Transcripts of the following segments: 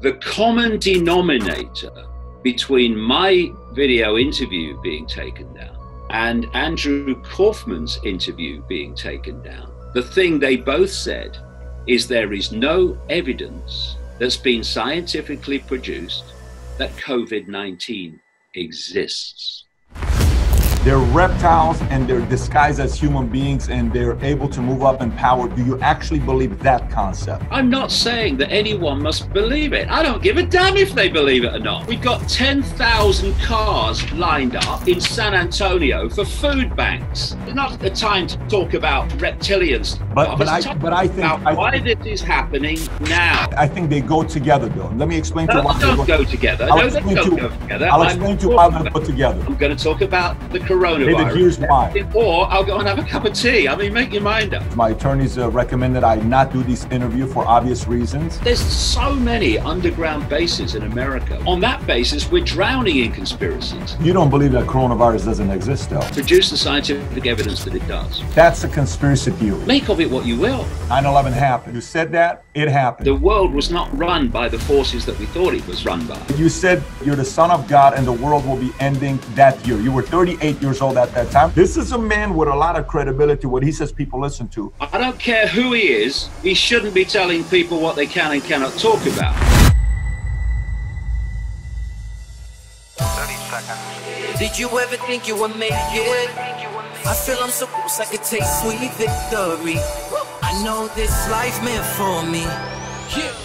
The common denominator between my video interview being taken down and Andrew Kaufman's interview being taken down, the thing they both said is there is no evidence that's been scientifically produced that COVID-19 exists. They're reptiles and they're disguised as human beings and they're able to move up in power. Do you actually believe that concept? I'm not saying that anyone must believe it. I don't give a damn if they believe it or not. We've got 10,000 cars lined up in San Antonio for food banks. It's not the time to talk about reptilians. But I think why this is happening now. I think they go together, though. Let me explain to you why they don't go together. No, they don't go together. I'll explain to you why they go together. I'm going to talk about the coronavirus. Maybe here's why. Or I'll go and have a cup of tea. I mean, make your mind up. My attorneys recommended I not do this interview for obvious reasons. There's so many underground bases in America. On that basis, we're drowning in conspiracies. You don't believe that coronavirus doesn't exist, though? Produce the scientific evidence that it does. That's a conspiracy theory. Make of it what you will. 9/11 happened. You said that, it happened. The world was not run by the forces that we thought it was run by. You said you're the son of God and the world will be ending that year. You were 38 years old at that time. This is a man with a lot of credibility. What he says people listen to. I don't care who he is. He shouldn't be telling people what they can and cannot talk about. 30 seconds. Did you ever think you would make it? I feel I'm so close I could taste sweet victory. I know this life meant for me.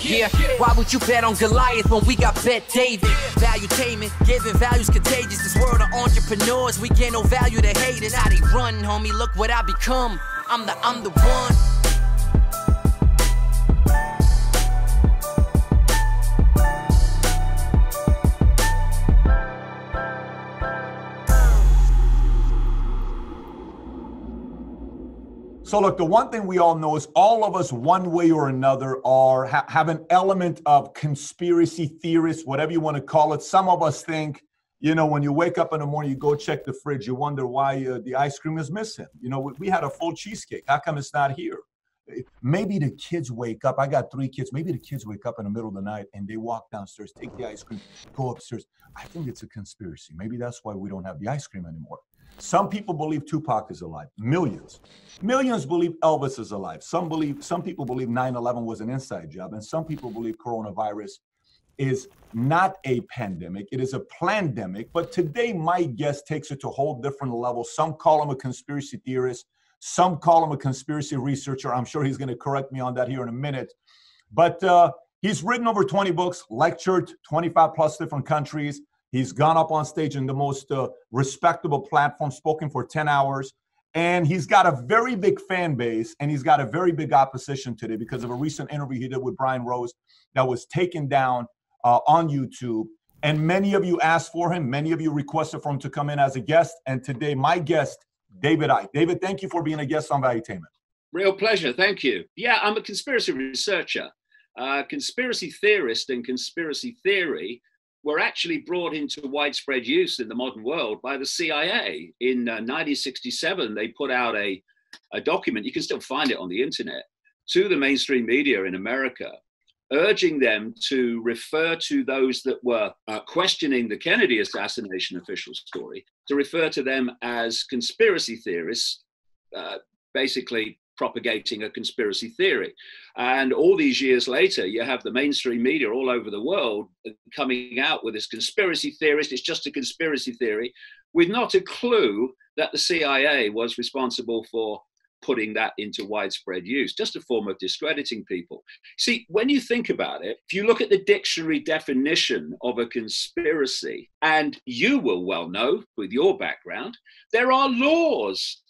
Yeah, why would you bet on Goliath when we got Bet David? Valuetainment, giving values contagious. This world of entrepreneurs, we get no value to haters. How they run, homie, look what I become. I'm the one. So look, the one thing we all know is all of us, one way or another, have an element of conspiracy theorists, whatever you want to call it. Some of us think, you know, when you wake up in the morning, you go check the fridge, you wonder why the ice cream is missing. You know, we had a full cheesecake. How come it's not here? Maybe the kids wake up. I got 3 kids. Maybe the kids wake up in the middle of the night and they walk downstairs, take the ice cream, go upstairs. I think it's a conspiracy. Maybe that's why we don't have the ice cream anymore. Some people believe Tupac is alive. Millions believe Elvis is alive. Some people believe 9/11 was an inside job, and some people believe coronavirus is not a pandemic. It is a plandemic. But today, my guest takes it to a whole different level. Some call him a conspiracy theorist. Some call him a conspiracy researcher. I'm sure he's going to correct me on that here in a minute. But he's written over 20 books, lectured 25 plus different countries. He's gone up on stage in the most respectable platform, spoken for 10 hours. And he's got a very big fan base, and he's got a very big opposition today because of a recent interview he did with Brian Rose that was taken down on YouTube. And many of you asked for him. Many of you requested for him to come in as a guest. And today, my guest, David Icke. David, thank you for being a guest on Valuetainment. Real pleasure. Thank you. Yeah, I'm a conspiracy researcher. Conspiracy theorist and conspiracy theory were actually brought into widespread use in the modern world by the CIA. In 1967, they put out a document, you can still find it on the internet, to the mainstream media in America, urging them to refer to those that were questioning the Kennedy assassination official story, to refer to them as conspiracy theorists, basically propagating a conspiracy theory. And all these years later, you have the mainstream media all over the world coming out with this conspiracy theorist. It's just a conspiracy theory, with not a clue that the CIA was responsible for putting that into widespread use, just a form of discrediting people. See, when you think about it, if you look at the dictionary definition of a conspiracy, and you will well know with your background, there are laws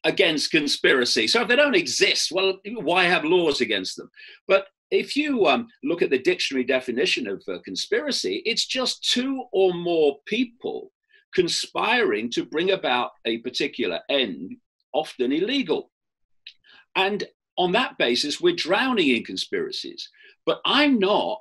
against conspiracy. So if they don't exist, well, why have laws against them? But if you look at the dictionary definition of conspiracy, it's just 2 or more people conspiring to bring about a particular end, often illegal. And on that basis, we're drowning in conspiracies. But I'm not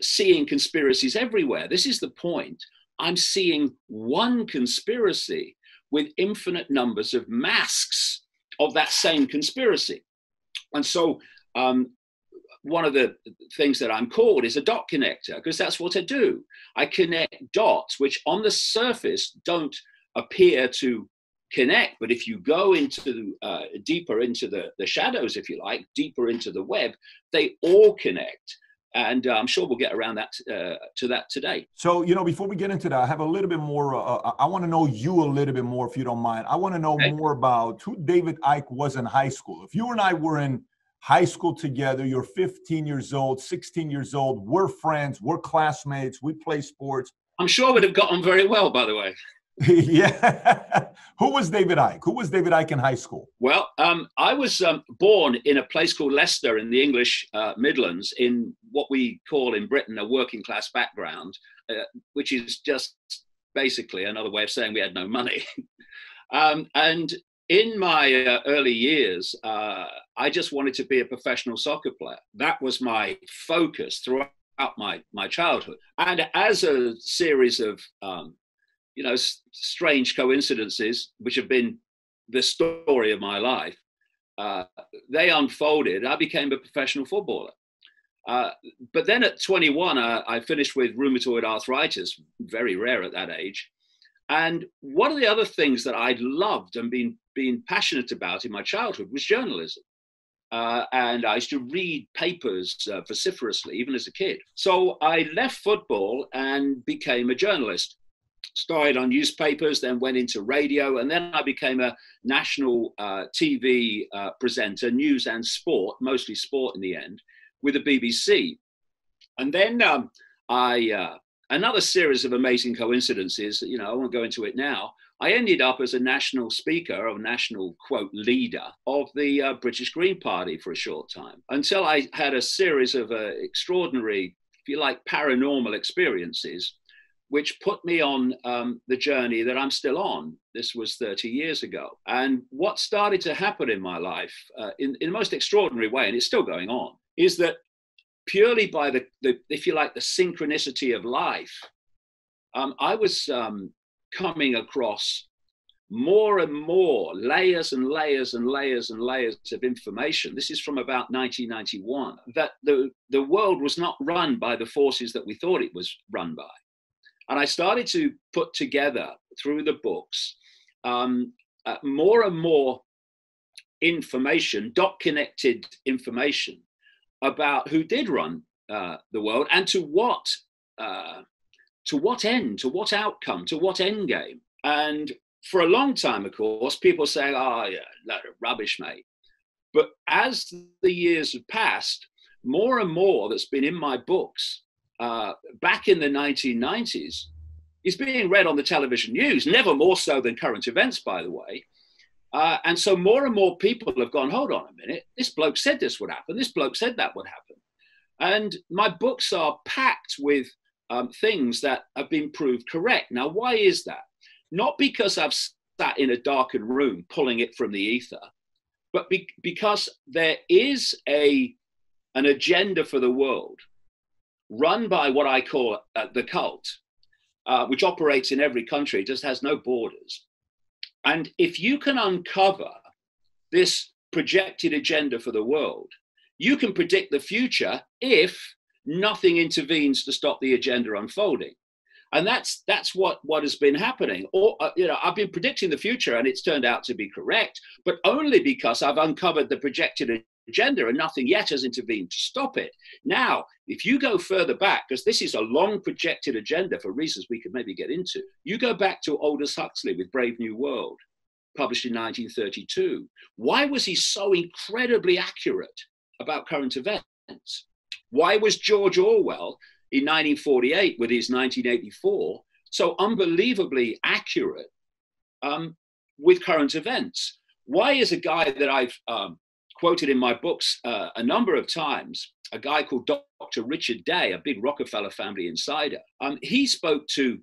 seeing conspiracies everywhere. This is the point. I'm seeing one conspiracy with infinite numbers of masks of that same conspiracy. And so one of the things that I'm called is a dot connector, because that's what I do. I connect dots, which on the surface don't appear to connect. But if you go into deeper into the shadows, if you like, deeper into the web, they all connect. And I'm sure we'll get around that to that today. So, you know, before we get into that, I have a little bit more. I want to know you a little bit more, if you don't mind. I want to know more about who David Icke was in high school. If you and I were in high school together, you're 15 years old, 16 years old, we're friends, we're classmates, we play sports. I'm sure we'd have got on very well, by the way. Yeah. Who was David Icke? Who was David Icke in high school? Well, I was born in a place called Leicester in the English Midlands, in what we call in Britain a working class background, which is just basically another way of saying we had no money. And in my early years, I just wanted to be a professional soccer player. That was my focus throughout my childhood. And as a series of strange coincidences, which have been the story of my life, they unfolded. I became a professional footballer. But then at 21, I finished with rheumatoid arthritis, very rare at that age. And one of the other things that I'd loved and been passionate about in my childhood was journalism. And I used to read papers vociferously, even as a kid. So I left football and became a journalist. Started on newspapers, then went into radio, and then I became a national TV presenter, news and sport, mostly sport in the end, with the BBC. And then another series of amazing coincidences, I won't go into it now. I ended up as a national speaker, or national, quote, leader of the British Green Party for a short time, until I had a series of extraordinary, if you like, paranormal experiences, which put me on the journey that I'm still on. This was 30 years ago. And what started to happen in my life in the most extraordinary way, and it's still going on, is that purely by the if you like, the synchronicity of life, I was coming across more and more layers and layers and layers and layers of information. This is from about 1991, that the world was not run by the forces that we thought it was run by. And I started to put together through the books more and more information, dot-connected information about who did run the world, and to what end, to what outcome, to what end game. And for a long time, of course, people saying, "Oh, yeah, load of rubbish, mate." But as the years have passed, more and more that's been in my books back in the 1990s is being read on the television news, never more so than current events, by the way. And so more and more people have gone, hold on a minute, this bloke said this would happen, this bloke said that would happen. And my books are packed with things that have been proved correct. Now, why is that? Not because I've sat in a darkened room pulling it from the ether, but because there is an agenda for the world run by what I call the cult, which operates in every country, just has no borders. And if you can uncover this projected agenda for the world, you can predict the future if nothing intervenes to stop the agenda unfolding. And that's what has been happening. Or I've been predicting the future, and it's turned out to be correct, but only because I've uncovered the projected agenda and nothing yet has intervened to stop it. Now, if you go further back, because this is a long projected agenda for reasons we could maybe get into, you go back to Aldous Huxley with Brave New World, published in 1932. Why was he so incredibly accurate about current events? Why was George Orwell in 1948 with his 1984 so unbelievably accurate with current events? Why is a guy that I've quoted in my books a number of times, a guy called Dr. Richard Day, a big Rockefeller family insider, he spoke to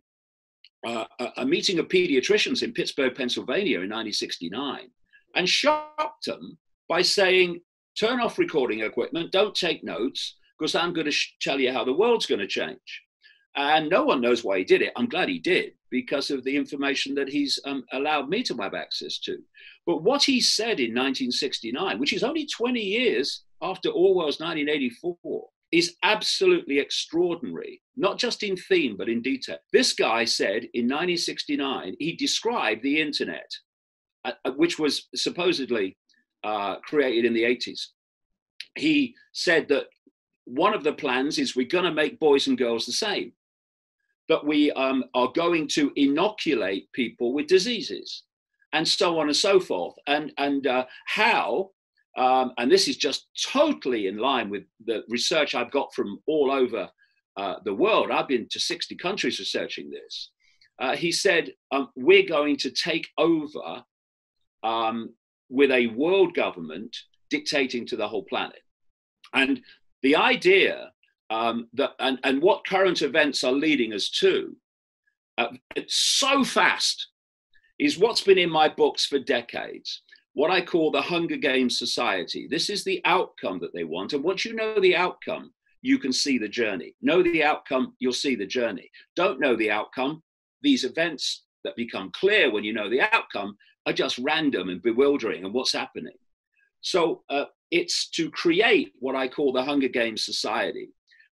a meeting of pediatricians in Pittsburgh, Pennsylvania in 1969, and shocked them by saying, turn off recording equipment, don't take notes, because I'm going to tell you how the world's going to change. And no one knows why he did it. I'm glad he did. because of the information that he's allowed me to have access to. But what he said in 1969, which is only 20 years after Orwell's 1984, is absolutely extraordinary, not just in theme, but in detail. This guy said in 1969, he described the internet, which was supposedly created in the 80s. He said that one of the plans is we're going to make boys and girls the same, that we are going to inoculate people with diseases, and so on and so forth. And how, and this is just totally in line with the research I've got from all over the world. I've been to 60 countries researching this. He said, we're going to take over with a world government dictating to the whole planet. And the idea that, and what current events are leading us to, it's so fast, is what's been in my books for decades, what I call the Hunger Games society. This is the outcome that they want. And once you know the outcome, you can see the journey. Know the outcome, you'll see the journey. Don't know the outcome, these events that become clear when you know the outcome are just random and bewildering and what's happening. So it's to create what I call the Hunger Games society,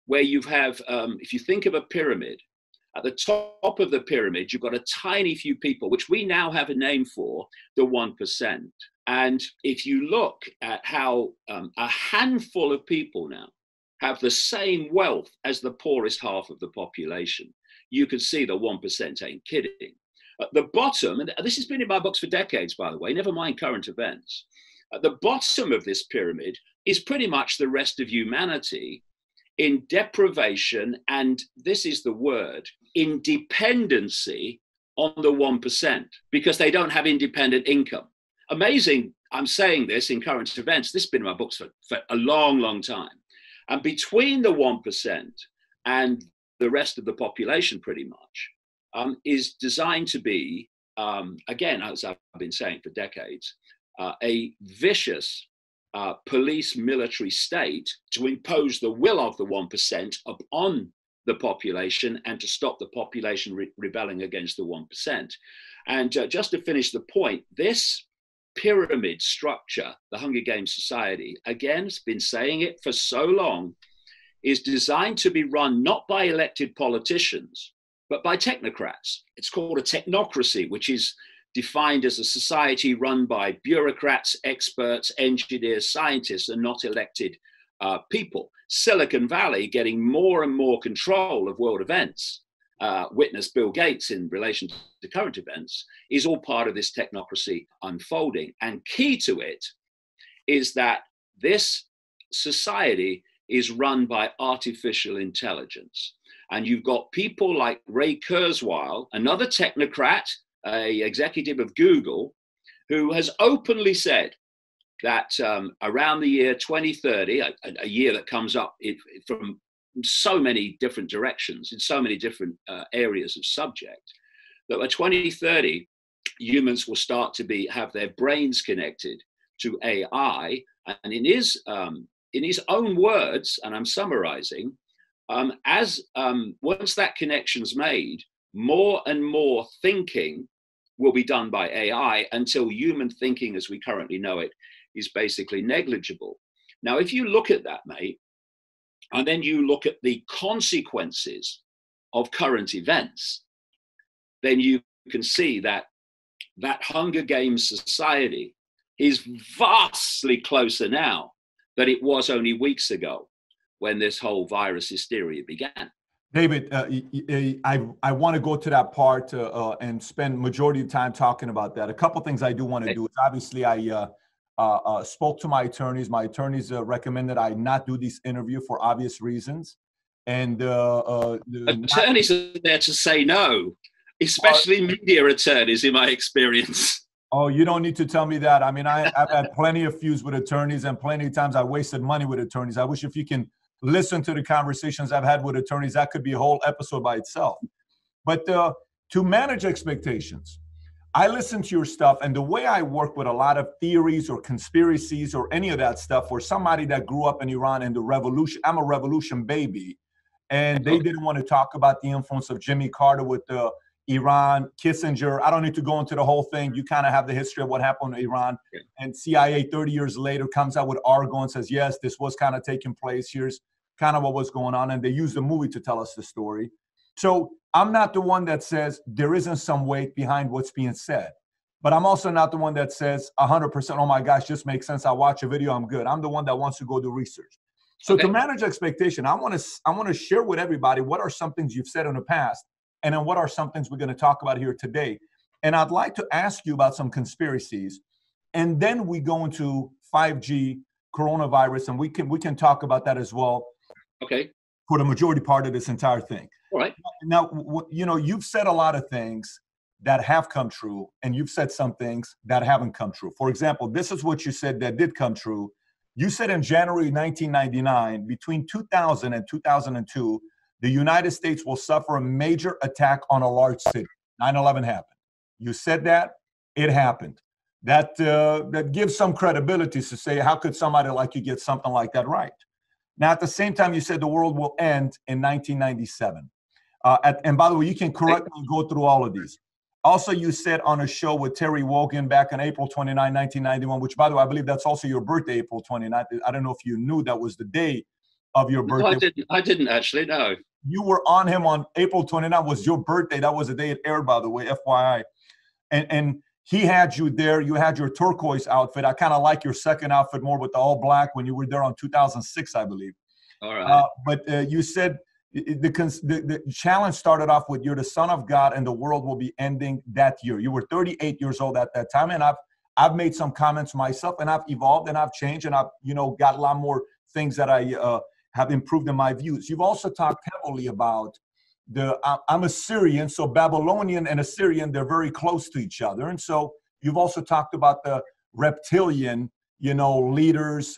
where you have, if you think of a pyramid, at the top of the pyramid, you've got a tiny few people, which we now have a name for, the 1%. And if you look at how a handful of people now have the same wealth as the poorest half of the population, you can see the 1% ain't kidding. At the bottom, and this has been in my books for decades, by the way, never mind current events. At the bottom of this pyramid is pretty much the rest of humanity in deprivation, and this is the word, independency on the 1%, because they don't have independent income. Amazing, I'm saying this in current events, this has been in my books for a long, long time. And between the 1% and the rest of the population pretty much is designed to be, again, as I've been saying for decades, a vicious police military state to impose the will of the 1% upon the population and to stop the population rebelling against the 1%. And just to finish the point, this pyramid structure, the Hunger Games society, again, has been saying it for so long, is designed to be run not by elected politicians, but by technocrats. It's called a technocracy, which is defined as a society run by bureaucrats, experts, engineers, scientists, and not elected people. Silicon Valley getting more and more control of world events, witness Bill Gates in relation to current events, is all part of this technocracy unfolding. And key to it is that this society is run by artificial intelligence. And you've got people like Ray Kurzweil, another technocrat, an executive of Google, who has openly said that around the year 2030, a year that comes up from so many different directions, in so many different areas of subject, that by 2030, humans will start to have their brains connected to AI. And in his own words, and I'm summarizing, once that connection's made, more and more thinking will be done by AI until human thinking as we currently know it is basically negligible. Now, if you look at that, mate, and then you look at the consequences of current events, then you can see that that Hunger Games society is vastly closer now than it was only weeks ago when this whole virus hysteria began. David, I want to go to that part and spend majority of time talking about that. A couple things I do want to do is, obviously, I spoke to my attorneys. My attorneys recommended I not do this interview for obvious reasons. And attorneys are there to say no, especially media attorneys, in my experience. Oh, you don't need to tell me that. I mean, I've had plenty of feuds with attorneys, and plenty of times I wasted money with attorneys. I wish if you can listen to the conversations I've had with attorneys, that could be a whole episode by itself. But to manage expectations, I listen to your stuff, and the way I work with a lot of theories or conspiracies or any of that stuff, for somebody that grew up in Iran and the revolution, I'm a revolution baby, and they didn't want to talk about the influence of Jimmy Carter with the Iran, Kissinger. I don't need to go into the whole thing. You kind of have the history of what happened in Iran. Yeah. And CIA 30 years later comes out with Argo and says, yes, this was kind of taking place. Here's kind of what was going on. And they use the movie to tell us the story. So I'm not the one that says there isn't some weight behind what's being said. But I'm also not the one that says 100%, oh my gosh, just makes sense. I watch a video, I'm good. I'm the one that wants to go do research. So to manage expectation, I want to share with everybody what are some things you've said in the past, and then what are some things we're going to talk about here today. And I'd like to ask you about some conspiracies, and then we go into 5G, coronavirus, and we can talk about that as well. Okay. For the majority part of this entire thing. All right. Now, you know, you've said a lot of things that have come true, and you've said some things that haven't come true. For example, this is what you said that did come true. You said in January 1999, between 2000 and 2002, the United States will suffer a major attack on a large city. 9/11 happened. You said that, it happened. That gives some credibility to say, how could somebody like you get something like that right? Now, at the same time, you said the world will end in 1997. And by the way, you can correct me and go through all of these. Also, you said on a show with Terry Wogan back on April 29, 1991, which, by the way, I believe that's also your birthday, April 29th. I don't know if you knew that was the day of your birthday. No, I didn't actually, no. You were on him on April 29th, was your birthday. That was the day it aired, by the way, FYI. And he had you there. You had your turquoise outfit. I kind of like your second outfit more with the all black when you were there on 2006, I believe. All right. But you said the challenge started off with you're the son of God and the world will be ending that year. You were 38 years old at that time. And I've made some comments myself, and I've evolved and I've changed, and I've, got a lot more things that I have improved in my views. You've also talked heavily about I'm Assyrian, so Babylonian and Assyrian, they're very close to each other. And so you've also talked about the reptilian, leaders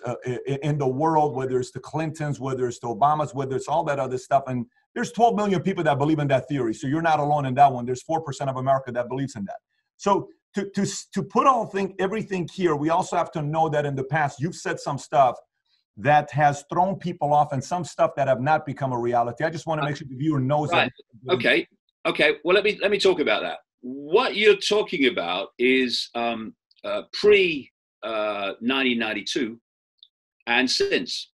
in the world, whether it's the Clintons, whether it's the Obamas, whether it's all that other stuff. And there's 12 million people that believe in that theory. So you're not alone in that one. There's 4% of America that believes in that. So to put everything here, we also have to know that in the past, you've said some stuff that has thrown people off and some stuff that have not become a reality. I just want to make sure the viewer knows right. that. Okay. Well, let me talk about that. What you're talking about is pre 1992 and since.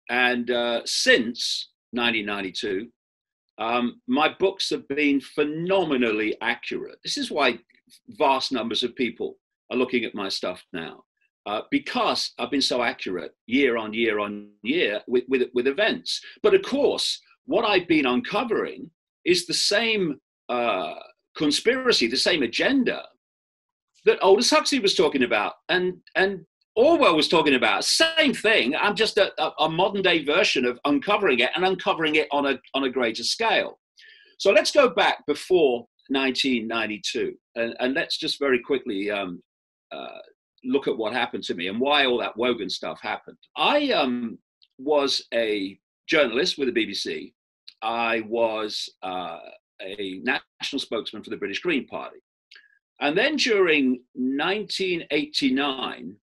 And since 1992, my books have been phenomenally accurate. This is why vast numbers of people are looking at my stuff now. Because I've been so accurate year on year on year with events. But of course, what I've been uncovering is the same conspiracy, the same agenda that Aldous Huxley was talking about and Orwell was talking about. Same thing. I'm just a modern day version of uncovering it, and uncovering it on a greater scale. So let's go back before 1992, and let's just very quickly look at what happened to me and why all that Wogan stuff happened. I was a journalist with the BBC. I was a national spokesman for the British Green Party. And then during 1989,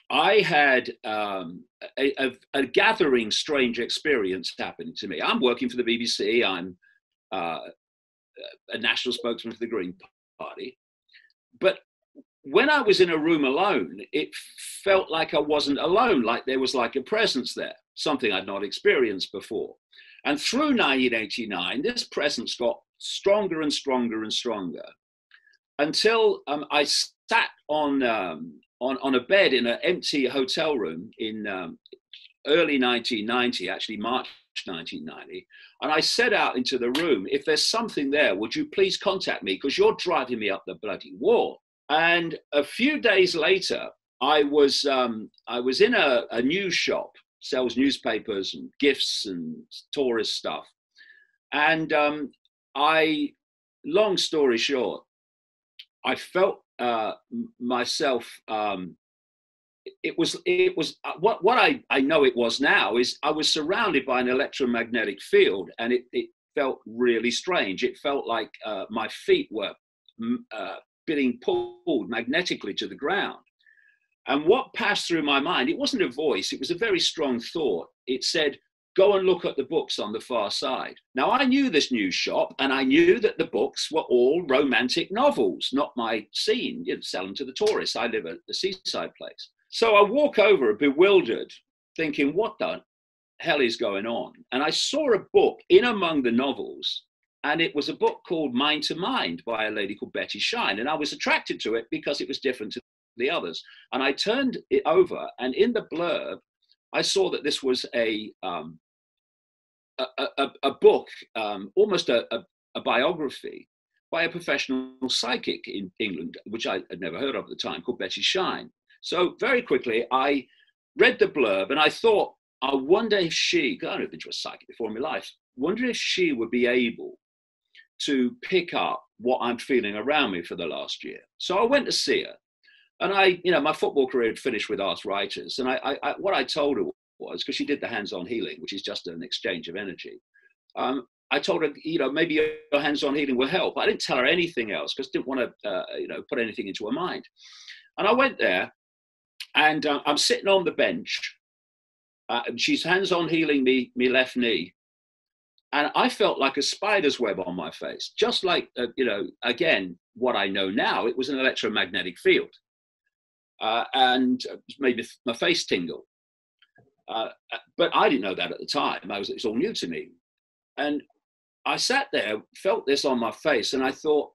I had a gathering strange experience happening to me. I'm working for the BBC. I'm a national spokesman for the Green Party. But when I was in a room alone, it felt like I wasn't alone, like there was like a presence there, something I'd not experienced before. And through 1989, this presence got stronger and stronger and stronger until I sat on a bed in an empty hotel room in early 1990, actually March 1990. And I said out into the room, if there's something there, would you please contact me? Because you're driving me up the bloody wall. And a few days later, I was in a news shop, sells newspapers and gifts and tourist stuff. And long story short, I felt myself. It was what I know it was now is I was surrounded by an electromagnetic field, and it felt really strange. It felt like my feet were being pulled magnetically to the ground. And what passed through my mind, it wasn't a voice, it was a very strong thought. It said, go and look at the books on the far side. Now, I knew this news shop, and I knew that the books were all romantic novels, not my scene. You'd sell them to the tourists. I live at the seaside place. So I walk over bewildered, thinking, what the hell is going on? And I saw a book in among the novels, and it was a book called Mind to Mind by a lady called Betty Shine. And I was attracted to it because it was different to the others. And I turned it over, and in the blurb, I saw that this was a book, almost a biography by a professional psychic in England, which I had never heard of at the time, called Betty Shine. So very quickly, I read the blurb, and I thought, I wonder if she, I don't know if she was a psychic before in my life, wonder if she would be able to pick up what I'm feeling around me for the last year. So I went to see her, and my football career had finished with arthritis, and what I told her was, because she did the hands-on healing, which is just an exchange of energy. I told her, maybe your hands-on healing will help. I didn't tell her anything else because I didn't want to, put anything into her mind. And I went there, and I'm sitting on the bench. She's hands-on healing me left knee. And I felt like a spider's web on my face, just like, again, what I know now, it was an electromagnetic field. And made my face tingle. But I didn't know that at the time. It's all new to me. And I sat there, felt this on my face, and I thought,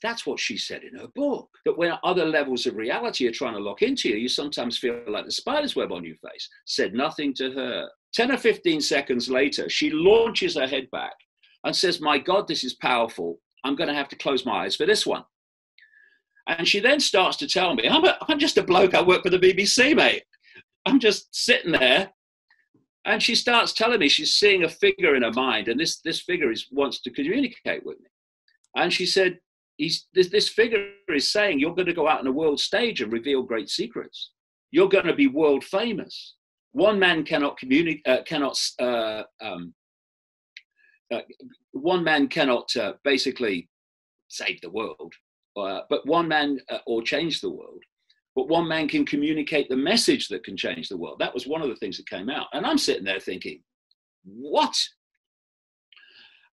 that's what she said in her book, that when other levels of reality are trying to lock into you, you sometimes feel like the spider's web on your face. Said nothing to her. 10 or 15 seconds later, she launches her head back and says, my God, this is powerful. I'm going to have to close my eyes for this one. And she then starts to tell me, I'm just a bloke. I work for the BBC, mate. I'm just sitting there. And she starts telling me she's seeing a figure in her mind. And this figure wants to communicate with me. And she said, this figure is saying, you're going to go out on a world stage and reveal great secrets. You're going to be world famous. One man cannot basically save the world, but one man or change the world. But one man can communicate the message that can change the world. That was one of the things that came out. And I'm sitting there thinking, what?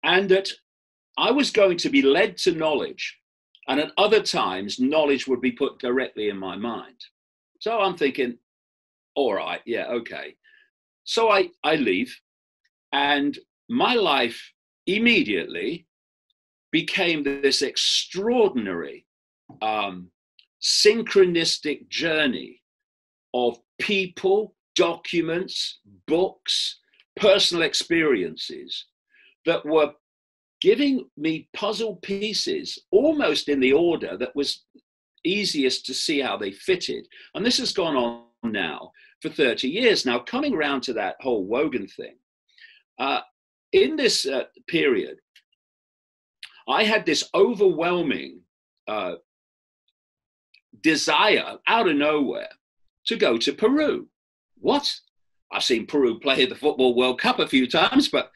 And that I was going to be led to knowledge. And at other times, knowledge would be put directly in my mind. So I'm thinking, all right, yeah, okay. So I leave, and my life immediately became this extraordinary synchronistic journey of people, documents, books, personal experiences that were giving me puzzle pieces almost in the order that was easiest to see how they fitted. And this has gone on now for 30 years. Now, coming around to that whole Wogan thing, in this period, I had this overwhelming desire out of nowhere to go to Peru. What? I've seen Peru play at the Football World Cup a few times, but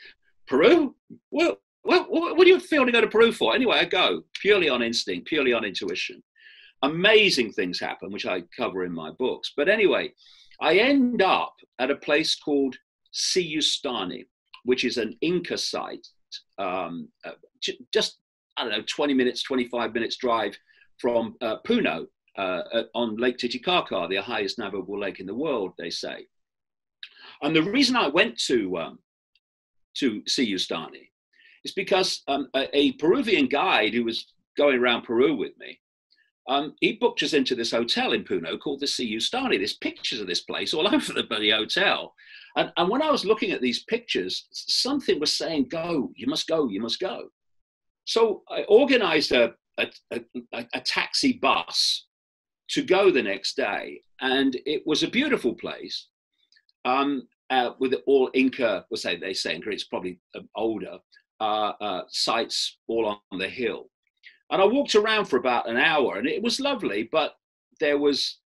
Peru? Well, what do you feel to go to Peru for? Anyway, I go purely on instinct, purely on intuition. Amazing things happen, which I cover in my books. But anyway, I end up at a place called Siustani, which is an Inca site, just, 20 minutes, 25 minutes drive from Puno on Lake Titicaca, the highest navigable lake in the world, they say. And the reason I went to Siustani is because a Peruvian guide who was going around Peru with me, he booked us into this hotel in Puno called the Siustani. There's pictures of this place all over the bloody hotel. And when I was looking at these pictures, something was saying, go, you must go, you must go. So I organized a taxi bus to go the next day. And it was a beautiful place with all Inca, they say Inca, it's probably older, sites all on the hill. And I walked around for about an hour, and it was lovely, but there was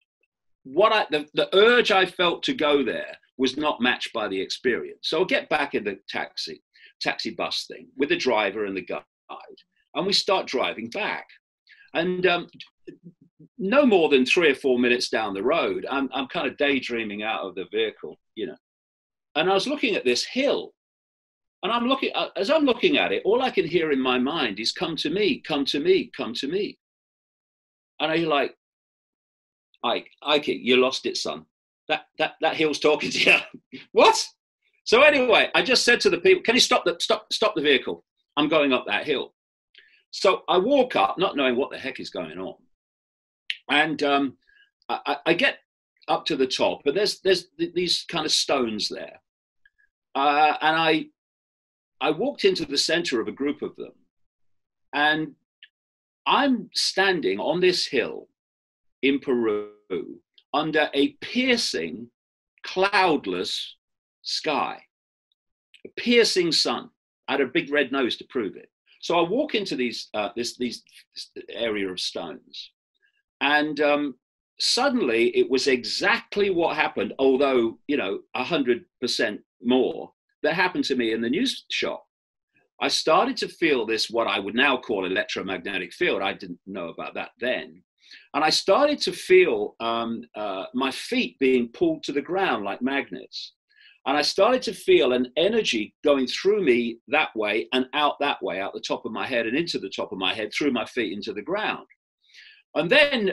the urge I felt to go there was not matched by the experience. So I get back in the taxi bus thing with the driver and the guide, and we start driving back. And no more than 3 or 4 minutes down the road, I'm kind of daydreaming out of the vehicle, and I was looking at this hill, and as I'm looking at it, all I can hear in my mind is, come to me, come to me, come to me. And I'm like, Ike, you lost it, son. That hill's talking to you. What? So anyway, I just said to the people, can you stop the vehicle? I'm going up that hill. So I walk up, not knowing what the heck is going on. And I get up to the top, but there's these kind of stones there. And I walked into the center of a group of them. And I'm standing on this hill in Peru under a piercing, cloudless sky, a piercing sun. I had a big red nose to prove it. So I walk into this area of stones, and suddenly it was exactly what happened, although 100% more, that happened to me in the news shot. I started to feel this, what I would now call electromagnetic field. I didn't know about that then. And I started to feel my feet being pulled to the ground like magnets. And I started to feel an energy going through me that way and out that way, out the top of my head and into the top of my head, through my feet into the ground. And then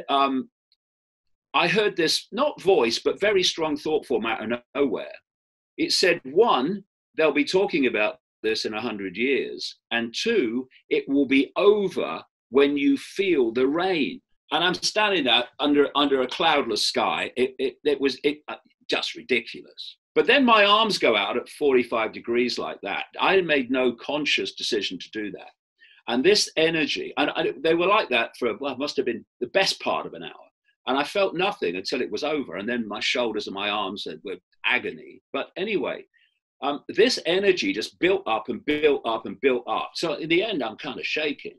I heard this, not voice, but very strong thought form out of nowhere. It said, 1, they'll be talking about this in 100 years. And 2, it will be over when you feel the rain. And I'm standing there under a cloudless sky. It was just ridiculous. But then my arms go out at 45 degrees like that. I made no conscious decision to do that. And this energy, and they were like that for, well, it must have been the best part of an hour. And I felt nothing until it was over. And then my shoulders and my arms were agony. But anyway, this energy just built up and built up and built up. So in the end, I'm kind of shaking.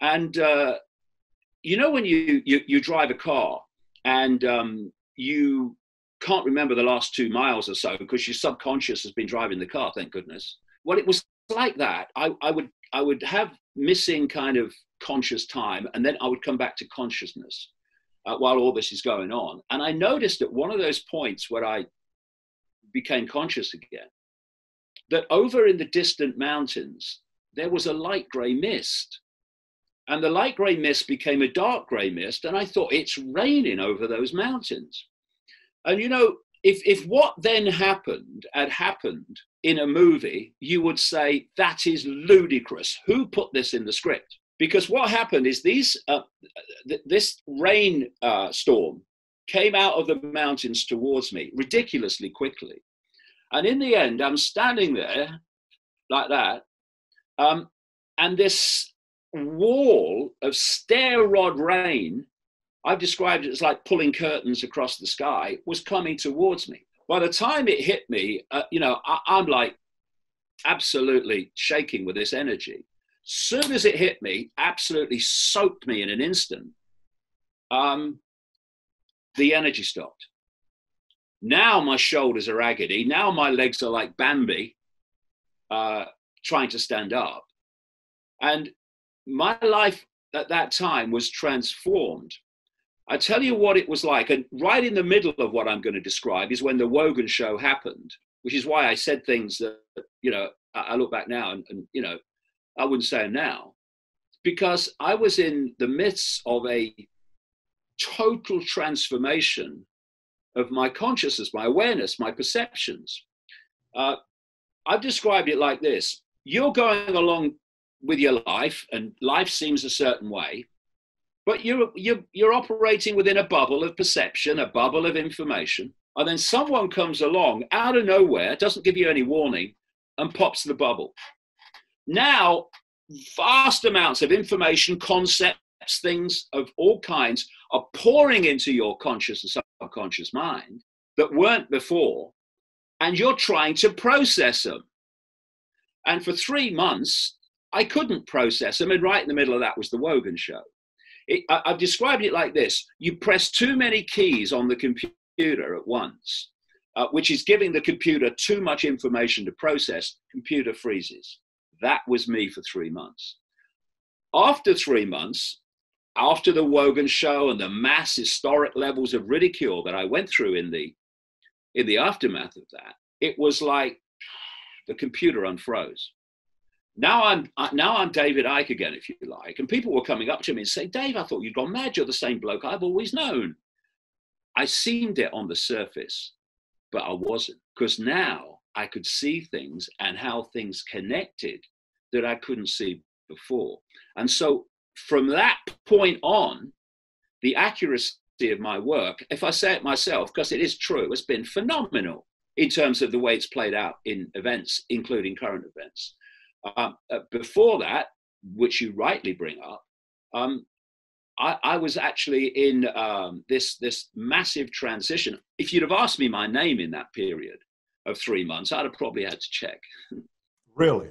And when you drive a car and you can't remember the last 2 miles or so because your subconscious has been driving the car, thank goodness. Well, it was like that. I would have missing kind of conscious time, and then I would come back to consciousness while all this is going on. And I noticed at one of those points where I became conscious again, that over in the distant mountains, there was a light gray mist. And the light gray mist became a dark gray mist. And I thought, it's raining over those mountains. And if what then happened had happened in a movie, you would say, that is ludicrous. Who put this in the script? Because what happened is this rain storm came out of the mountains towards me ridiculously quickly. And in the end, I'm standing there like that. And this wall of stair rod rain, I've described it as like pulling curtains across the sky, was coming towards me. By the time it hit me, I'm like absolutely shaking with this energy. Soon as it hit me, absolutely soaked me in an instant. The energy stopped. Now my shoulders are agony. Now my legs are like Bambi, trying to stand up. And my life at that time was transformed. I tell you what it was like. And right in the middle of what I'm going to describe is when the Wogan show happened, which is why I said things that, I look back now and I wouldn't say them now, because I was in the midst of a total transformation of my consciousness, my awareness, my perceptions. I've described it like this. You're going along with your life and life seems a certain way, but you're operating within a bubble of perception, a bubble of information. And then someone comes along out of nowhere, doesn't give you any warning, and pops the bubble. Now, vast amounts of information, concepts, things of all kinds are pouring into your conscious and subconscious mind that weren't before, and you're trying to process them. And for 3 months, I couldn't process them, and right in the middle of that was the Wogan show. I've described it like this. You press too many keys on the computer at once, which is giving the computer too much information to process. Computer freezes. That was me for 3 months. After 3 months, after the Wogan show and the mass historic levels of ridicule that I went through in the aftermath of that, it was like the computer unfroze. Now I'm David Icke again, if you like. And people were coming up to me and saying, Dave, I thought you'd gone mad. You're the same bloke I've always known. I seemed it on the surface, but I wasn't, because now I could see things and how things connected that I couldn't see before. And so from that point on, the accuracy of my work, if I say it myself, because it is true, it's been phenomenal in terms of the way it's played out in events, including current events. Before that, which you rightly bring up, I was actually in this massive transition. If you'd have asked me my name in that period of 3 months, I'd have probably had to check. Really?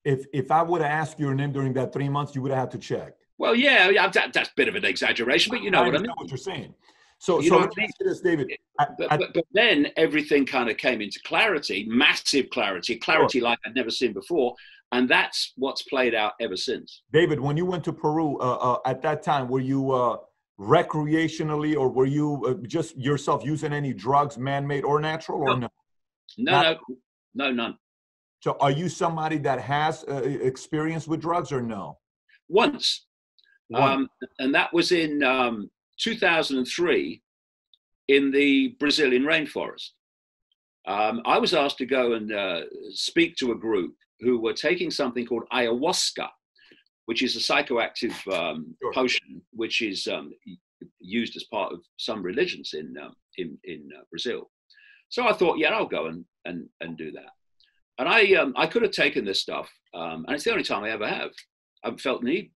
If I would have asked your name during that 3 months, you would have had to check. Well, yeah, that's a bit of an exaggeration, but you know what I mean. What you're saying. So let me ask you this, David. But then everything kind of came into clarity, massive clarity sure. Like I'd never seen before. And that's what's played out ever since. David, when you went to Peru at that time, were you recreationally, or were you just yourself using any drugs, man-made or natural, or no? No, none. So are you somebody that has experience with drugs or no? Once. And that was in 2003 in the Brazilian rainforest. I was asked to go and speak to a group who were taking something called ayahuasca, which is a psychoactive potion, which is used as part of some religions in Brazil. So I thought, yeah, I'll go and do that. And I could have taken this stuff, and it's the only time I ever have. I haven't felt need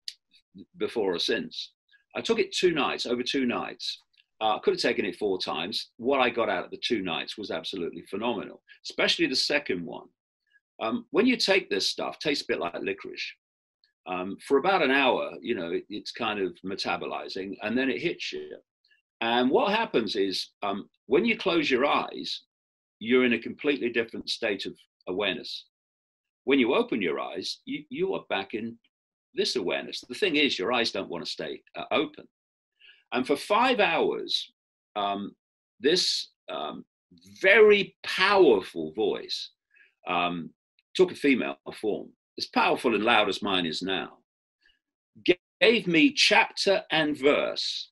before or since. I took it over 2 nights. I could have taken it 4 times. What I got out of the 2 nights was absolutely phenomenal, especially the second one. When you take this stuff, it tastes a bit like licorice. For about an hour, it's kind of metabolizing, and then it hits you. And what happens is when you close your eyes, you're in a completely different state of awareness. When you open your eyes, you are back in this awareness. The thing is, your eyes don't want to stay open. And for 5 hours, this very powerful voice took a female form, as powerful and loud as mine is now, gave me chapter and verse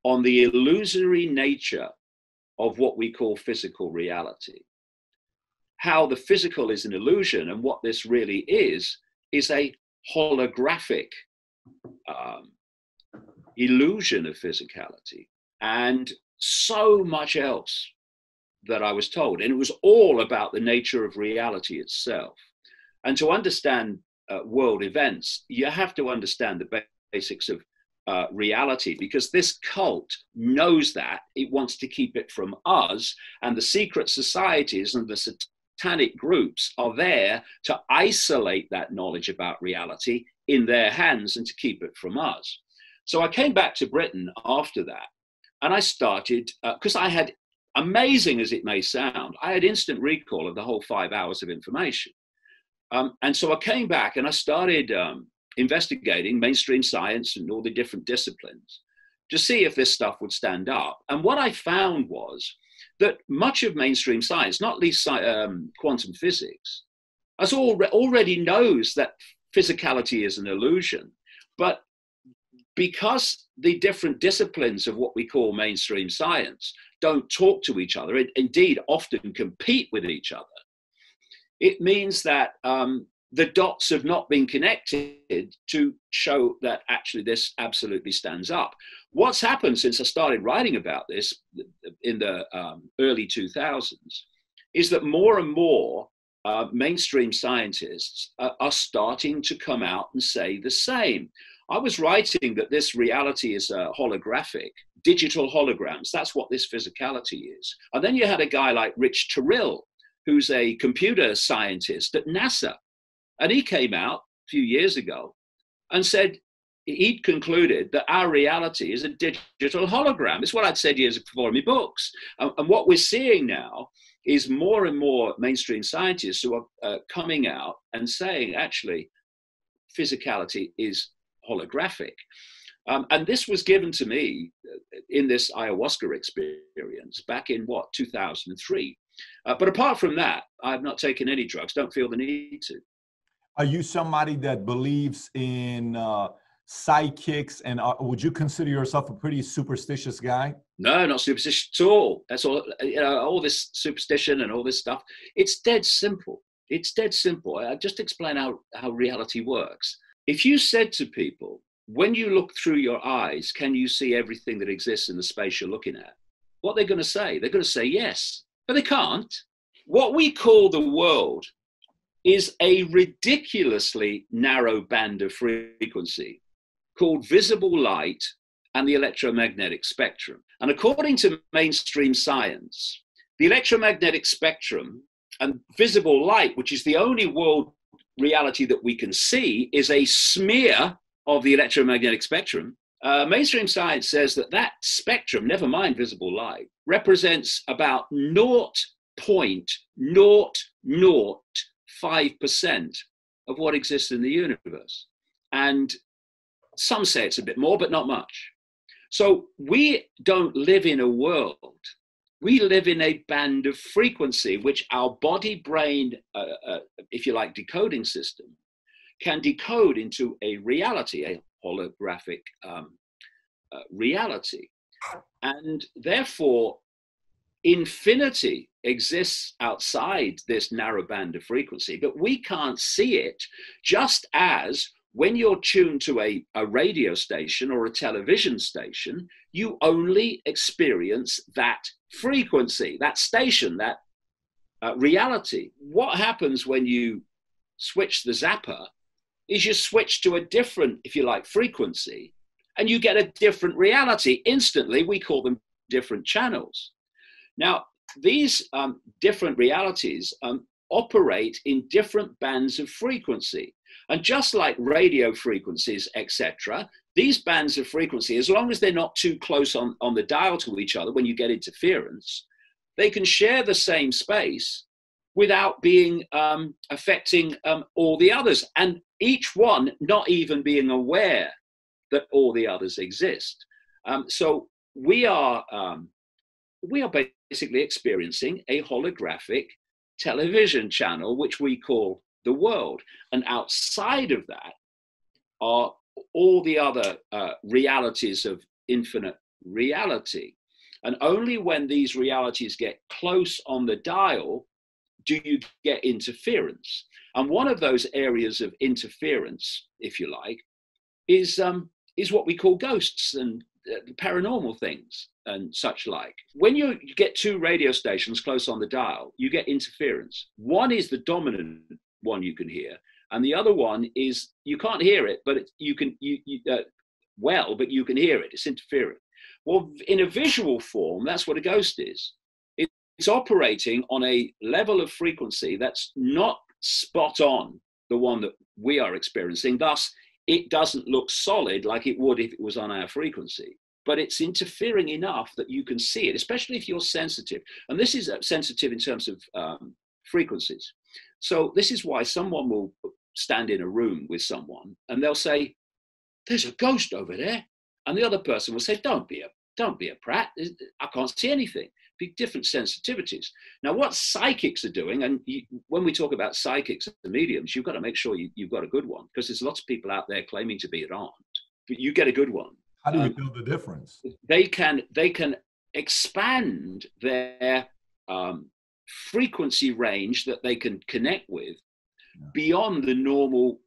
on the illusory nature of what we call physical reality. How the physical is an illusion, and what this really is a holographic illusion of physicality, and so much else that I was told. And it was all about the nature of reality itself. And to understand world events, you have to understand the basics of reality, because this cult knows that. It wants to keep it from us, and the secret societies and the satanic groups are there to isolate that knowledge about reality in their hands and to keep it from us. So I came back to Britain after that, and I started, because I had, amazing as it may sound, I had instant recall of the whole 5 hours of information. And so I came back and I started investigating mainstream science and all the different disciplines to see if this stuff would stand up. And what I found was that much of mainstream science, not least quantum physics, already knows that physicality is an illusion. But because the different disciplines of what we call mainstream science don't talk to each other, indeed often compete with each other, it means that the dots have not been connected to show that actually this absolutely stands up. What's happened since I started writing about this in the early 2000s is that more and more mainstream scientists are starting to come out and say the same. I was writing that this reality is holographic, digital holograms. That's what this physicality is. And then you had a guy like Rich Terrell, who's a computer scientist at NASA. And he came out a few years ago and said he'd concluded that our reality is a digital hologram. It's what I'd said years before in my books. And what we're seeing now is more and more mainstream scientists who are coming out and saying, actually, physicality is holographic. And this was given to me in this ayahuasca experience back in 2003. But apart from that, I've not taken any drugs, don't feel the need to. Are you somebody that believes in psychics, and would you consider yourself a pretty superstitious guy? No, not superstitious at all. That's all, all this superstition and all this stuff. It's dead simple. It's dead simple. I just explain how reality works. If you said to people, when you look through your eyes, can you see everything that exists in the space you're looking at? What they're going to say? They're going to say yes, but they can't. What we call the world is a ridiculously narrow band of frequency called visible light and the electromagnetic spectrum. And according to mainstream science, the electromagnetic spectrum and visible light, which is the only world reality that we can see, is a smear of the electromagnetic spectrum. Mainstream science says that spectrum, never mind visible light, represents about 0.005% of what exists in the universe. And some say it's a bit more, but not much. So we don't live in a world. We live in a band of frequency, which our body-brain, if you like, decoding system can decode into a reality, a holographic reality. And therefore, infinity exists outside this narrow band of frequency, but we can't see it, just as when you're tuned to a radio station or a television station, you only experience that frequency, that station, that reality. What happens when you switch the zapper is you switch to a different, if you like, frequency, and you get a different reality instantly. We call them different channels. Now, these different realities operate in different bands of frequency. And just like radio frequencies, etc., these bands of frequency, as long as they're not too close on the dial to each other when you get interference, they can share the same space without being affecting all the others. And each one not even being aware that all the others exist. So we are basically experiencing a holographic television channel, which we call the world. And outside of that are all the other realities of infinite reality. And only when these realities get close on the dial do you get interference. And one of those areas of interference, if you like, is what we call ghosts and paranormal things and such like. When you get two radio stations close on the dial, you get interference. One is the dominant one you can hear, and the other one is you can't hear it, but you can but you can hear it. It's interfering. Well, in a visual form, that's what a ghost is. It's operating on a level of frequency that's not spot on the one that we are experiencing. Thus, it doesn't look solid like it would if it was on our frequency, but it's interfering enough that you can see it, especially if you're sensitive. And this is sensitive in terms of frequencies. So this is why someone will stand in a room with someone and they'll say, "There's a ghost over there." And the other person will say, don't be a prat. I can't see anything. Be different sensitivities. Now, what psychics are doing, and when we talk about psychics and mediums, you've got to make sure you've got a good one, because there's lots of people out there claiming to be aren't, but you get a good one. How do you know the difference? They can expand their frequency range that they can connect with beyond the normal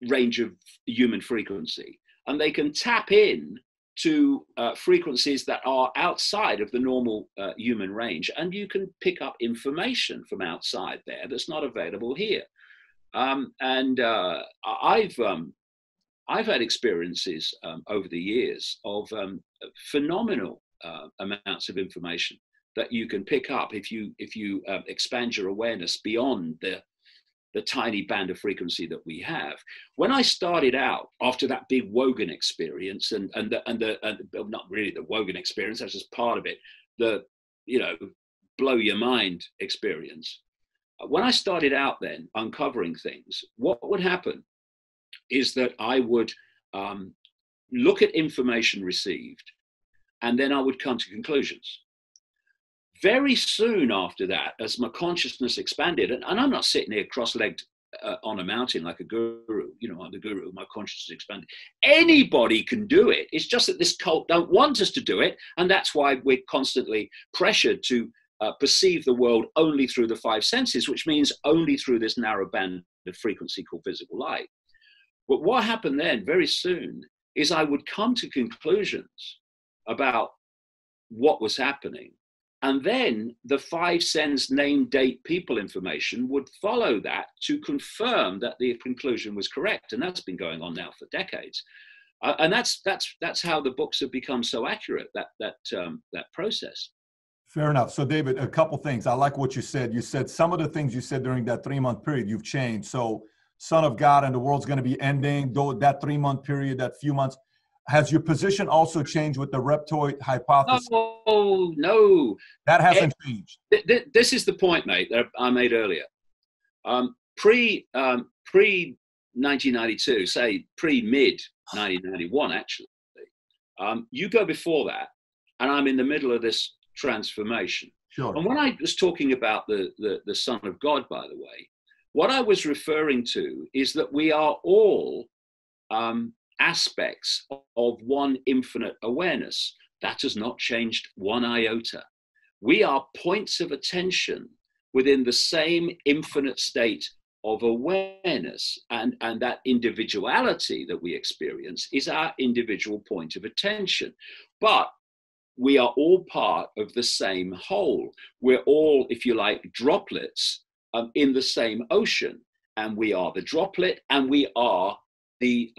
range of human frequency. And they can tap in to frequencies that are outside of the normal human range. And you can pick up information from outside there that's not available here. I've had experiences over the years of phenomenal amounts of information that you can pick up if you expand your awareness beyond the tiny band of frequency that we have. When I started out after that big Wogan experience, and not really the Wogan experience, that's just part of it, the blow your mind experience. When I started out then uncovering things, what would happen is that I would look at information received, and then I would come to conclusions. very soon after that, as my consciousness expanded, and I'm not sitting here cross-legged on a mountain like a guru, I'm the guru, my consciousness expanded. Anybody can do it. It's just that this cult don't want us to do it. And that's why we're constantly pressured to perceive the world only through the five senses, which means only through this narrow band of frequency called visible light. But what happened then very soon is I would come to conclusions about what was happening. And then the five sense name, date, people information would follow that to confirm that the conclusion was correct. And that's been going on now for decades. And that's how the books have become so accurate, that process. Fair enough. So David, a couple things. I like what you said. You said some of the things you said during that 3-month period, you've changed. So Son of God and the world's going to be ending, though that 3-month period, that few months. Has your position also changed with the reptoid hypothesis? Oh, no. That hasn't changed. This is the point, mate, that I made earlier. Pre-1992, say pre-mid-1991, actually, you go before that, and I'm in the middle of this transformation. Sure. And when I was talking about the Son of God, by the way, what I was referring to is that we are all aspects of one infinite awareness. That has not changed one iota. We are points of attention within the same infinite state of awareness, and that individuality that we experience is our individual point of attention. But we are all part of the same whole. We're all, if you like, droplets in the same ocean, and we are the droplet and we are the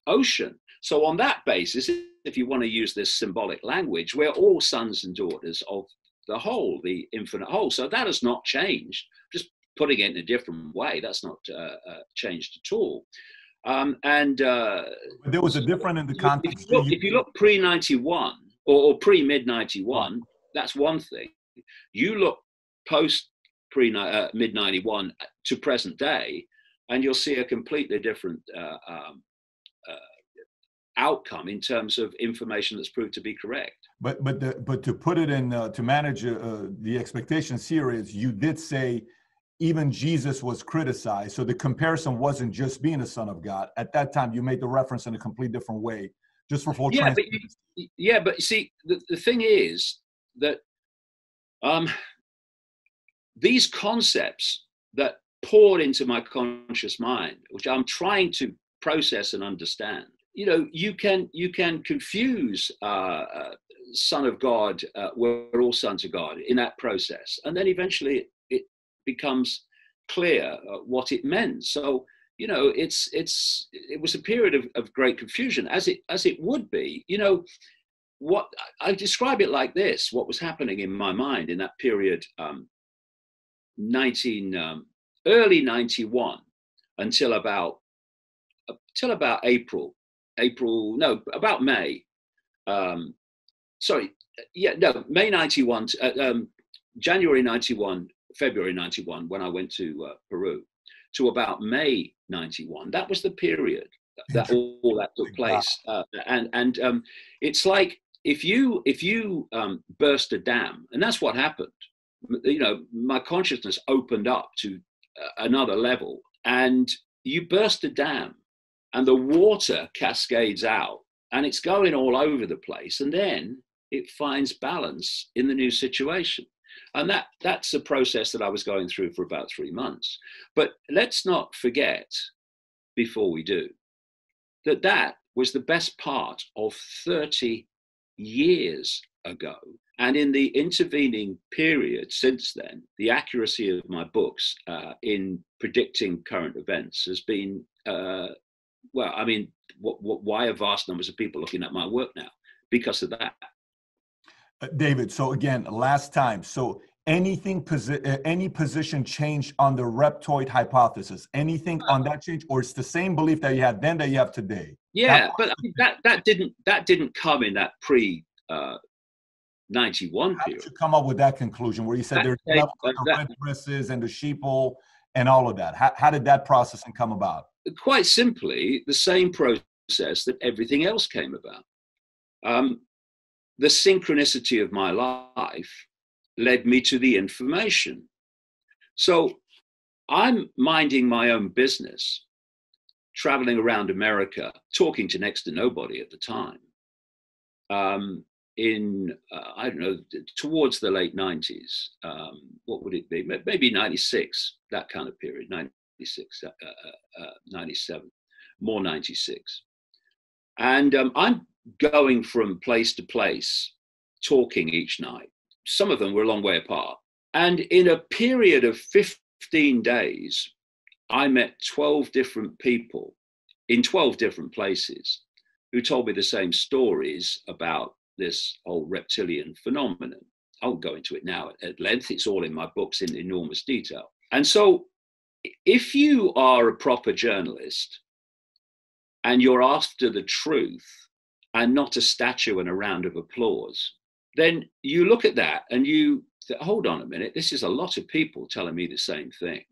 ocean. So on that basis, if you want to use this symbolic language, we're all sons and daughters of the whole, the infinite whole. So that has not changed. Just putting it in a different way, that's not changed at all. There was a difference in the context. If you look pre-91 or pre-mid-91, that's one thing. You look post mid-91 to present day, and you'll see a completely different outcome in terms of information that's proved to be correct. But to put it in, to manage the expectations here is, you did say even Jesus was criticized. So the comparison wasn't just being a son of God. At that time, you made the reference in a completely different way, just for full transparency. But you see, the thing is that these concepts that poured into my conscious mind, which I'm trying to process and understand, you can confuse son of God, we're all sons of God in that process, and then eventually it becomes clear what it meant. So it was a period of great confusion, as it would be. What I describe it like this: what was happening in my mind in that period, early 91 until about about May. May 91, January 91, February 91, when I went to Peru, to about May 91. That was the period that all that took place. And it's like if you burst a dam, and that's what happened. My consciousness opened up to another level, and you burst a dam, and the water cascades out, and it's going all over the place, and then it finds balance in the new situation. And that's a process that I was going through for about 3 months. But let's not forget, before we do, that was the best part of 30 years ago. And in the intervening period since then, the accuracy of my books in predicting current events has been, why are vast numbers of people looking at my work now? Because of that. David, so again, last time, so any position changed on the reptoid hypothesis? Anything on that change, or it's the same belief that you had then that you have today? Yeah, but that didn't come in that pre 91 How period. did you come up with that conclusion where you said there's the red dresses and the sheeple and all of that? How did that process come about? Quite simply, the same process that everything else came about. The synchronicity of my life led me to the information. So I'm minding my own business, traveling around America, talking to next to nobody at the time. I don't know, towards the late 90s, what would it be? Maybe 96, that kind of period, 96, 97, more 96. And I'm going from place to place, talking each night. Some of them were a long way apart. And in a period of 15 days, I met 12 different people in 12 different places who told me the same stories about this whole reptilian phenomenon. I won't go into it now at length. It's all in my books in enormous detail. And so if you are a proper journalist and you're after the truth and not a statue and a round of applause, then you look at that and you think, hold on a minute, this is a lot of people telling me the same thing.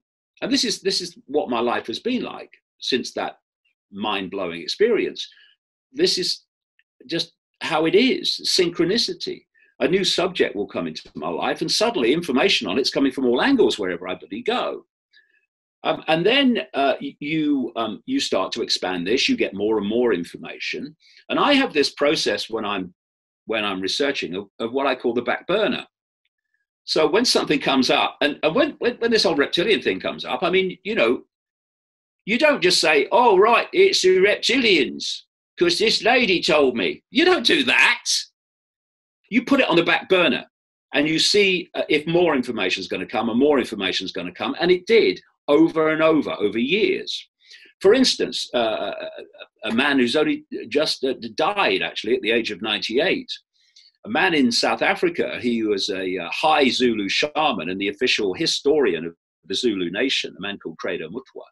And this is what my life has been like since that mind-blowing experience. This is just how it is, synchronicity. A new subject will come into my life and suddenly information on it's coming from all angles wherever I bloody go. And then you start to expand this, you get more and more information. And I have this process when I'm researching of what I call the back burner. So when something comes up, and when this whole reptilian thing comes up, I mean, you know, you don't just say, oh, right, it's the reptilians, because this lady told me. You don't do that. You put it on the back burner and you see if more information is going to come and more information is going to come. And it did over and over years. For instance, a man who's only just died actually at the age of 98, a man in South Africa. He was a high Zulu shaman and the official historian of the Zulu nation, a man called Credo Mutwa.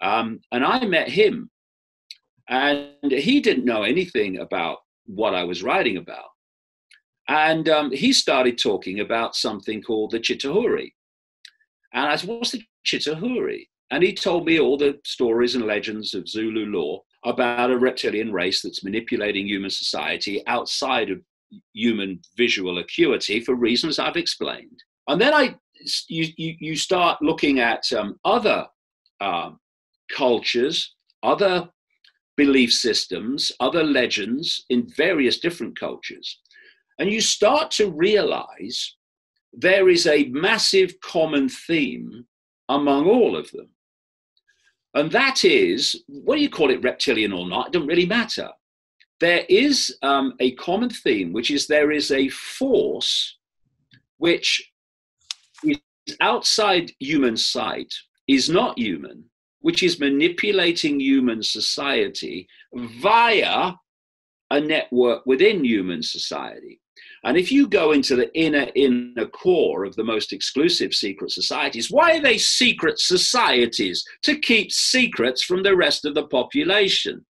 And I met him, and he didn't know anything about what I was writing about. And he started talking about something called the Chitahuri. And I said, what's the Chitahuri? And he told me all the stories and legends of Zulu lore about a reptilian race that's manipulating human society outside of human visual acuity for reasons I've explained. And then you start looking at other cultures, other belief systems, other legends in various different cultures. And you start to realize there is a massive common theme among all of them. And that is, whether you call it reptilian or not, it doesn't really matter. There is a common theme, which is there is a force which is outside human sight, is not human, which is manipulating human society via a network within human society. And if you go into the inner core of the most exclusive secret societies, why are they secret societies? To keep secrets from the rest of the population.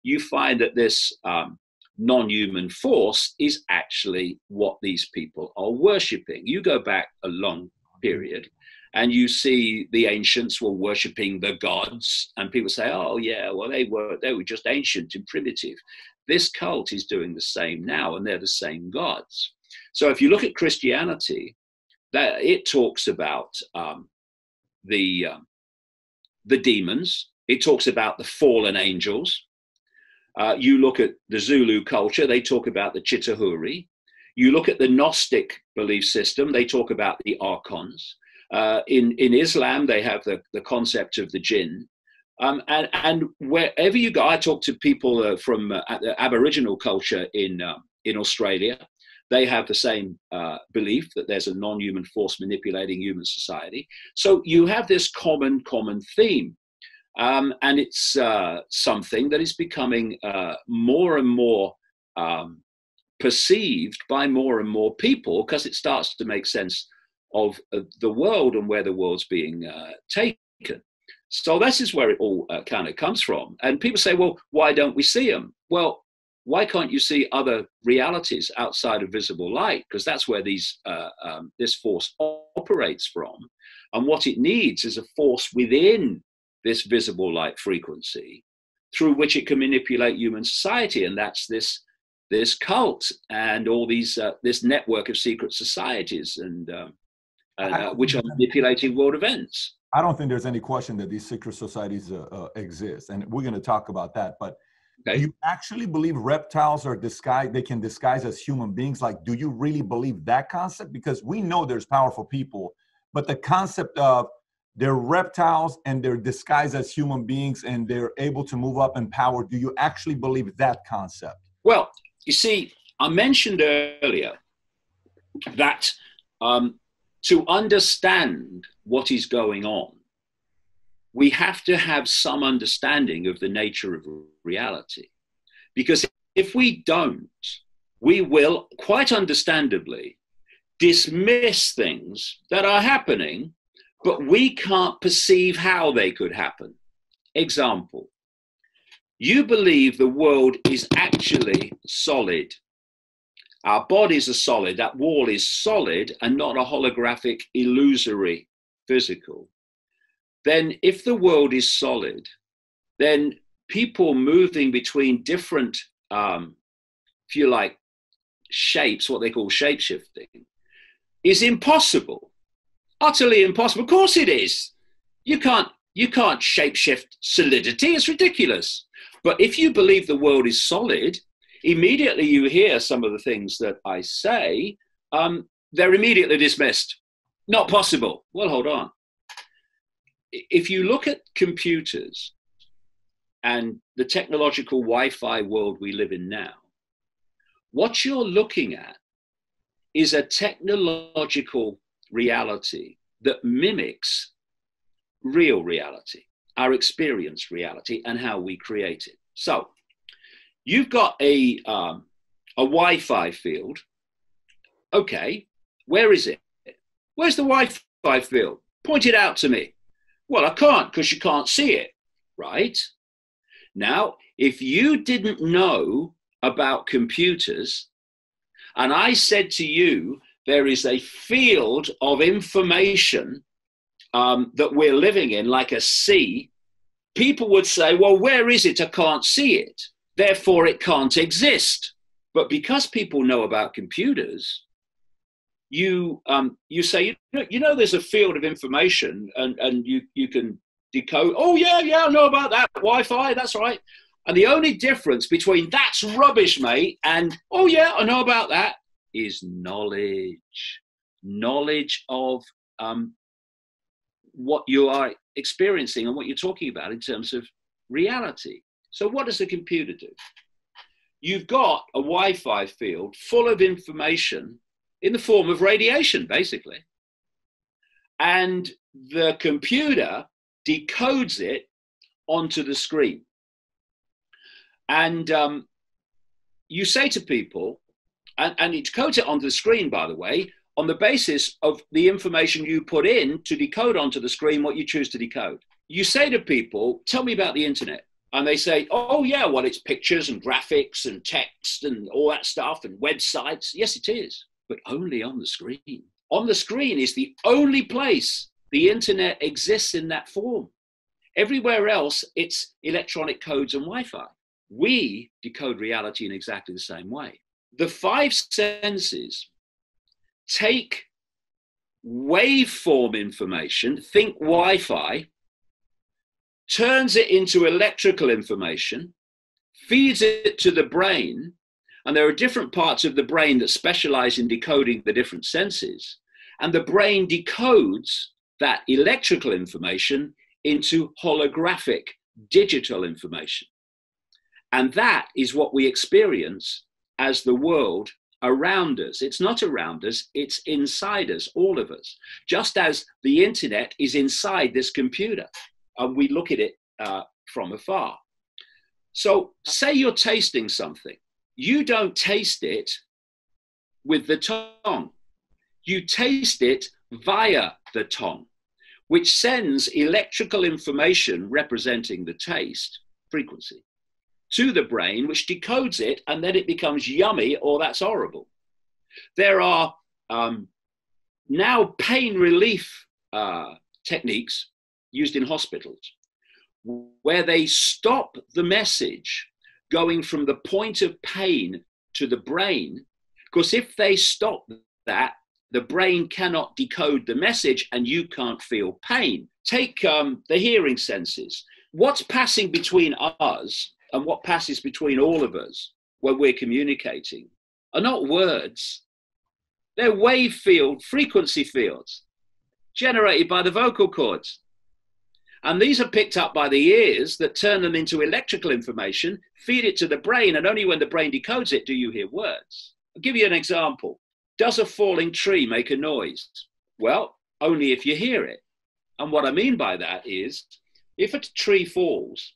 You find that this non-human force is actually what these people are worshipping. You go back a long period and you see the ancients were worshipping the gods, and people say, oh yeah, well they were just ancient and primitive. This cult is doing the same now, and they're the same gods. So if you look at Christianity, that it talks about the demons. It talks about the fallen angels. You look at the Zulu culture, they talk about the Chitahuri. You look at the Gnostic belief system, they talk about the archons. In Islam, they have the concept of the jinn. And wherever you go, I talk to people from the Aboriginal culture in Australia. They have the same belief that there's a non-human force manipulating human society. So you have this common theme. And it's something that is becoming more and more perceived by more and more people, because it starts to make sense of the world and where the world's being taken. So this is where it all kind of comes from. And people say, well, why don't we see them? Well, why can't you see other realities outside of visible light? Because that's where this force operates from. And what it needs is a force within this visible light frequency through which it can manipulate human society. And that's this this cult and all these this network of secret societies and which are manipulating world events. I don't think there's any question that these secret societies exist, and we're going to talk about that. But okay. You actually believe reptiles are disguised? They can disguise as human beings? Like, do you really believe that concept? Because we know there's powerful people, but the concept of they're reptiles and they're disguised as human beings and they're able to move up in power. Do you actually believe that concept? Well, you see, I mentioned earlier that to understand what is going on, we have to have some understanding of the nature of reality. Because if we don't, we will, quite understandably, dismiss things that are happening, but we can't perceive how they could happen. Example, you believe the world is actually solid. Our bodies are solid, that wall is solid and not a holographic, illusory, physical. Then if the world is solid, then people moving between different, if you like, shapes, what they call shape-shifting, is impossible. Utterly impossible. Of course it is. You can't shapeshift solidity. It's ridiculous. But if you believe the world is solid, immediately you hear some of the things that I say, they're immediately dismissed. Not possible. Well, hold on. If you look at computers and the technological Wi-Fi world we live in now, what you're looking at is a technological reality that mimics real reality, our experienced reality, and how we create it. So you've got a Wi-Fi field. Okay, where is it? Where's the Wi-Fi field? Point it out to me. Well, I can't because you can't see it, right? Now, if you didn't know about computers, and I said to you, there is a field of information that we're living in, like a sea, people would say, well, where is it? I can't see it. Therefore, it can't exist. But because people know about computers, you say, you know, there's a field of information and you can decode. Oh, yeah, I know about that. Wi-Fi, that's right. And the only difference between that's rubbish, mate, and, oh, yeah, I know about that, is knowledge. Knowledge of what you are experiencing and what you're talking about in terms of reality. So what does the computer do? You've got a Wi-Fi field full of information in the form of radiation, basically. And the computer decodes it onto the screen. And you say to people, and it decodes it onto the screen, by the way, on the basis of the information you put in to decode onto the screen what you choose to decode. You say to people, tell me about the internet. And they say, oh, yeah, well, it's pictures and graphics and text and all that stuff and websites. Yes, it is, but only on the screen. On the screen is the only place the internet exists in that form. Everywhere else, it's electronic codes and Wi-Fi. We decode reality in exactly the same way. The five senses take waveform information, think Wi-Fi, turns it into electrical information, feeds it to the brain, and there are different parts of the brain that specialize in decoding the different senses, and the brain decodes that electrical information into holographic digital information. And that is what we experience as the world around us. It's not around us, it's inside us, all of us. Just as the internet is inside this computer, and we look at it from afar. So say you're tasting something. You don't taste it with the tongue. You taste it via the tongue, which sends electrical information representing the taste frequency to the brain, which decodes it, and then it becomes yummy or that's horrible. There are now pain relief techniques used in hospitals where they stop the message going from the point of pain to the brain, because if they stop that, the brain cannot decode the message and you can't feel pain. Take the hearing senses. What's passing between us and what passes between all of us when we're communicating are not words. They're wave field, frequency fields generated by the vocal cords. And these are picked up by the ears that turn them into electrical information, feed it to the brain, and only when the brain decodes it do you hear words. I'll give you an example. Does a falling tree make a noise? Well, only if you hear it. And what I mean by that is, if a tree falls,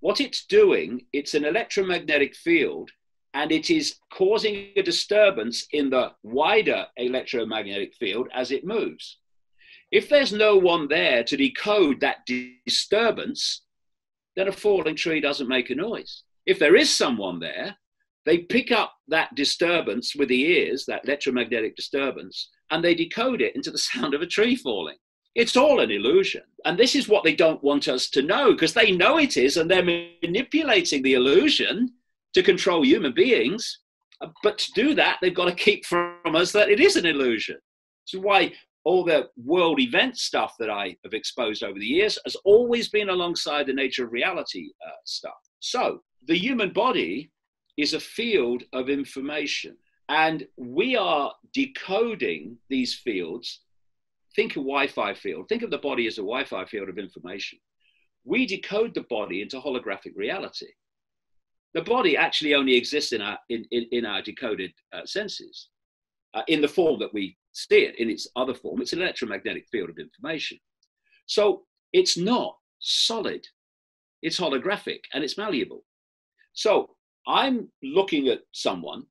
what it's doing, it's an electromagnetic field, and it is causing a disturbance in the wider electromagnetic field as it moves. If there's no one there to decode that disturbance, then a falling tree doesn't make a noise. If there is someone there, they pick up that disturbance with the ears, that electromagnetic disturbance, and they decode it into the sound of a tree falling. It's all an illusion. And this is what they don't want us to know, because they know it is, and they're manipulating the illusion to control human beings. But to do that, they've got to keep from us that it is an illusion. This is why all the world event stuff that I have exposed over the years has always been alongside the nature of reality stuff. So the human body is a field of information, and we are decoding these fields. Think of Wi-Fi field. Think of the body as a Wi-Fi field of information. We decode the body into holographic reality. The body actually only exists in our decoded senses, in the form that we see it. In its other form, it's an electromagnetic field of information. So it's not solid. It's holographic and it's malleable. So I'm looking at someone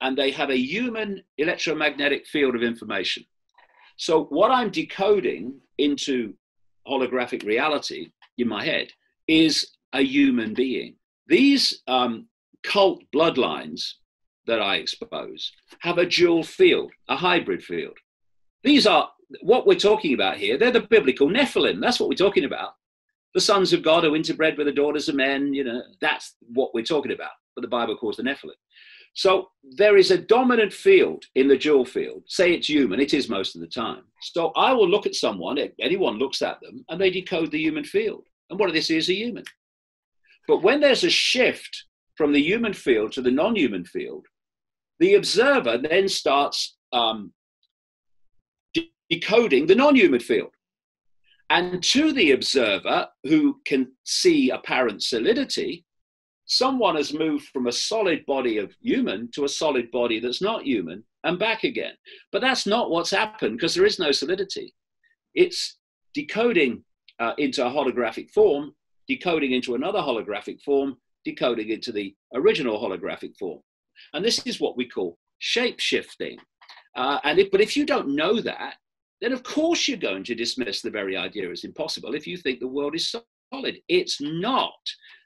and they have a human electromagnetic field of information. So what I'm decoding into holographic reality in my head is a human being. These cult bloodlines that I expose have a dual field, a hybrid field. These are what we're talking about here. They're the biblical Nephilim. That's what we're talking about. The sons of God who interbred with the daughters of men, that's what we're talking about. But the Bible calls the Nephilim. So there is a dominant field in the dual field. Say it's human, it is most of the time. So I will look at someone, anyone looks at them, and they decode the human field. And what this is a human. But when there's a shift from the human field to the non-human field, the observer then starts decoding the non-human field. And to the observer who can see apparent solidity, someone has moved from a solid body of human to a solid body that's not human and back again. But that's not what's happened, because there is no solidity. It's decoding into a holographic form, decoding into another holographic form, decoding into the original holographic form. And this is what we call shape-shifting. But if you don't know that, then of course you're going to dismiss the very idea as impossible if you think the world is solid. It's not.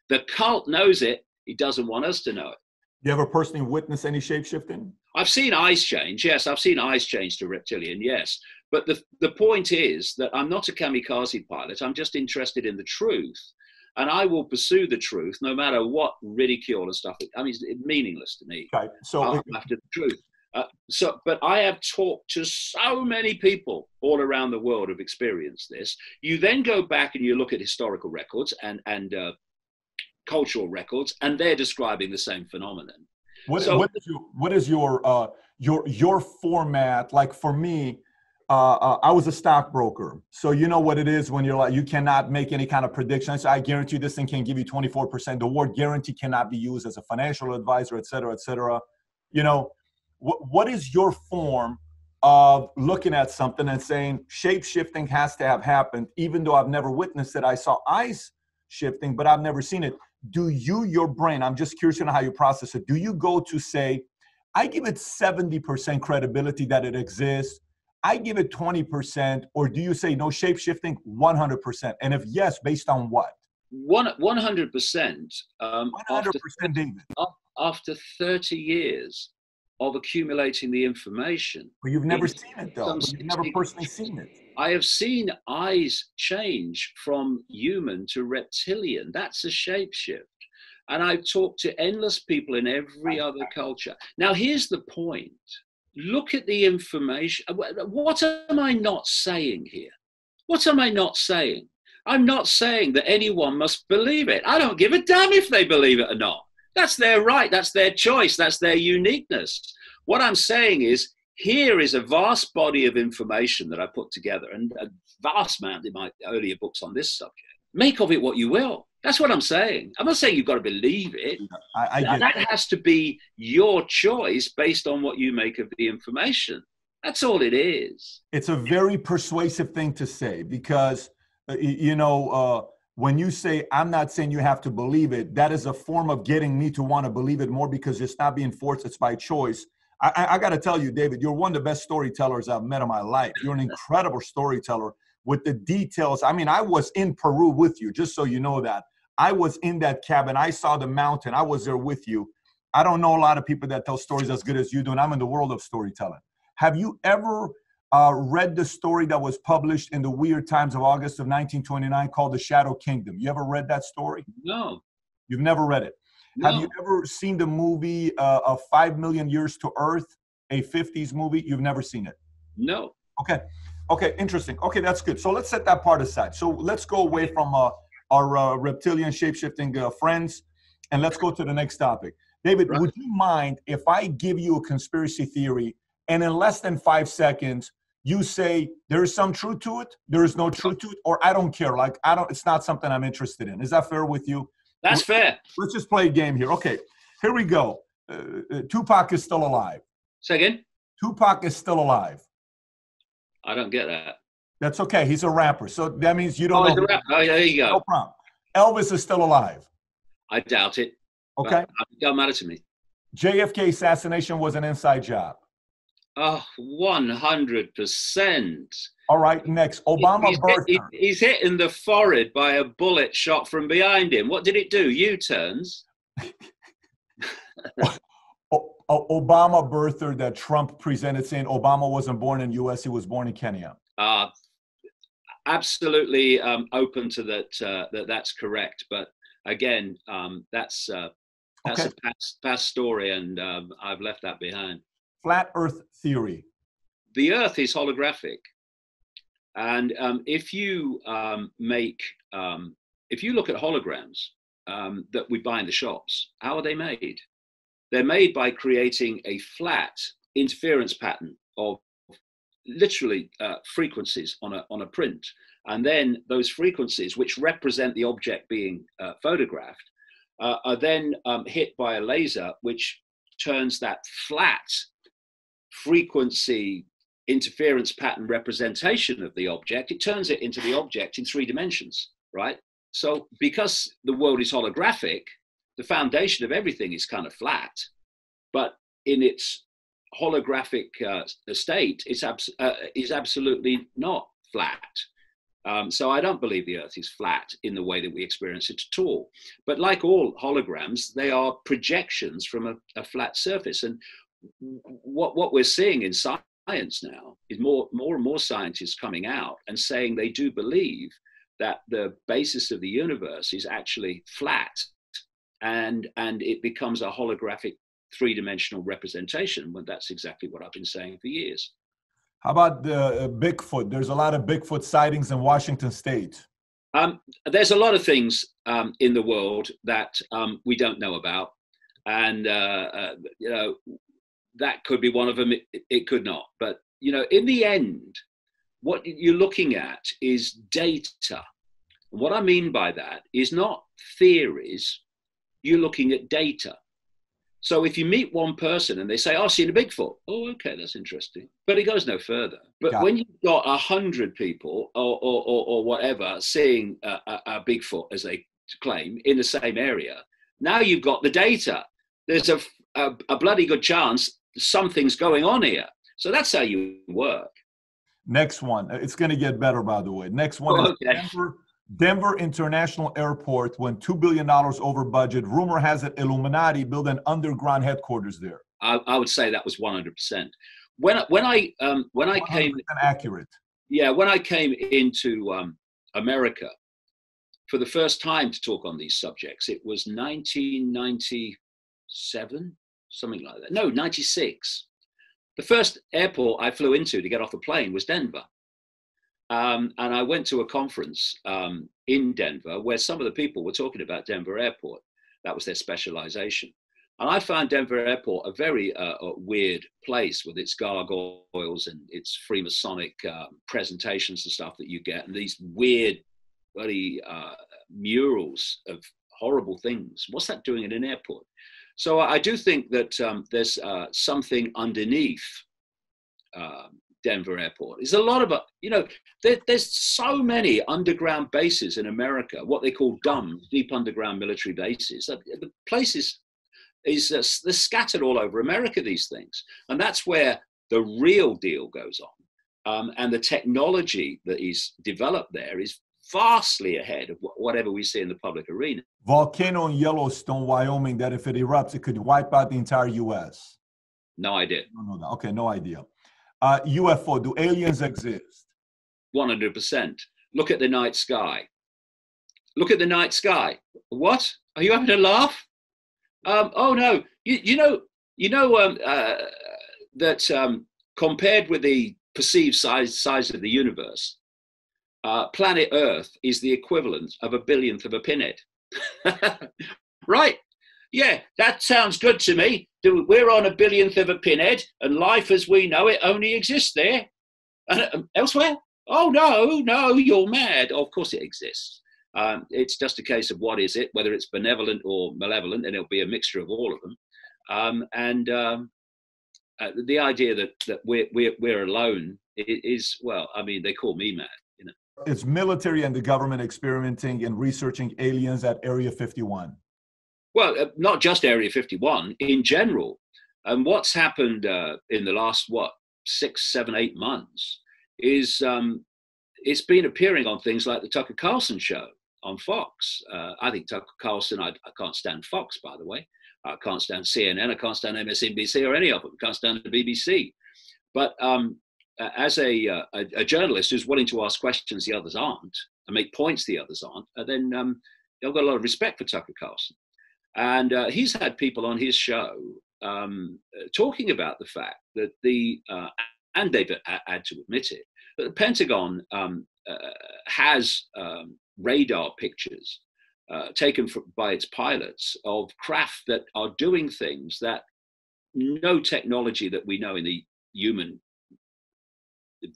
The cult knows it. He doesn't want us to know it. You ever personally witness any shape-shifting? I've seen eyes change. Yes, I've seen eyes change to reptilian. Yes. But the point is that I'm not a kamikaze pilot. I'm just interested in the truth. And I will pursue the truth no matter what ridicule and stuff. I mean, it's meaningless to me. Okay. So I'm after the truth. But I have talked to so many people all around the world who've experienced this. You then go back and you look at historical records and cultural records, and they're describing the same phenomenon. What is your format? Like for me, I was a stockbroker, so you know what it is when you're like, you cannot make any kind of predictions. I guarantee this thing can give you 24%. The word guarantee cannot be used as a financial advisor, et cetera, et cetera. What is your form of looking at something and saying shape-shifting has to have happened, even though I've never witnessed it? I saw eyes shifting, but I've never seen it. Do your brain, I'm just curious to know how you process it. Do you go to say, I give it 70% credibility that it exists, I give it 20%, or do you say no, shape-shifting 100%? And if yes, based on what? 100%. 100%, David. After 30 years of accumulating the information. But you've never seen it, though. You've never personally seen it. I have seen eyes change from human to reptilian. That's a shapeshift. And I've talked to endless people in every other culture. Now, here's the point. Look at the information. What am I not saying here? What am I not saying? I'm not saying that anyone must believe it. I don't give a damn if they believe it or not. That's their right. That's their choice. That's their uniqueness. What I'm saying is, here is a vast body of information that I put together, and a vast amount in my earlier books on this subject. Make of it what you will. That's what I'm saying. I'm not saying you've got to believe it. I get that has to be your choice based on what you make of the information. That's all it is. It's a very persuasive thing to say because, when you say, I'm not saying you have to believe it, that is a form of getting me to want to believe it more because it's not being forced, it's by choice. I got to tell you, David, you're one of the best storytellers I've met in my life. You're an incredible storyteller with the details. I mean, I was in Peru with you, just so you know that. I was in that cabin. I saw the mountain. I was there with you. I don't know a lot of people that tell stories as good as you do, and I'm in the world of storytelling. Have you ever read the story that was published in the Weird Times of August of 1929 called The Shadow Kingdom? You ever read that story? No. You've never read it? No. Have you ever seen the movie of 5 Million Years to Earth, a 50s movie? You've never seen it? No. Okay, interesting. Okay, that's good. So let's set that part aside. So let's go away from our reptilian shape-shifting friends, and let's go to the next topic. David, right. Would you mind if I give you a conspiracy theory, and in less than 5 seconds, you say there is some truth to it, there is no truth to it, or I don't care, like it's not something I'm interested in. Is that fair with you? That's fair. Let's just play a game here. Okay, here we go. Tupac is still alive. Say again? Tupac is still alive. I don't get that. That's okay. He's a rapper. So that means you don't know. He's a rapper. Oh, there you go. No problem. Elvis is still alive. I doubt it. Okay. It don't matter to me. JFK assassination was an inside job. Oh, 100%. All right, next. Obama birther. He's hit in the forehead by a bullet shot from behind him. What did it do? U-turns. Obama birther that Trump presented saying Obama wasn't born in the U.S., he was born in Kenya. Absolutely open to that. That's correct. But again, that's okay. A past story, and I've left that behind. Flat Earth theory. The Earth is holographic, and if you if you look at holograms that we buy in the shops, how are they made? They're made by creating a flat interference pattern of literally frequencies on a print, and then those frequencies, which represent the object being photographed, are then hit by a laser, which turns that flat frequency interference pattern representation of the object, it turns it into the object in 3 dimensions, right? So because the world is holographic, the foundation of everything is kind of flat, but in its holographic state, is absolutely not flat. So I don't believe the Earth is flat in the way that we experience it at all. But like all holograms, they are projections from a flat surface. And what we're seeing in science now is more and more scientists coming out and saying they do believe that the basis of the universe is actually flat, and it becomes a holographic 3-dimensional representation. When that's exactly what I've been saying for years. How about the Bigfoot? There's a lot of Bigfoot sightings in Washington State. There's a lot of things in the world that we don't know about, and that could be one of them. It could not. But in the end, what you're looking at is data. What I mean by that is not theories. You're looking at data. So if you meet one person and they say, "Oh, I've seen a Bigfoot," oh, okay, that's interesting, but it goes no further. But when you've got 100 people or whatever seeing a Bigfoot, as they claim, in the same area, now you've got the data. There's a bloody good chance something's going on here. So that's how you work. Next one. It's going to get better, by the way. Next one is Denver International Airport went $2 billion over budget. Rumor has it Illuminati built an underground headquarters there. I would say that was 100%. When I came accurate. Yeah, when I came into America for the first time to talk on these subjects. It was 1997, something like that. No, 96. The first airport I flew into to get off a plane was Denver. And I went to a conference in Denver where some of the people were talking about Denver Airport. That was their specialization. And I found Denver Airport a very weird place with its gargoyles and its Freemasonic presentations and stuff that you get, and these weird, bloody murals of horrible things. What's that doing in an airport? So I do think that there's something underneath Denver Airport. There's a lot of, there's so many underground bases in America, what they call DUMB, deep underground military bases. The places they're scattered all over America, these things. And that's where the real deal goes on. And the technology that is developed there is vastly ahead of whatever we see in the public arena. Volcano in Yellowstone, Wyoming, that if it erupts, it could wipe out the entire U.S. No idea. No. Okay, no idea. UFO, do aliens exist? 100%. Look at the night sky. Look at the night sky. What? Are you having a laugh? Oh no, you know that compared with the perceived size of the universe, planet Earth is the equivalent of a billionth of a pinhead. Right? Yeah, that sounds good to me. We're on a billionth of a pinhead, and life as we know it only exists there. And elsewhere? Oh no, you're mad. Of course it exists. It's just a case of what is it, whether it's benevolent or malevolent, and it'll be a mixture of all of them. The idea that we're alone is, well, I mean, they call me mad. Is military and the government experimenting and researching aliens at Area 51? Well, not just Area 51, in general. And what's happened in the last, 6, 7, 8 months is it's been appearing on things like the Tucker Carlson show on Fox. I think Tucker Carlson, I can't stand Fox, by the way. I can't stand CNN, I can't stand MSNBC or any of them. I can't stand the BBC. But as a journalist who's willing to ask questions the others aren't, and make points the others aren't, then I've got a lot of respect for Tucker Carlson. And he's had people on his show talking about the fact that and they've had to admit it, that the Pentagon has radar pictures taken by its pilots of craft that are doing things that no technology that we know in the human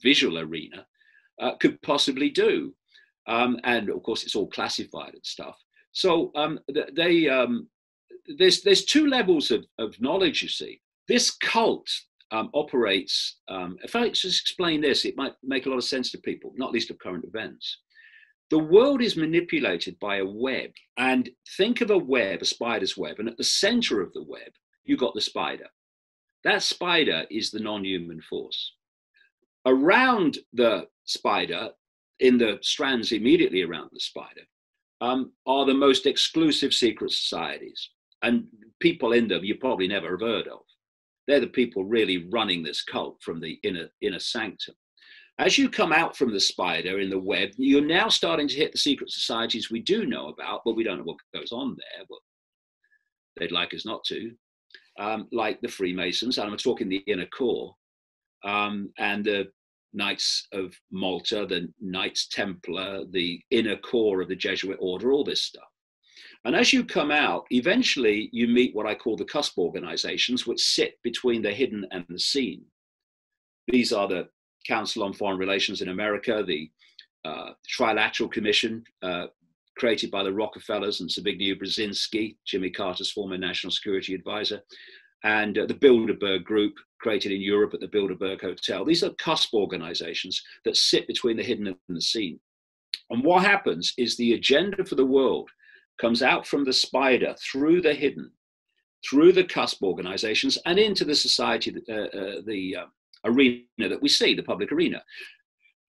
visual arena could possibly do. And of course, it's all classified and stuff. So there's two levels of knowledge, you see. This cult operates, if I just explain this, it might make a lot of sense to people, not least of current events. The world is manipulated by a web, and think of a web, a spider's web, and at the center of the web, you've got the spider. That spider is the non-human force. Around the spider, in the strands immediately around the spider, are the most exclusive secret societies, and people in them you probably never have heard of. They're the people really running this cult from the inner sanctum. As you come out from the spider in the web, you're now starting to hit the secret societies we do know about, but we don't know what goes on there. But they'd like us not to, like the Freemasons, and I'm talking the inner core, and the Knights of Malta, the Knights Templar, the inner core of the Jesuit order, all this stuff. And as you come out, eventually you meet what I call the cusp organizations, which sit between the hidden and the seen. These are the Council on Foreign Relations in America, the Trilateral Commission created by the Rockefellers and Zbigniew Brzezinski, Jimmy Carter's former national security advisor, and the Bilderberg Group, created in Europe at the Bilderberg Hotel. These are cusp organizations that sit between the hidden and the seen. And what happens is the agenda for the world comes out from the spider, through the hidden, through the cusp organizations, and into the society, the arena that we see, the public arena.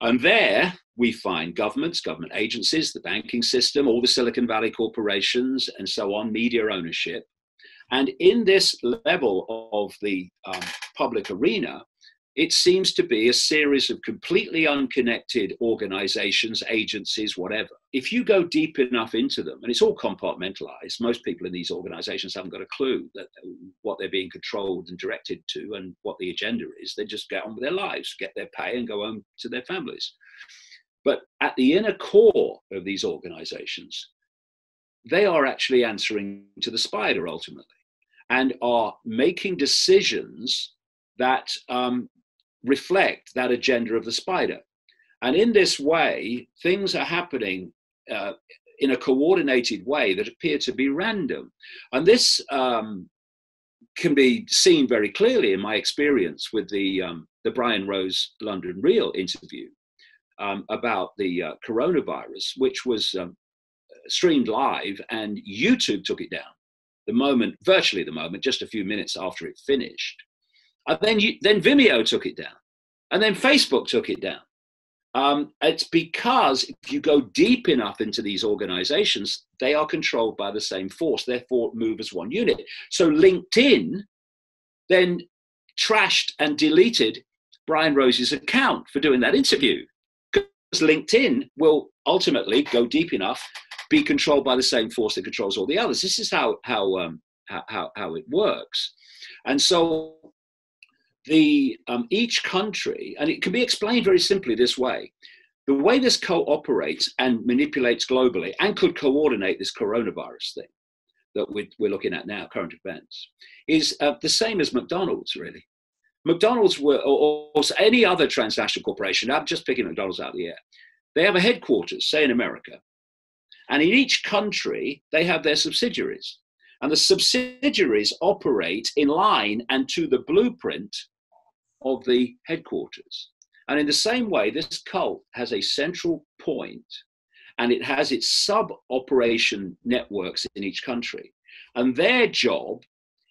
And there we find governments, government agencies, the banking system, all the Silicon Valley corporations, and so on, media ownership. And in this level of the public arena, it seems to be a series of completely unconnected organizations, agencies, whatever. If you go deep enough into them, and it's all compartmentalized, most people in these organizations haven't got a clue that what they're being controlled and directed to and what the agenda is. They just get on with their lives, get their pay and go home to their families. But at the inner core of these organizations, they are actually answering to the spider ultimately and are making decisions that reflect that agenda of the spider. And in this way, things are happening in a coordinated way that appear to be random. And this can be seen very clearly in my experience with the Brian Rose London Real interview about the coronavirus, which was streamed live, and YouTube took it down virtually the moment, just a few minutes after it finished. And then Vimeo took it down, and then Facebook took it down. It's because if you go deep enough into these organizations, they are controlled by the same force, therefore move as one unit. So LinkedIn then trashed and deleted Brian Rose's account for doing that interview, because LinkedIn will ultimately go deep enough, be controlled by the same force that controls all the others. This is how it works. And so each country, and it can be explained very simply this way, the way this cooperates and manipulates globally and could coordinate this coronavirus thing that we're looking at now, current events, is the same as McDonald's, really. McDonald's or any other transnational corporation, I'm just picking McDonald's out of the air, they have a headquarters, say in America, and in each country, they have their subsidiaries. And the subsidiaries operate in line and to the blueprint of the headquarters. And in the same way, this cult has a central point, and it has its sub-operation networks in each country. And their job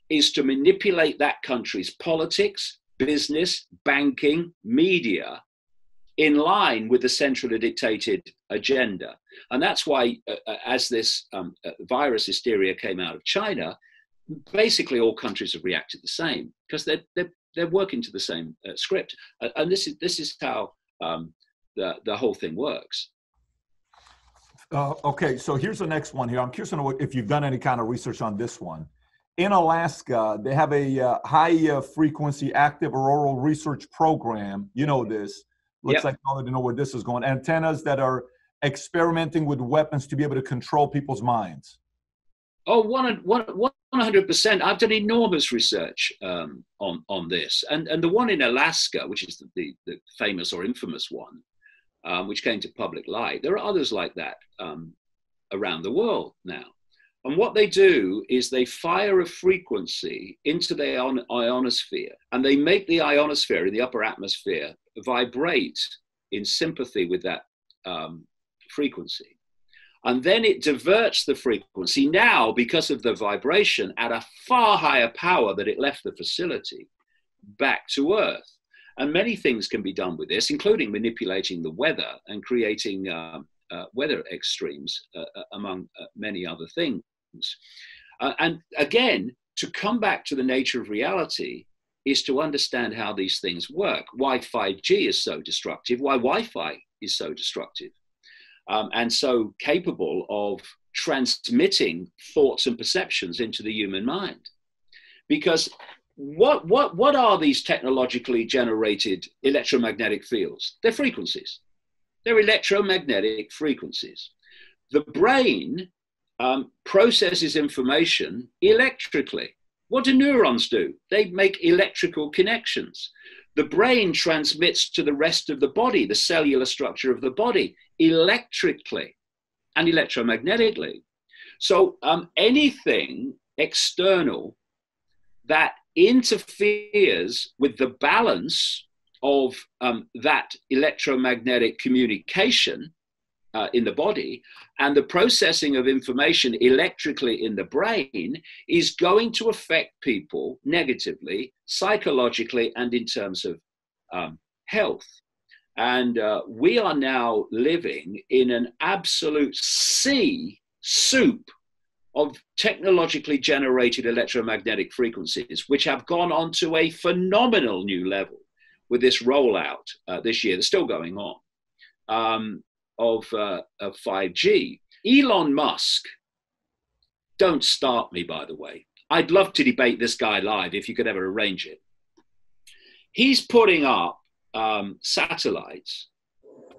is to manipulate that country's politics, business, banking, media, in line with the centrally dictated agenda. And that's why, as this virus hysteria came out of China, basically all countries have reacted the same, because they're working to the same script. And this is how the whole thing works. Okay, so here's the next one here. I'm curious to know if you've done any kind of research on this one. In Alaska, they have a high frequency active auroral research program. You know this. Looks like you already know where this is going. Antennas that are experimenting with weapons to be able to control people's minds. Oh, 100%. I've done enormous research on this. And the one in Alaska, which is the famous or infamous one, which came to public light, there are others like that around the world now. And what they do is they fire a frequency into the ionosphere, and they make the ionosphere in the upper atmosphere vibrate in sympathy with that frequency. And then it diverts the frequency now, because of the vibration, at a far higher power that it left the facility, back to Earth. And many things can be done with this, including manipulating the weather and creating weather extremes, among many other things. And again, to come back to the nature of reality is to understand how these things work, why 5G is so destructive, why Wi-Fi is so destructive, and so capable of transmitting thoughts and perceptions into the human mind. Because what are these technologically generated electromagnetic fields? They're frequencies. They're electromagnetic frequencies. The brain processes information electrically. What do neurons do? They make electrical connections. The brain transmits to the rest of the body, the cellular structure of the body, electrically and electromagnetically. So anything external that interferes with the balance of that electromagnetic communication in the body and the processing of information electrically in the brain is going to affect people negatively, psychologically, and in terms of health. And we are now living in an absolute soup of technologically generated electromagnetic frequencies, which have gone on to a phenomenal new level, with this rollout this year, that's still going on, of 5G. Elon Musk, don't start me, by the way. I'd love to debate this guy live if you could ever arrange it. He's putting up satellites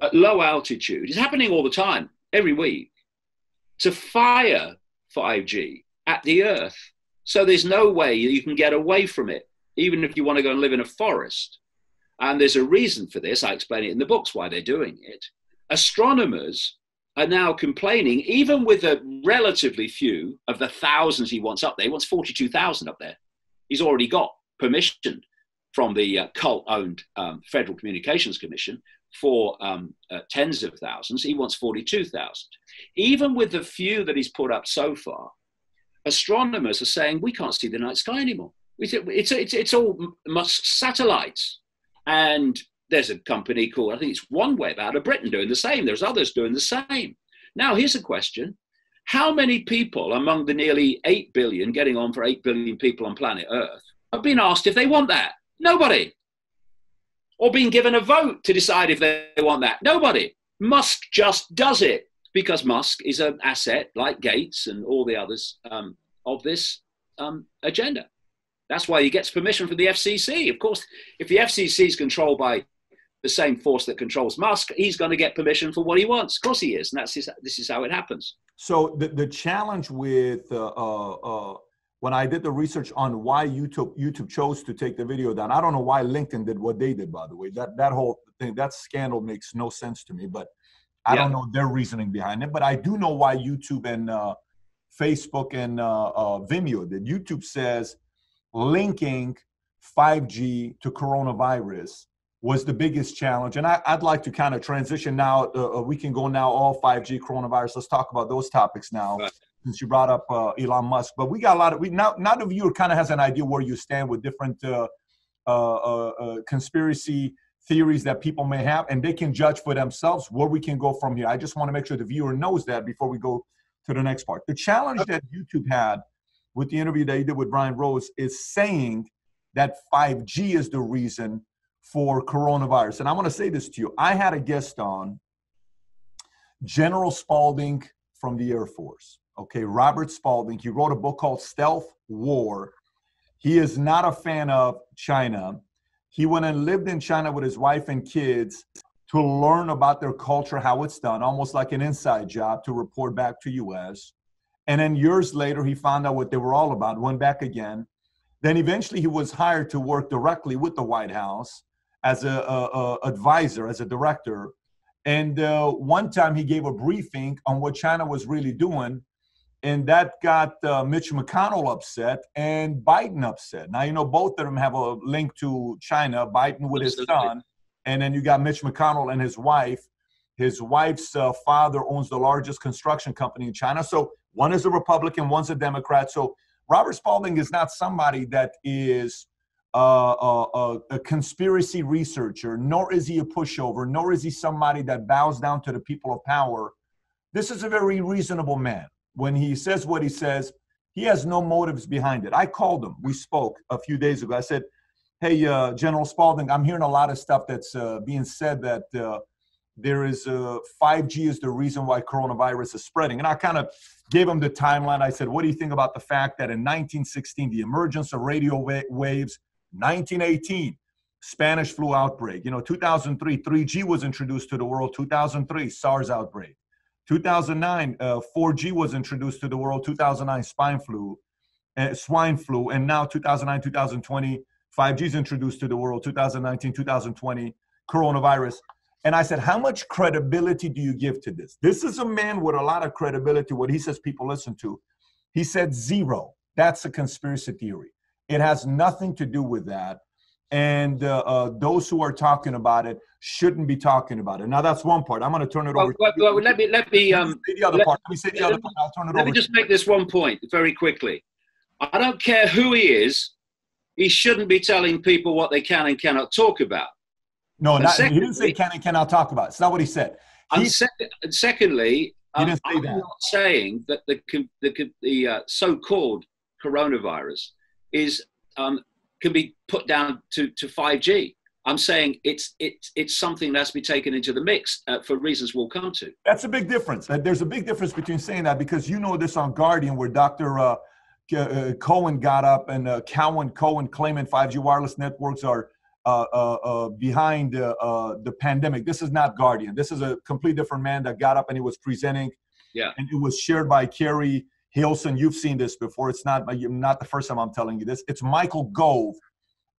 at low altitude. It's happening all the time, every week, to fire 5G at the Earth. So there's no way you can get away from it, even if you want to go and live in a forest. And there's a reason for this. I explain it in the books why they're doing it. Astronomers are now complaining, even with a relatively few of the thousands he wants up there. He wants 42,000 up there. He's already got permission from the cult-owned Federal Communications Commission for tens of thousands. He wants 42,000. Even with the few that he's put up so far, astronomers are saying, we can't see the night sky anymore. It's all Musk's satellites. And there's a company called, I think it's OneWeb out of Britain doing the same. There's others doing the same. Now, here's a question. How many people among the nearly 8 billion, getting on for 8 billion people on planet Earth, have been asked if they want that? Nobody. Or been given a vote to decide if they want that? Nobody. Musk just does it because Musk is an asset like Gates and all the others of this agenda. That's why he gets permission from the FCC. Of course, if the FCC is controlled by the same force that controls Musk, he's going to get permission for what he wants. Of course he is. And this is how it happens. So the challenge with when I did the research on why YouTube chose to take the video down, I don't know why LinkedIn did what they did, by the way. That whole thing, that scandal makes no sense to me, but I don't know their reasoning behind it. But I do know why YouTube and Facebook and Vimeo did. YouTube says linking 5G to coronavirus was the biggest challenge. And I'd like to kind of transition now. We can go now all 5G coronavirus. Let's talk about those topics now, since you brought up Elon Musk. But we got a lot of, now the viewer kind of has an idea where you stand with different conspiracy theories that people may have, and they can judge for themselves where we can go from here. I just want to make sure the viewer knows that before we go to the next part. The challenge that YouTube had with the interview that he did with Brian Rose is saying that 5G is the reason for coronavirus. And I want to say this to you. I had a guest on, General Spaulding from the Air Force. Okay, Robert Spaulding. He wrote a book called Stealth War. He is not a fan of China. He went and lived in China with his wife and kids to learn about their culture, how it's done, almost like an inside job to report back to U.S. And then years later, he found out what they were all about, went back again. Then eventually he was hired to work directly with the White House as a advisor, as a director. And one time he gave a briefing on what China was really doing, and that got Mitch McConnell upset and Biden upset. Now, you know, both of them have a link to China, Biden with his son, and then you got Mitch McConnell and his wife. His wife's father owns the largest construction company in China. So one is a Republican, one's a Democrat. So Robert Spaulding is not somebody that is a conspiracy researcher, nor is he a pushover, nor is he somebody that bows down to the people of power. This is a very reasonable man. When he says what he says, he has no motives behind it. I called him. We spoke a few days ago. I said, hey, General Spaulding, I'm hearing a lot of stuff that's being said that there is 5G is the reason why coronavirus is spreading. And I kind of gave him the timeline. I said, what do you think about the fact that in 1916, the emergence of radio waves, 1918, Spanish flu outbreak, 2003, 3G was introduced to the world, 2003, SARS outbreak. 2009, 4G was introduced to the world, 2009, swine flu, and now 2009, 2020, 5G is introduced to the world, 2019, 2020, coronavirus. And I said, how much credibility do you give to this? This is a man with a lot of credibility. What he says people listen to. He said 0. That's a conspiracy theory. It has nothing to do with that. And those who are talking about it shouldn't be talking about it. Now, that's one part. I'm going to turn it over to you. Let me say the other part. Let me say the other part. I'll turn it over. Let me just make this one point very quickly. I don't care who he is. He shouldn't be telling people what they can and cannot talk about. No, he didn't say can and cannot talk about. It's not what he said. Secondly, I'm not saying that the so-called coronavirus is can be put down to 5G. I'm saying it's something that's been taken into the mix for reasons we'll come to. That's a big difference. There's a big difference between saying that, because you know this on Guardian, where Dr. Cohen got up, and Cohen claiming 5G wireless networks are behind the pandemic. This is not Guardian. This is a completely different man that got up and he was presenting. Yeah. And it was shared by Kerry Hilson. You've seen this before. It's not the first time I'm telling you this. It's Michael Gove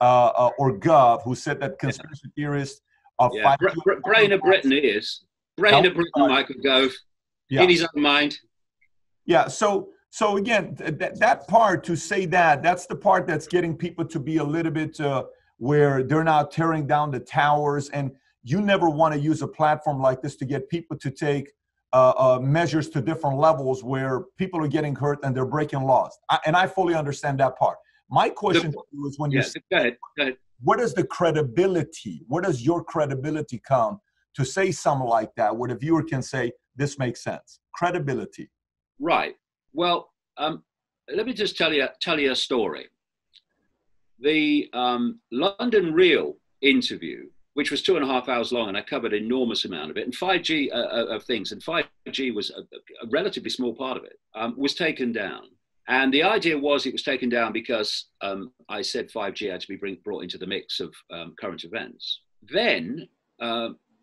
or Gov, who said that conspiracy theorists of 5G. Brain of Britain is. Brain of Britain, Michael Gove. Yeah. In his own mind. Yeah. So again, that part, to say that's the part that's getting people to be a little bit where they're now tearing down the towers. And you never want to use a platform like this to get people to take measures to different levels where people are getting hurt and they're breaking laws. And I fully understand that part. My question to you is, when you say, go ahead. What is the credibility? Where does your credibility come to say something like that, where the viewer can say, this makes sense? Credibility. Right. Well, let me just tell you a story. The London Real interview, which was 2.5 hours long, and I covered an enormous amount of it, and 5G of things, and 5G was a relatively small part of it, was taken down. And the idea was it was taken down because I said 5G had to be brought into the mix of current events. Then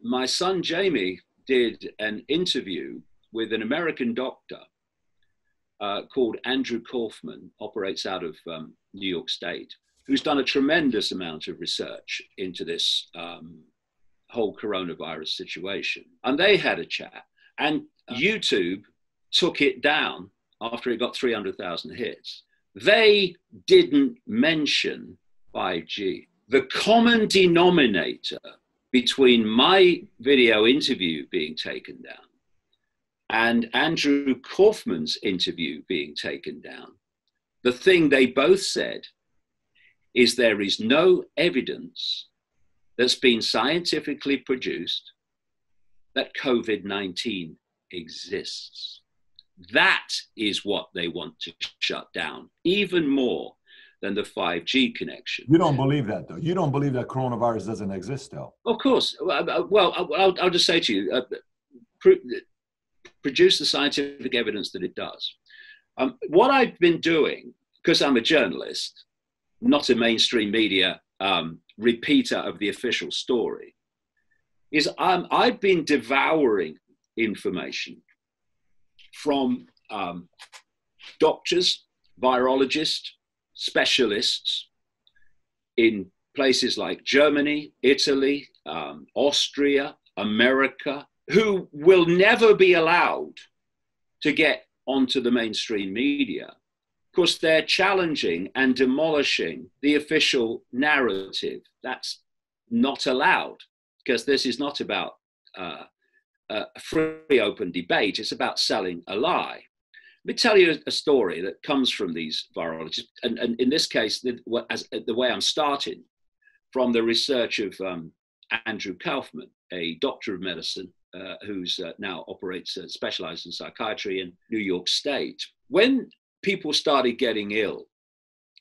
my son Jamie did an interview with an American doctor called Andrew Kaufman, operates out of New York State, who's done a tremendous amount of research into this whole coronavirus situation. And they had a chat, and YouTube took it down after it got 300,000 hits. They didn't mention 5G. The common denominator between my video interview being taken down and Andrew Kaufman's interview being taken down, the thing they both said is there is no evidence that's been scientifically produced that COVID-19 exists. That is what they want to shut down, even more than the 5G connection. You don't believe that, though. You don't believe that coronavirus doesn't exist, though. Of course. Well, I'll just say to you, produce the scientific evidence that it does. What I've been doing, because I'm a journalist, not a mainstream media repeater of the official story, is I've been devouring information from doctors, virologists, specialists in places like Germany, Italy, Austria, America, who will never be allowed to get onto the mainstream media because they're challenging and demolishing the official narrative. That's not allowed, because this is not about a free, open debate. It's about selling a lie. Let me tell you a story that comes from these virologists. And in this case, the way I'm starting from the research of Andrew Kaufman, a doctor of medicine who's now specialized in psychiatry in New York State. When people started getting ill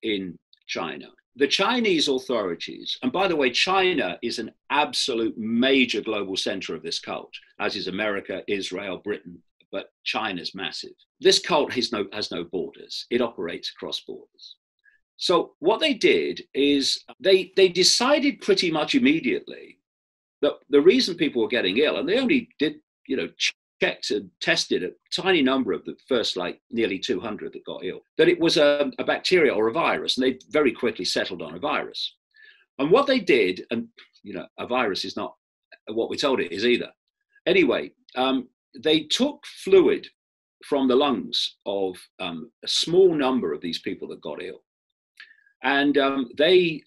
in China, the Chinese authorities, and by the way, China is an absolute major global center of this cult, as is America, Israel, Britain, but China's massive. This cult has no borders. It operates across borders. So what they did is they decided pretty much immediately that the reason people were getting ill, and they only did, checked and tested a tiny number of the first nearly 200 that got ill, that it was a bacteria or a virus, and they very quickly settled on a virus. And what they did, and a virus is not what we're told it is either. Anyway, they took fluid from the lungs of a small number of these people that got ill. And they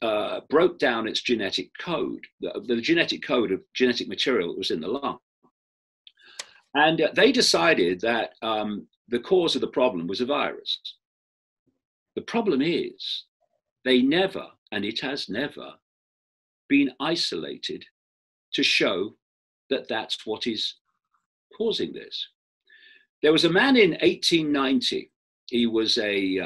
broke down its genetic code, the genetic code of genetic material that was in the lung. And they decided that the cause of the problem was a virus. The problem is they never, and it has never, been isolated to show that that's what is causing this. There was a man in 1890. He was a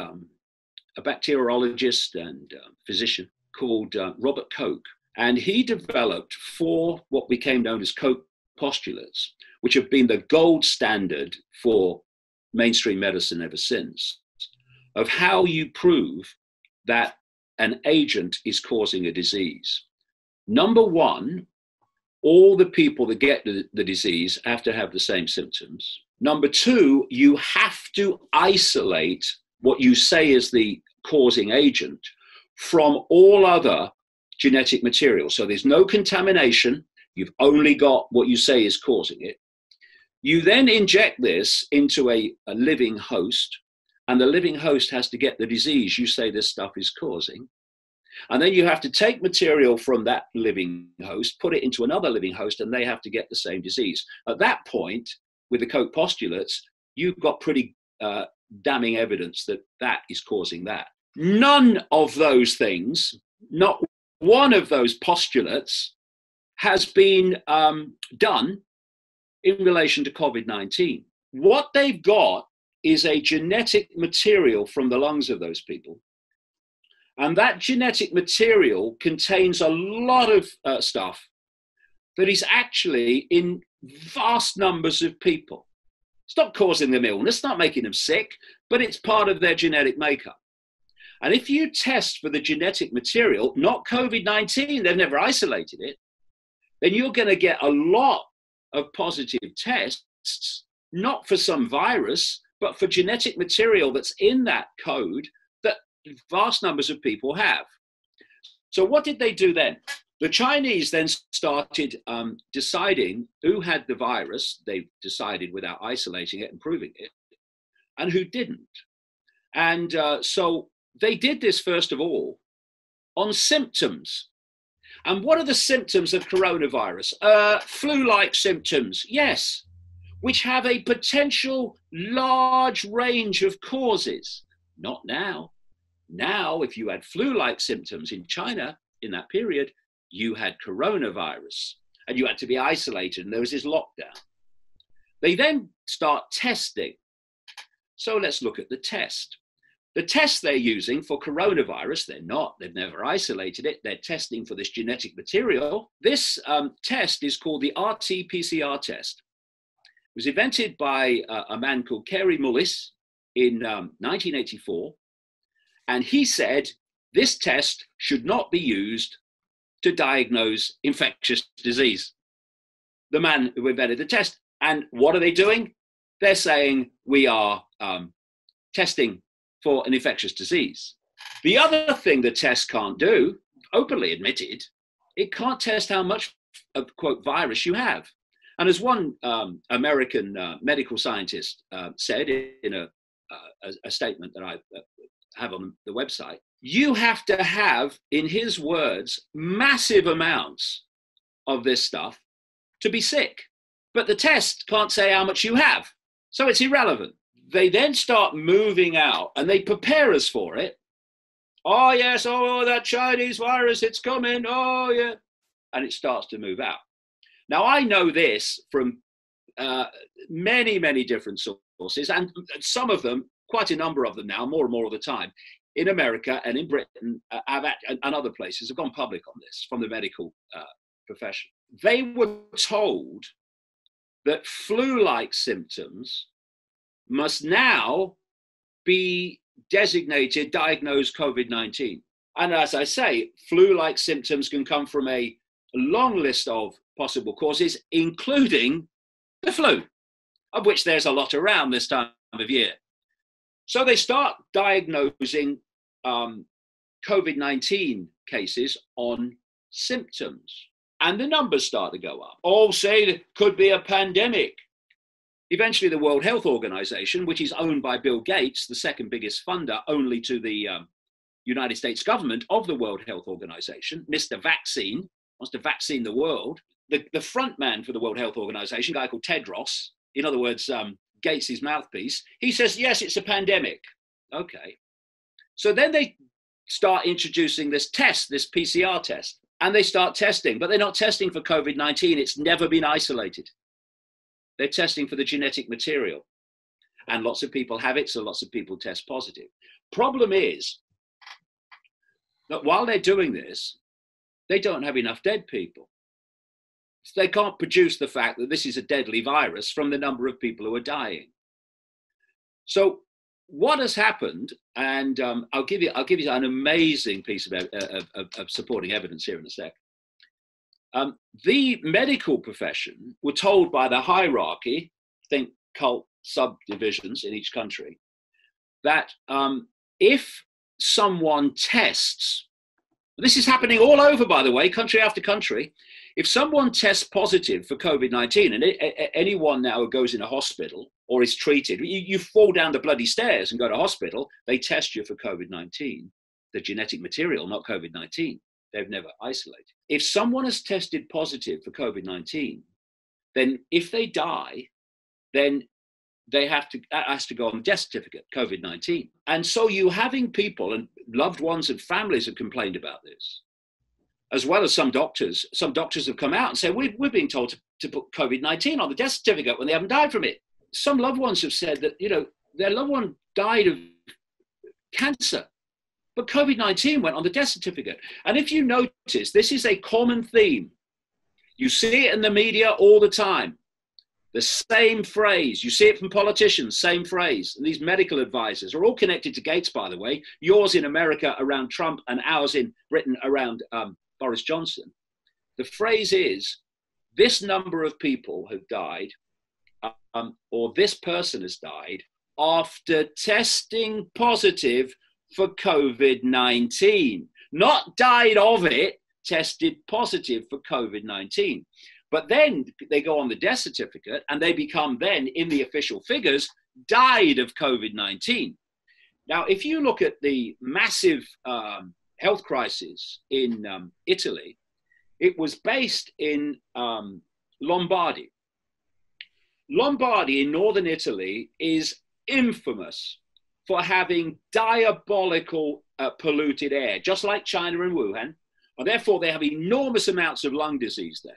bacteriologist and physician called Robert Koch. And he developed 4 what became known as Koch postulates, which have been the gold standard for mainstream medicine ever since, of how you prove that an agent is causing a disease. Number 1, all the people that get the disease have to have the same symptoms. Number 2, you have to isolate what you say is the causing agent from all other genetic material. So there's no contamination. You've only got what you say is causing it. You then inject this into a living host, and the living host has to get the disease you say this stuff is causing. And then you have to take material from that living host, put it into another living host, and they have to get the same disease. At that point, with the Koch postulates, you've got pretty damning evidence that that is causing that. None of those things, not one of those postulates, has been done in relation to COVID-19. What they've got is a genetic material from the lungs of those people. And that genetic material contains a lot of stuff that is actually in vast numbers of people. It's not causing them illness, not making them sick, but it's part of their genetic makeup. And if you test for the genetic material, not COVID-19, they've never isolated it, then you're going to get a lot of positive tests, not for some virus, but for genetic material that's in that code that vast numbers of people have. So what did they do then? The Chinese then started deciding who had the virus. They decided without isolating it and proving it, and who didn't. And so they did this, first of all, on symptoms. And what are the symptoms of coronavirus? Flu-like symptoms, yes, which have a potential large range of causes. Not now. Now, if you had flu-like symptoms in China in that period, you had coronavirus and you had to be isolated, and there was this lockdown. They then start testing. So let's look at the test. The test they're using for coronavirus, they've never isolated it. They're testing for this genetic material. This test is called the RT-PCR test. It was invented by a man called Kerry Mullis in 1984. And he said, this test should not be used to diagnose infectious disease. The man who invented the test. And what are they doing? They're saying we are testing for an infectious disease. The other thing the test can't do, openly admitted, it can't test how much of, quote, virus you have. And as one American medical scientist said in a statement that I have on the website, you have to have, in his words, massive amounts of this stuff to be sick. But the test can't say how much you have, so it's irrelevant. They then start moving out and they prepare us for it. Oh, yes, oh, that Chinese virus, it's coming, oh, yeah. And it starts to move out. Now, I know this from many, many different sources, and some of them, quite a number of them now, more and more of the time, in America and in Britain and other places have gone public on this from the medical profession. They were told that flu-like symptoms must now be designated, diagnosed COVID-19. And as I say, flu-like symptoms can come from a long list of possible causes, including the flu, of which there's a lot around this time of year. So they start diagnosing COVID-19 cases on symptoms, and the numbers start to go up. All say it could be a pandemic. Eventually, the World Health Organization, which is owned by Bill Gates, the second biggest funder only to the United States government of the World Health Organization, Mr. Vaccine, wants to vaccine the world. The front man for the World Health Organization, a guy called Tedros, in other words, Gates' mouthpiece, he says, yes, it's a pandemic. Okay. So then they start introducing this test, this PCR test, and they start testing, but they're not testing for COVID-19. It's never been isolated. They're testing for the genetic material. And lots of people have it, so lots of people test positive. Problem is that while they're doing this, they don't have enough dead people. So they can't produce the fact that this is a deadly virus from the number of people who are dying. So what has happened, and I'll give you an amazing piece of supporting evidence here in a sec. The medical profession were told by the hierarchy, think cult subdivisions in each country, that if someone tests, this is happening all over, by the way, country after country, if someone tests positive for COVID-19, and anyone now who goes in a hospital or is treated, you fall down the bloody stairs and go to hospital, they test you for COVID-19, the genetic material, not COVID-19. They've never isolated. If someone has tested positive for COVID-19, then if they die, then that has to go on the death certificate, COVID-19. And so you having people, and loved ones and families have complained about this, as well as some doctors. Some doctors have come out and said, we're being told to put COVID-19 on the death certificate when they haven't died from it. Some loved ones have said that, their loved one died of cancer, but COVID-19 went on the death certificate. And if you notice, this is a common theme. You see it in the media all the time. The same phrase. You see it from politicians, same phrase. And these medical advisors are all connected to Gates, by the way. Yours in America around Trump and ours in Britain around Boris Johnson. The phrase is, this number of people have died, or this person has died after testing positive for COVID-19. Not died of it, tested positive for COVID-19. But then they go on the death certificate and they become then, in the official figures, died of COVID-19. Now, if you look at the massive health crisis in Italy, it was based in Lombardy. Lombardy in northern Italy is infamous for having diabolical polluted air, just like China and Wuhan. And therefore, they have enormous amounts of lung disease there.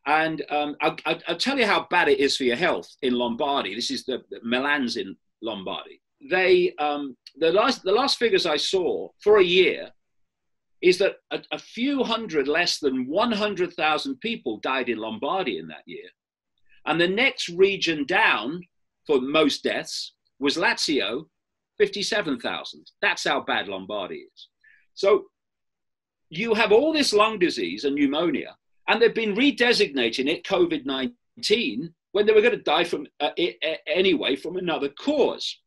And I'll tell you how bad it is for your health in Lombardy. This is the Milan's in Lombardy. The last figures I saw for a year is that a few hundred, less than 100,000 people died in Lombardy in that year. And the next region down for most deaths was Lazio, 57,000. That's how bad Lombardy is. So you have all this lung disease and pneumonia, and they've been redesignating it COVID-19 when they were going to die from it anyway from another cause.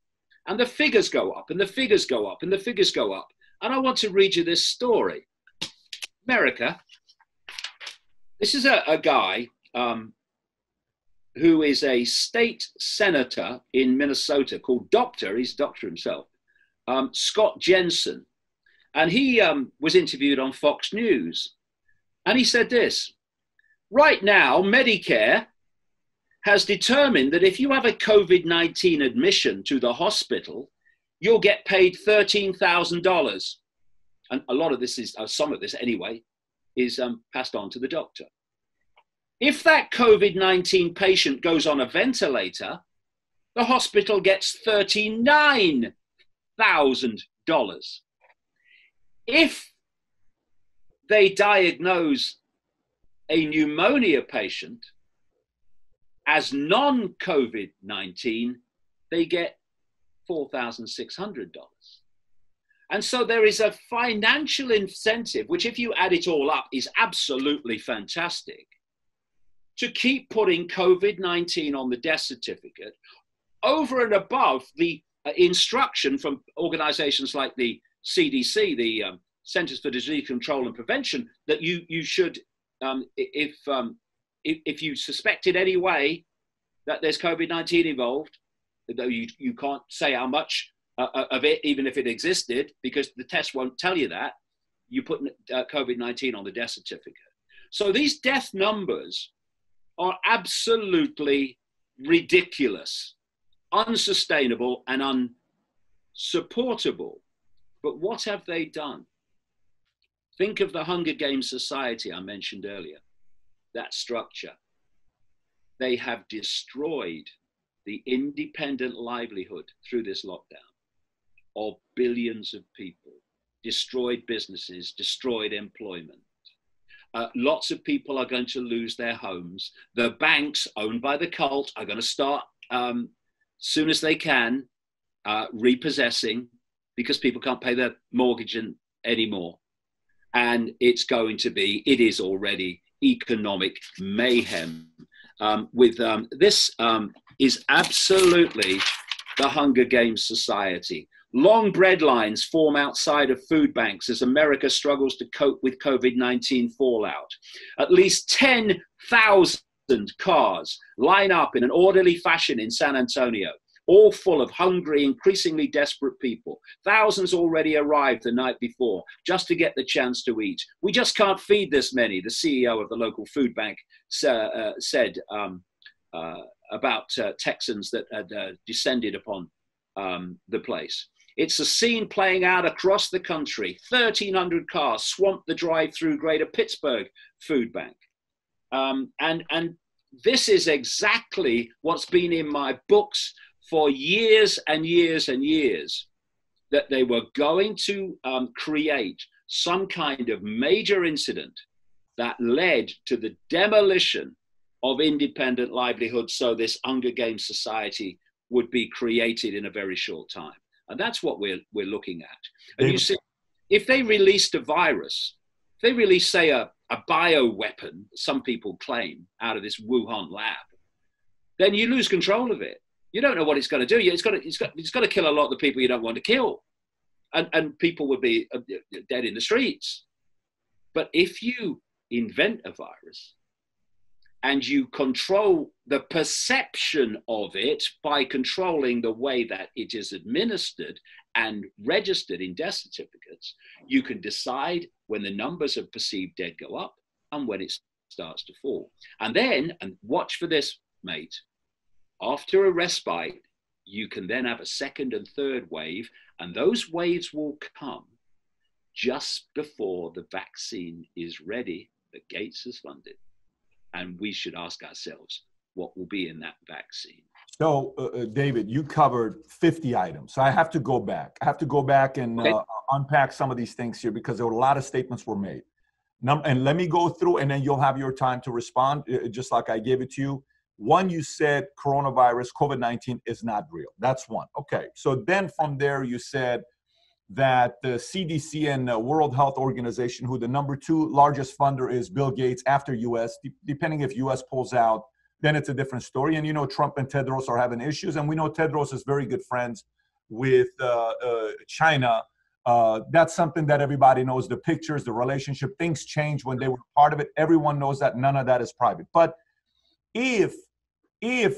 And the figures go up, and the figures go up, and the figures go up. And I want to read you this story. America, this is a guy who is a state senator in Minnesota called he's a doctor himself, Scott Jensen. And he was interviewed on Fox News. And he said this: right now, Medicare has determined that if you have a COVID-19 admission to the hospital, you'll get paid $13,000. And a lot of this is, some of this anyway, is passed on to the doctor. If that COVID-19 patient goes on a ventilator, the hospital gets $39,000. If they diagnose a pneumonia patient as non-COVID-19, they get $4,600. And so there is a financial incentive, which if you add it all up is absolutely fantastic, to keep putting COVID-19 on the death certificate over and above the instruction from organizations like the CDC, the Centers for Disease Control and Prevention, that you should, if you suspect in any way that there's COVID-19 involved, though you can't say how much of it, even if it existed, because the test won't tell you that, you put COVID-19 on the death certificate. So these death numbers are absolutely ridiculous, unsustainable, and unsupportable. But what have they done? Think of the Hunger Games Society I mentioned earlier, that structure. They have destroyed the independent livelihood through this lockdown of billions of people, destroyed businesses, destroyed employment. Lots of people are going to lose their homes. The banks owned by the cult are going to start, soon as they can, repossessing, because people can't pay their mortgage anymore. And it is already economic mayhem. This is absolutely the Hunger Games society. Long bread lines form outside of food banks as America struggles to cope with COVID-19 fallout. At least 10,000 cars line up in an orderly fashion in San Antonio, all full of hungry, increasingly desperate people. Thousands already arrived the night before just to get the chance to eat. We just can't feed this many, the CEO of the local food bank said about Texans that had descended upon the place. It's a scene playing out across the country. 1,300 cars swamped the drive-through Greater Pittsburgh food bank. And this is exactly what's been in my books for years and years and years, that they were going to create some kind of major incident that led to the demolition of independent livelihood, so this Hunger Games society would be created in a very short time. And that's what we're looking at. And you see, if they released a virus, if they release, say, a bioweapon, some people claim, out of this Wuhan lab, then you lose control of it. You don't know what it's going to do. It's got to kill a lot of the people you don't want to kill. And people would be dead in the streets. But if you invent a virus and you control the perception of it by controlling the way that it is administered and registered in death certificates, you can decide when the numbers of perceived dead go up and when it starts to fall. And then, and watch for this, mate, after a respite, you can then have a second and third wave, and those waves will come just before the vaccine is ready that Gates has funded. And we should ask ourselves what will be in that vaccine. So, David, you covered 50 items. So I have to go back. I have to go back and unpack some of these things here, because there were a lot of statements were made. And let me go through, and then you'll have your time to respond, just like I gave it to you. One, you said coronavirus, COVID-19 is not real. That's one. Okay. So then from there, you said that the CDC and the World Health Organization, who the number 2 largest funder is Bill Gates after US, depending if US pulls out, then it's a different story. And you know, Trump and Tedros are having issues. And we know Tedros is very good friends with China. That's something that everybody knows, the pictures, the relationship, things change when they were part of it. Everyone knows that. None of that is private. But if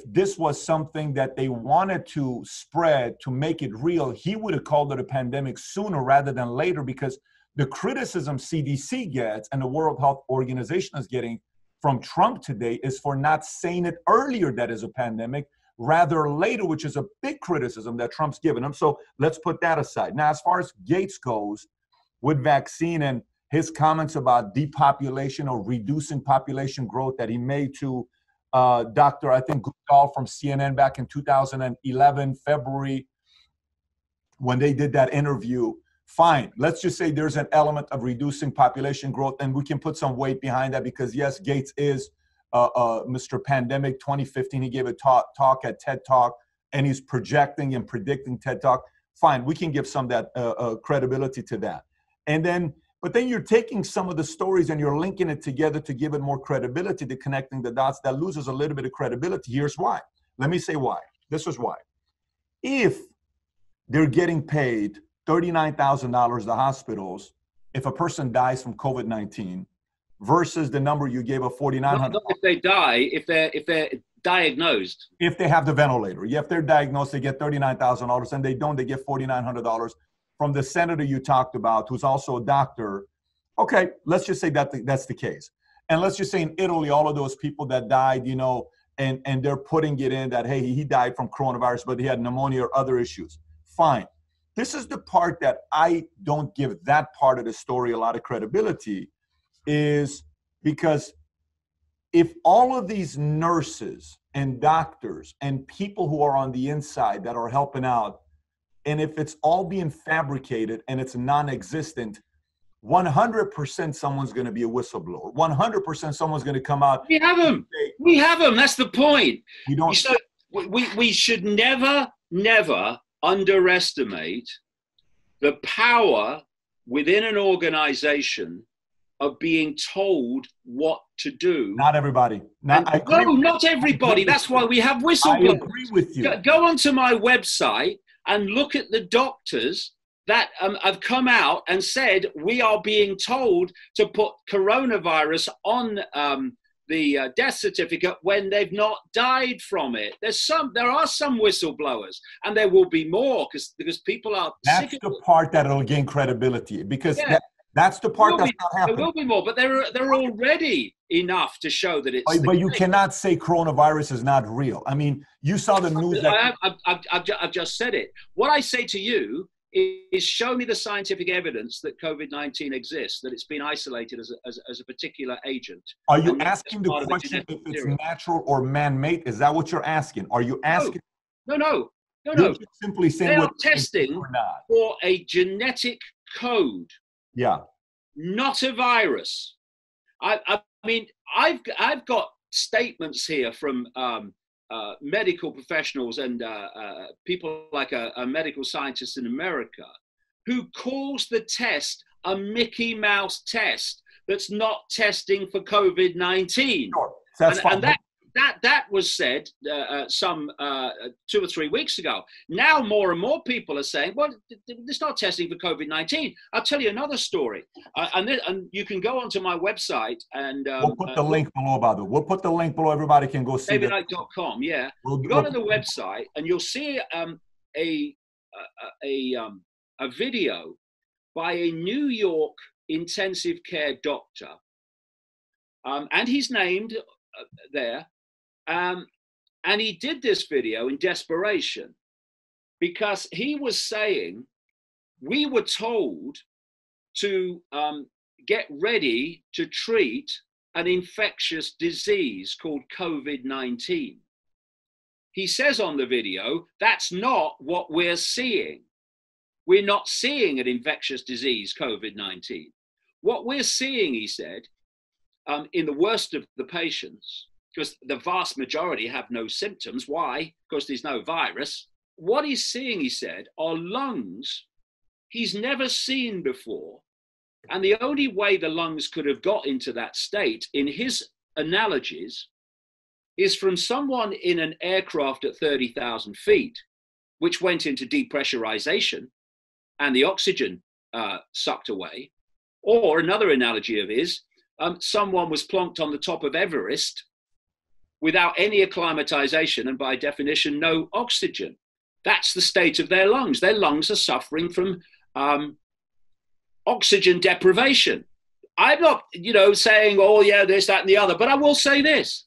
this was something that they wanted to spread to make it real, he would have called it a pandemic sooner rather than later, because the criticism CDC gets and the World Health Organization is getting from Trump today is for not saying it earlier that is a pandemic, rather later, which is a big criticism that Trump's given him. So let's put that aside. Now, as far as Gates goes with vaccine and his comments about depopulation or reducing population growth that he made to Dr. I think Guptal from CNN back in 2011, February, when they did that interview, fine. Let's just say there's an element of reducing population growth, and we can put some weight behind that because, yes, Gates is Mr. Pandemic 2015. He gave a talk at TED Talk, and he's projecting and predicting TED Talk. Fine, we can give some of that credibility to that. But then you're taking some of the stories and you're linking it together to give it more credibility, to connecting the dots. That loses a little bit of credibility. Here's why. Let me say why. This is why. If they're getting paid $39,000, the hospitals, if a person dies from COVID-19 versus the number you gave of $4,900. Not if they die, if they're diagnosed. If they have the ventilator. Yeah, if they're diagnosed, they get $39,000, and they don't, they get $4,900. From the senator you talked about, who's also a doctor. Okay, let's just say that that's the case. And let's just say in Italy, all of those people that died, you know, and they're putting it in that, hey, he died from coronavirus, but he had pneumonia or other issues. Fine. This is the part that I don't give that part of the story a lot of credibility, is because if all of these nurses and doctors and people who are on the inside that are helping out, and if it's all being fabricated and it's non-existent, 100% someone's going to be a whistleblower. 100% someone's going to come out. We have them. We have them. That's the point. We don't. So we should never underestimate the power within an organization of being told what to do. Not everybody. Not everybody. That's why we have whistleblowers. I agree with you. Go onto my website and look at the doctors that have come out and said we are being told to put coronavirus on the death certificate when they've not died from it. There are some whistleblowers, and there will be more because people are. That's the part that'll gain credibility, because that's the part that's not happening. There will be more, but there are already enough to show that it's. But you cannot say coronavirus is not real. I mean, you saw the news. I've just said it. What I say to you is show me the scientific evidence that COVID-19 exists, that it's been isolated as a particular agent. Are you asking the question if it's natural or man-made? Is that what you're asking? Are you asking? No. You're simply saying they are testing for a genetic code. Yeah. Not a virus. I mean, I've got statements here from medical professionals and people like a medical scientist in America who calls the test a Mickey Mouse test that's not testing for COVID-19. Sure. That's fine. And that was said some 2 or 3 weeks ago. Now more and more people are saying, well, it's not testing for COVID-19. I'll tell you another story. And you can go onto my website and... we'll put the link below, by the way. We'll put the link below. Everybody can go see it. DavidIcke.com, yeah. Go to the website and you'll see a video by a New York intensive care doctor. And he's named there. And he did this video in desperation because he was saying we were told to get ready to treat an infectious disease called COVID-19. He says on the video, that's not what we're seeing. We're not seeing an infectious disease, COVID-19. What we're seeing, he said, in the worst of the patients, because the vast majority have no symptoms. Why? Because there's no virus. What he's seeing, he said, are lungs he's never seen before. And the only way the lungs could have got into that state, in his analogies, is from someone in an aircraft at 30,000 feet, which went into depressurization and the oxygen sucked away. Or another analogy of his, someone was plonked on the top of Everest without any acclimatization and by definition, no oxygen. That's the state of their lungs. Their lungs are suffering from oxygen deprivation. I'm not, saying, oh yeah, this, that, and the other, but I will say this.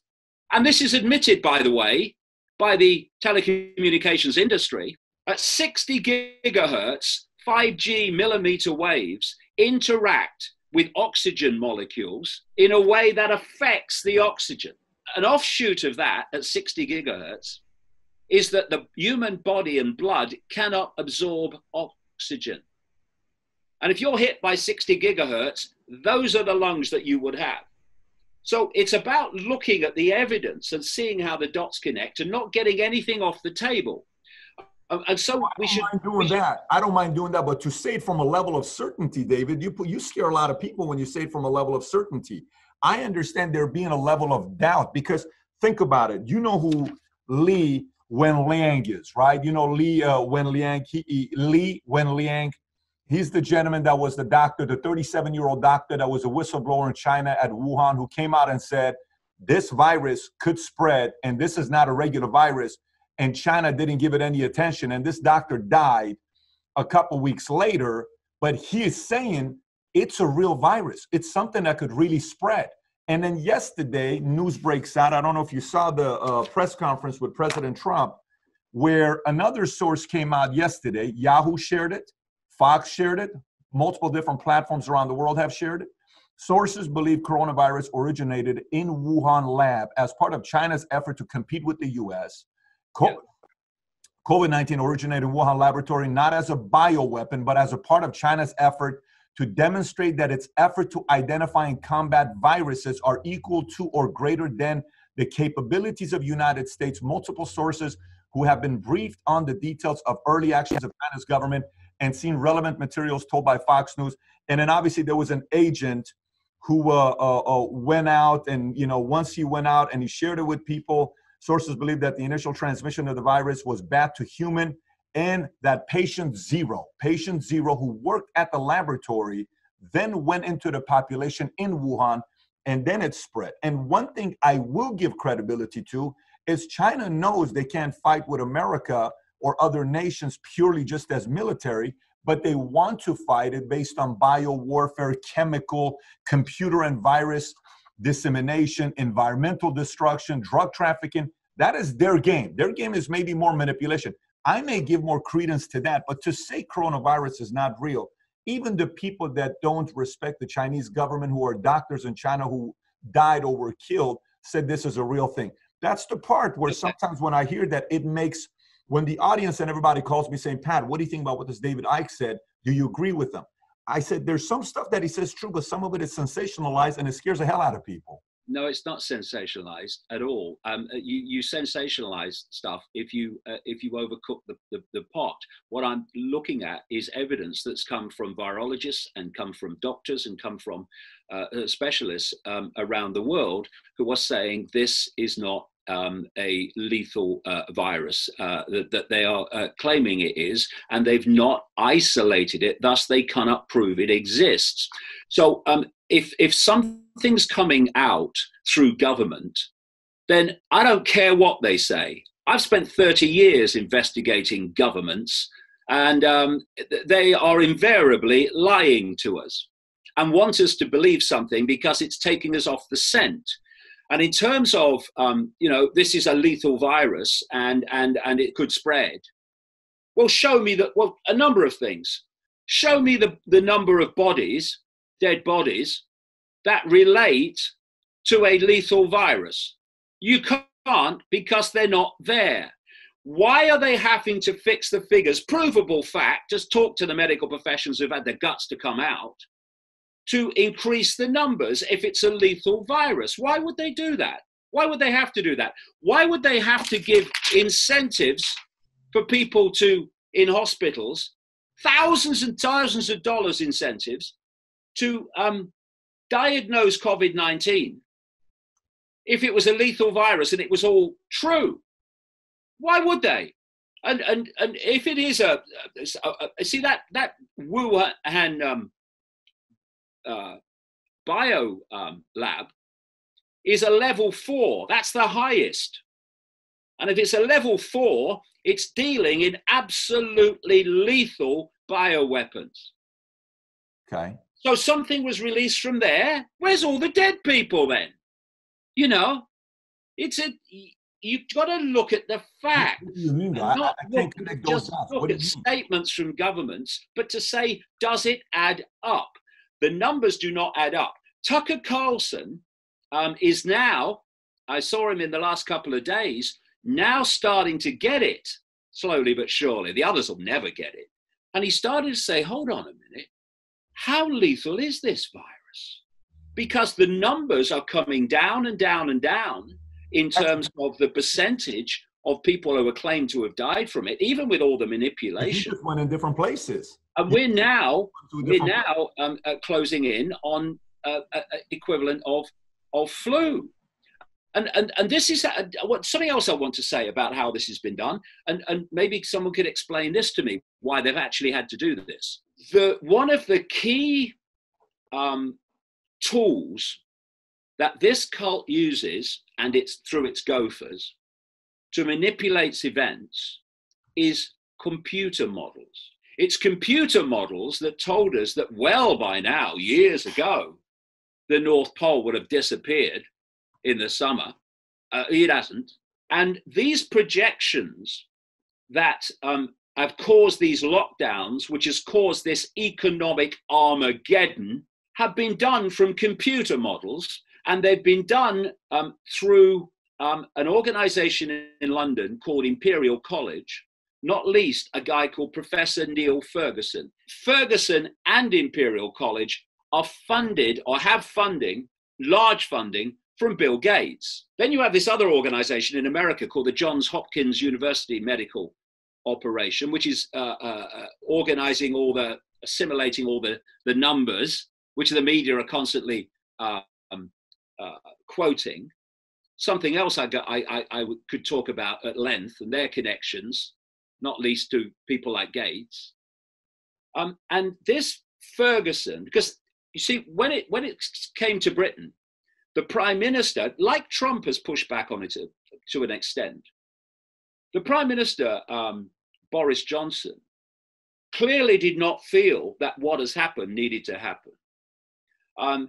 And this is admitted, by the way, by the telecommunications industry. At 60 gigahertz, 5G millimeter waves interact with oxygen molecules in a way that affects the oxygen. An offshoot of that at 60 gigahertz is that the human body and blood cannot absorb oxygen. And if you're hit by 60 gigahertz, those are the lungs that you would have. So it's about looking at the evidence and seeing how the dots connect and not getting anything off the table. And so we should. I don't mind doing that, but to say it from a level of certainty, David, you scare a lot of people when you say it from a level of certainty. I understand there being a level of doubt because think about it. You know who Li Wenliang is, right? You know Li Wenliang. Li Wenliang. He's the gentleman that was the doctor, the 37-year-old doctor that was a whistleblower in China at Wuhan, who came out and said this virus could spread and this is not a regular virus. And China didn't give it any attention. And this doctor died a couple weeks later, but he is saying it's a real virus. It's something that could really spread. And then yesterday, news breaks out. I don't know if you saw the press conference with President Trump, where another source came out yesterday. Yahoo shared it. Fox shared it. Multiple different platforms around the world have shared it. Sources believe coronavirus originated in Wuhan lab as part of China's effort to compete with the U.S. COVID-19 originated in Wuhan laboratory, not as a bioweapon, but as a part of China's effort to demonstrate that its effort to identify and combat viruses are equal to or greater than the capabilities of United States. Multiple sources who have been briefed on the details of early actions of China's government and seen relevant materials told by Fox News. And then obviously there was an agent who went out, and once he went out and he shared it with people, sources believe that the initial transmission of the virus was bat to human, and that patient zero, who worked at the laboratory, then went into the population in Wuhan, and then it spread. And one thing I will give credibility to is China knows they can't fight with America or other nations purely just as military, but they want to fight it based on biowarfare, chemical, computer and virus dissemination, environmental destruction, drug trafficking. That is their game. Their game is maybe more manipulation. I may give more credence to that, but to say coronavirus is not real, even the people that don't respect the Chinese government, who are doctors in China who died or were killed, said this is a real thing. That's the part where sometimes when I hear that, it makes, when the audience and everybody calls me saying, Pat, what do you think about what this David Icke said? Do you agree with them? I said, there's some stuff that he says true, but some of it is sensationalized and it scares the hell out of people. No, it's not sensationalized at all. You sensationalize stuff if you overcook the pot. What I'm looking at is evidence that's come from virologists and come from doctors and come from specialists around the world who are saying this is not a lethal virus that they are claiming it is, and they've not isolated it, thus they cannot prove it exists. So if something's coming out through government, then I don't care what they say. I've spent 30 years investigating governments, and they are invariably lying to us and want us to believe something because it's taking us off the scent. And in terms of, this is a lethal virus and it could spread. Well, show me that, well, a number of things. Show me the number of bodies, dead bodies, that relate to a lethal virus. You can't, because they're not there. Why are they having to fix the figures? Provable fact, just talk to the medical professionals who've had the guts to come out, to increase the numbers if it's a lethal virus. Why would they do that? Why would they have to do that? Why would they have to give incentives for people to, in hospitals, thousands and thousands of dollars incentives to diagnose COVID-19 if it was a lethal virus and it was all true? Why would they? And if it is see that Wuhan bio lab is a level 4. That's the highest. And if it's a level 4, it's dealing in absolutely lethal bioweapons. Okay. So something was released from there. Where's all the dead people then? You've got to look at the fact. What do you mean? Not I can't connect those dots. look at statements from governments, but to say, does it add up? The numbers do not add up. Tucker Carlson is now, I saw him in the last couple of days, now starting to get it, slowly but surely. The others will never get it. And he started to say, hold on a minute, how lethal is this virus? Because the numbers are coming down and down and down in terms of the percentage of people who are claimed to have died from it, even with all the manipulation. He just went in different places. And we're now closing in on equivalent of flu. And this is something else I want to say about how this has been done. And maybe someone could explain this to me, why they've actually had to do this. One of the key tools that this cult uses, and it's through its gophers, to manipulate events, is computer models. It's computer models that told us that well by now, years ago, the North Pole would have disappeared in the summer. It hasn't. And these projections that have caused these lockdowns, which has caused this economic Armageddon, have been done from computer models, and they've been done through an organization in London called Imperial College, not least a guy called Professor Neil Ferguson. Ferguson and Imperial College are funded or have funding, large funding, from Bill Gates. Then you have this other organization in America called the Johns Hopkins University Medical Operation, which is organizing assimilating all the numbers, which the media are constantly quoting. Something else I could talk about at length, and their connections, not least to people like Gates. And this Ferguson, because you see, when it came to Britain, the Prime Minister, like Trump has pushed back on it to an extent, the Prime Minister, Boris Johnson, clearly did not feel that what has happened needed to happen.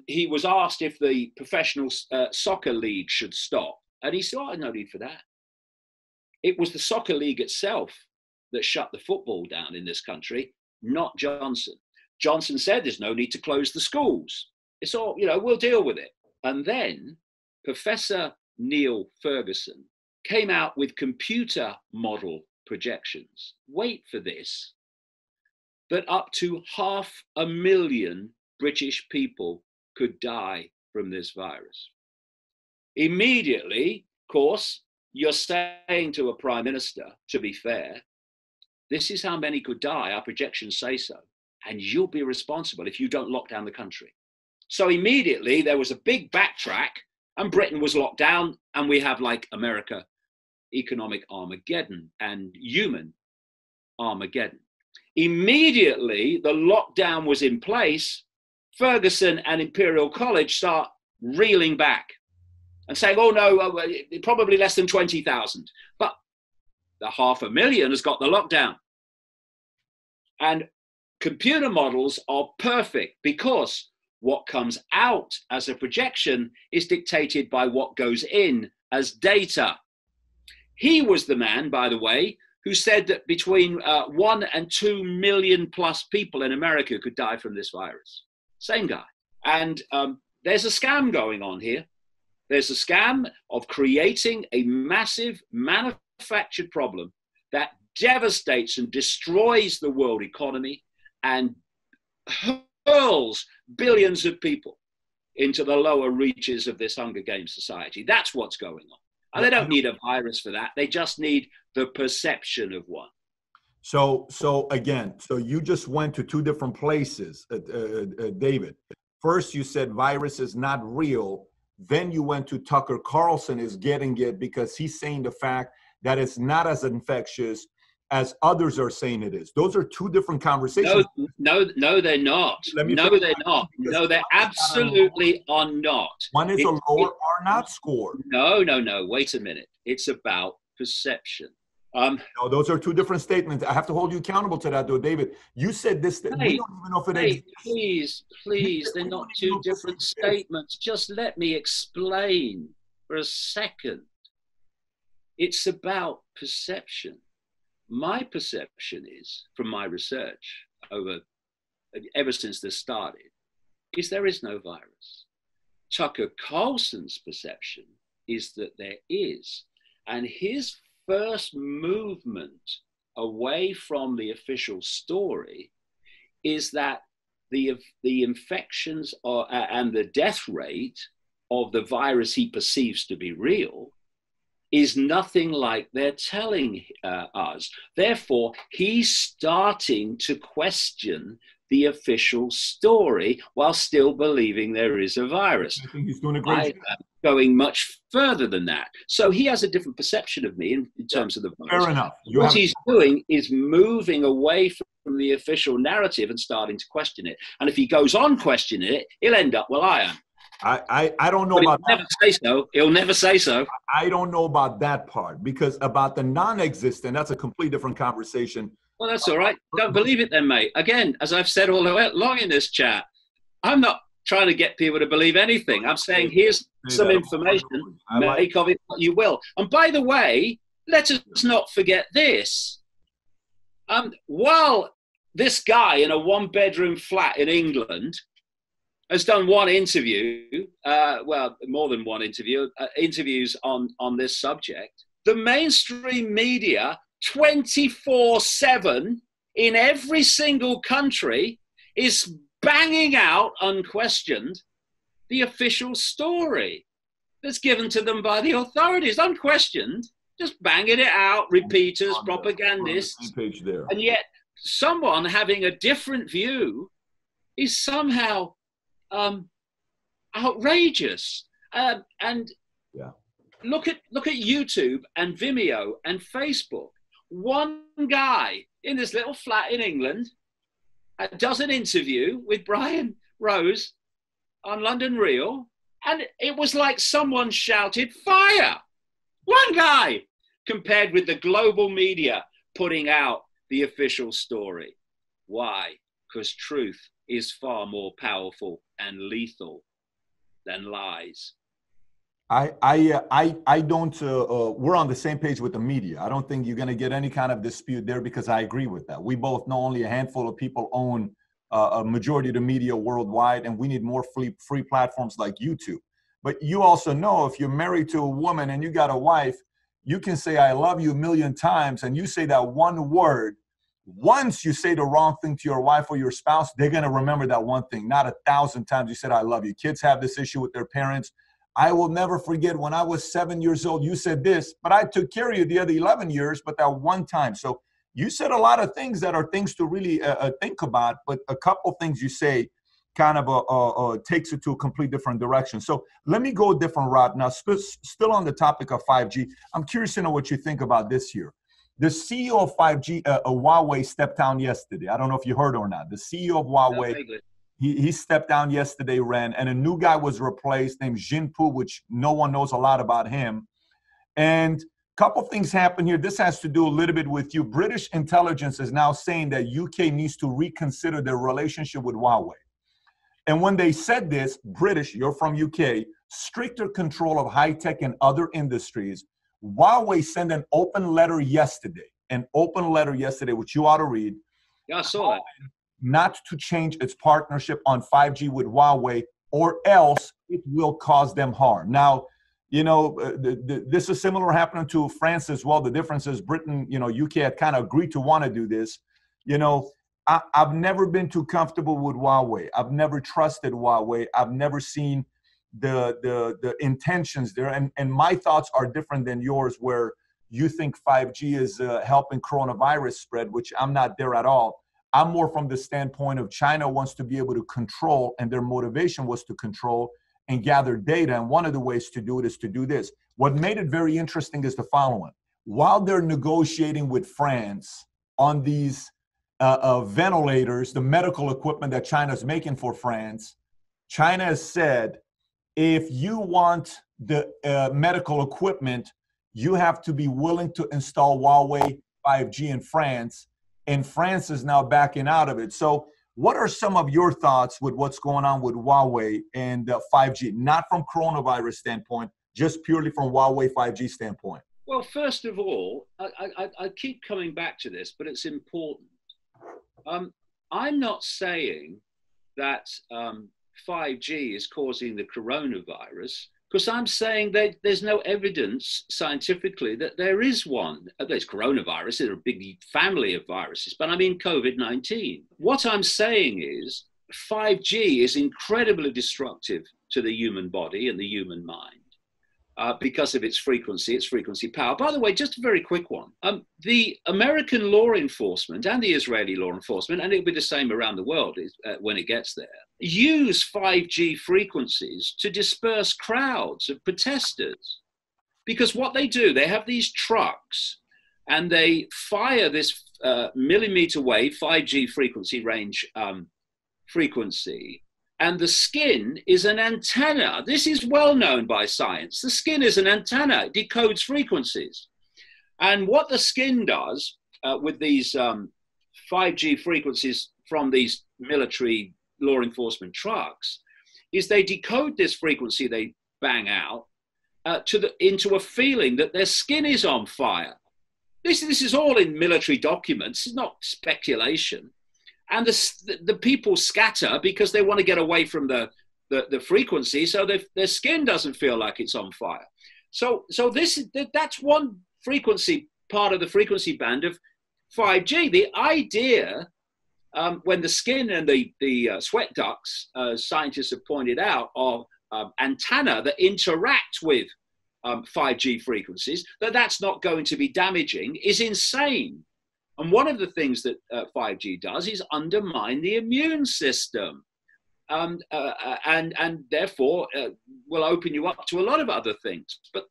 He was asked if the professional soccer league should stop, and he said, "Oh, no need for that." It was the soccer league itself that shut the football down in this country, not Johnson. Johnson said there's no need to close the schools. It's all, we'll deal with it. And then Professor Neil Ferguson came out with computer model projections. Wait for this. That up to 500,000 British people could die from this virus. Immediately, of course, you're saying to a prime minister, to be fair, this is how many could die, our projections say so, and you'll be responsible if you don't lock down the country. So immediately there was a big backtrack, and Britain was locked down, and we have, like America, economic Armageddon and human Armageddon. Immediately the lockdown was in place, Ferguson and Imperial College start reeling back and saying, oh no, probably less than 20,000. But the 500,000 has got the lockdown. And computer models are perfect because what comes out as a projection is dictated by what goes in as data. He was the man, by the way, who said that between 1 and 2 million plus people in America could die from this virus. Same guy. And there's a scam going on here. There's a scam of creating a massive manufactured problem that devastates and destroys the world economy and hurls billions of people into the lower reaches of this Hunger Games society. That's what's going on. And they don't need a virus for that. They just need the perception of one. So again, you just went to two different places, David. First, you said virus is not real. Then you went to Tucker Carlson is getting it because he's saying the fact that it's not as infectious as others are saying it is. Those are two different conversations. No, they're not. No, they're not. No, they absolutely are not. One is a lower or not score. No. Wait a minute. It's about perception. No, those are two different statements. I have to hold you accountable to that, though, David. You said this. We don't even know if it exists. Please, they're not two different statements. Just let me explain for a second. It's about perception. My perception is, from my research ever since this started, is there is no virus. Tucker Carlson's perception is that there is. And his first movement away from the official story is that the infections and the death rate of the virus he perceives to be real is nothing like they're telling us. Therefore, he's starting to question the official story while still believing there is a virus. I think he's doing a great job. Going much further than that. So he has a different perception of me in terms of the virus. Fair enough. What he's doing is moving away from the official narrative and starting to question it. And if he goes on questioning it, he'll end up where I am. I don't know about that. He'll never say so. I don't know about that part, because about the non-existent, that's a completely different conversation. Well, that's all right. Don't believe it then, mate. Again, as I've said all along in this chat, I'm not trying to get people to believe anything. I'm saying here's some information, make of it what you will. And by the way, let us not forget this. While this guy in a one-bedroom flat in England has done one interview, well, more than one interview, interviews on this subject, the mainstream media 24/7 in every single country is banging out, unquestioned, the official story that's given to them by the authorities, unquestioned, just banging it out, repeaters, propagandists. Page there. And yet someone having a different view is somehow outrageous. And yeah. Look at YouTube and Vimeo and Facebook. One guy in this little flat in England does an interview with Brian Rose on London Real, and it was like someone shouted fire. One guy, compared with the global media putting out the official story. Why? Because truth is far more powerful and lethal than lies. I don't, we're on the same page with the media. I don't think you're going to get any kind of dispute there, because I agree with that. We both know only a handful of people own a majority of the media worldwide, and we need more free platforms like YouTube. But you also know, if you're married to a woman and you got a wife, you can say, I love you a million times, and you say that one word. Once you say the wrong thing to your wife or your spouse, they're going to remember that one thing, not 1,000 times you said, I love you. Kids have this issue with their parents. I will never forget when I was 7 years old, you said this, but I took care of you the other 11 years, but that one time. So you said a lot of things that are things to really think about, but a couple things you say kind of takes it to a complete different direction. So let me go a different route. Now, still on the topic of 5G, I'm curious to know what you think about this here. The CEO of 5G, Huawei, stepped down yesterday. I don't know if you heard or not. The CEO of Huawei, he stepped down yesterday, Ren, and a new guy was replaced named Jinpu, which no one knows a lot about him. And a couple things happen here. This has to do a little bit with you. British intelligence is now saying that UK needs to reconsider their relationship with Huawei. And when they said this, British, you're from UK, stricter control of high tech and other industries. Huawei sent an open letter yesterday, which you ought to read. Yeah, I saw it. Not to change its partnership on 5G with Huawei, or else it will cause them harm. Now, you know, this is similar happening to France as well. The difference is Britain, you know, UK had kind of agreed to want to do this. You know, I've never been too comfortable with Huawei. I've never trusted Huawei. I've never seen the intentions there. And my thoughts are different than yours, where you think 5G is helping coronavirus spread, which I'm not there at all. I'm more from the standpoint of China wants to be able to control, and their motivation was to control and gather data. And one of the ways to do it is to do this. What made it very interesting is the following. While they're negotiating with France on these ventilators, the medical equipment that China's making for France, China has said, if you want the medical equipment, you have to be willing to install Huawei 5G in France. And France is now backing out of it. So what are some of your thoughts with what's going on with Huawei and 5G? Not from coronavirus standpoint, just purely from Huawei 5G standpoint. Well, first of all, I keep coming back to this, but it's important. I'm not saying that 5G is causing the coronavirus, because I'm saying that there's no evidence scientifically that there is one. There's coronavirus, there's a big family of viruses, but I mean COVID-19. What I'm saying is 5G is incredibly destructive to the human body and the human mind because of its frequency power. By the way, just a very quick one. The American law enforcement and the Israeli law enforcement, and it'll be the same around the world when it gets there, use 5G frequencies to disperse crowds of protesters. Because what they do, they have these trucks and they fire this millimeter wave 5G frequency range frequency, and the skin is an antenna. This is well known by science. The skin is an antenna, it decodes frequencies. And what the skin does with these 5G frequencies from these military law enforcement trucks is they decode this frequency they bang out into a feeling that their skin is on fire. This is all in military documents. It's not speculation. And the people scatter because they want to get away from the frequency, so their skin doesn't feel like it's on fire. So that's one frequency part of the frequency band of 5G. The idea, when the skin and the sweat ducts, scientists have pointed out, are antenna that interact with 5G frequencies, that's not going to be damaging, is insane. And one of the things that 5G does is undermine the immune system. And therefore will open you up to a lot of other things. But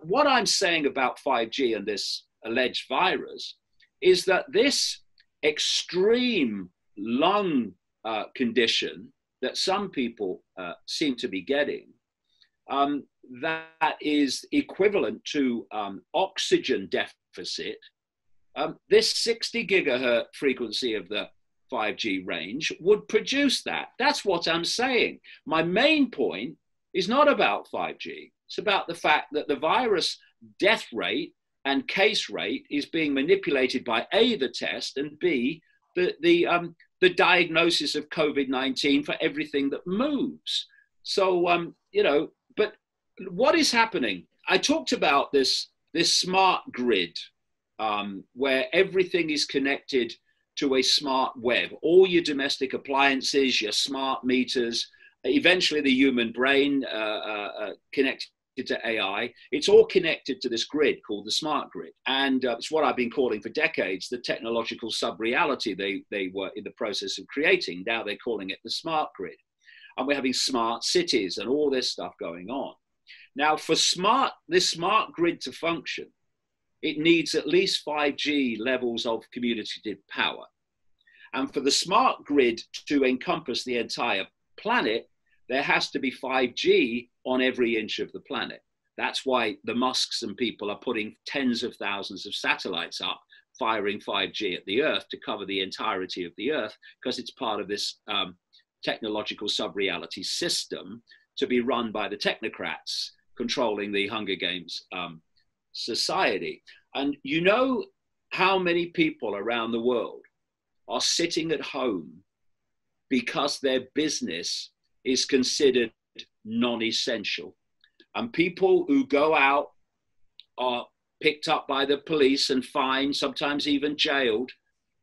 what I'm saying about 5G and this alleged virus is that this extreme lung condition that some people seem to be getting, that is equivalent to oxygen deficit. This 60 gigahertz frequency of the 5G range would produce that. That's what I'm saying. My main point is not about 5G. It's about the fact that the virus death rate and case rate is being manipulated by A, the test, and B, the diagnosis of COVID-19 for everything that moves. So, you know, but what is happening? I talked about this smart grid, where everything is connected to a smart web. All your domestic appliances, your smart meters, eventually the human brain connected to AI. It's all connected to this grid called the smart grid. And it's what I've been calling for decades, the technological sub-reality they were in the process of creating. Now they're calling it the smart grid. And we're having smart cities and all this stuff going on. Now for this smart grid to function, it needs at least 5G levels of commutative power. And for the smart grid to encompass the entire planet, there has to be 5G on every inch of the planet. That's why the Musks and people are putting tens of thousands of satellites up, firing 5G at the Earth to cover the entirety of the Earth, because it's part of this technological sub-reality system to be run by the technocrats controlling the Hunger Games society. And you know how many people around the world are sitting at home because their business is considered non-essential, and people who go out are picked up by the police and fined, sometimes even jailed,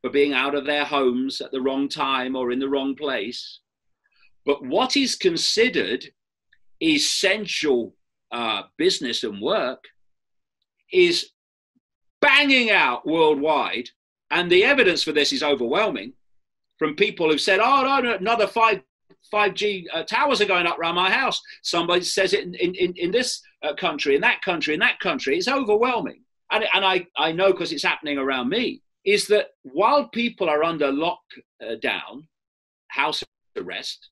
for being out of their homes at the wrong time or in the wrong place. But what is considered essential business and work is banging out worldwide. And the evidence for this is overwhelming from people who've said, oh, no, another 5G towers are going up around my house. Somebody says it in this country, in that country, in that country. It's overwhelming. And I know because it's happening around me, is that while people are under lockdown, house arrest,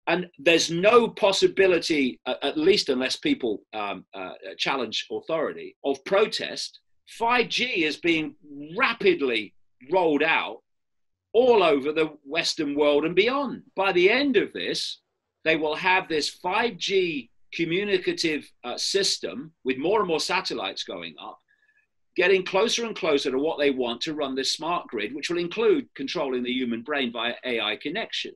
and there's no possibility, at least unless people challenge authority, of protest, 5G is being rapidly rolled out all over the Western world and beyond. By the end of this, they will have this 5G communicative system with more and more satellites going up, getting closer and closer to what they want to run this smart grid, which will include controlling the human brain via AI connection.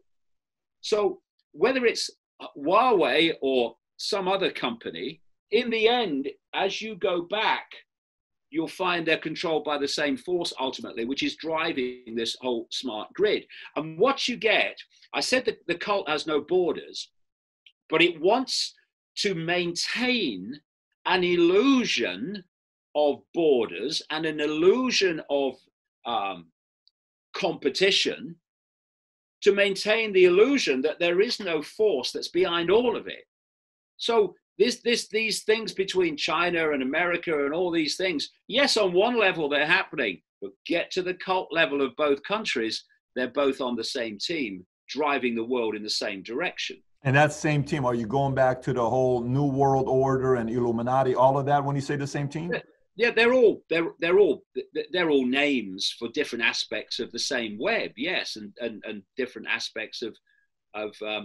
So whether it's Huawei or some other company, in the end, as you go back, you'll find they're controlled by the same force ultimately, which is driving this whole smart grid. And what you get, I said that the cult has no borders, but it wants to maintain an illusion of borders and an illusion of competition, to maintain the illusion that there is no force that's behind all of it. So these things between China and America and all these things, yes, on one level they're happening, but get to the cult level of both countries, they're both on the same team, driving the world in the same direction. And that same team, are you going back to the whole New World Order and Illuminati, all of that when you say the same team? Yeah, they're all names for different aspects of the same web, yes, and different aspects of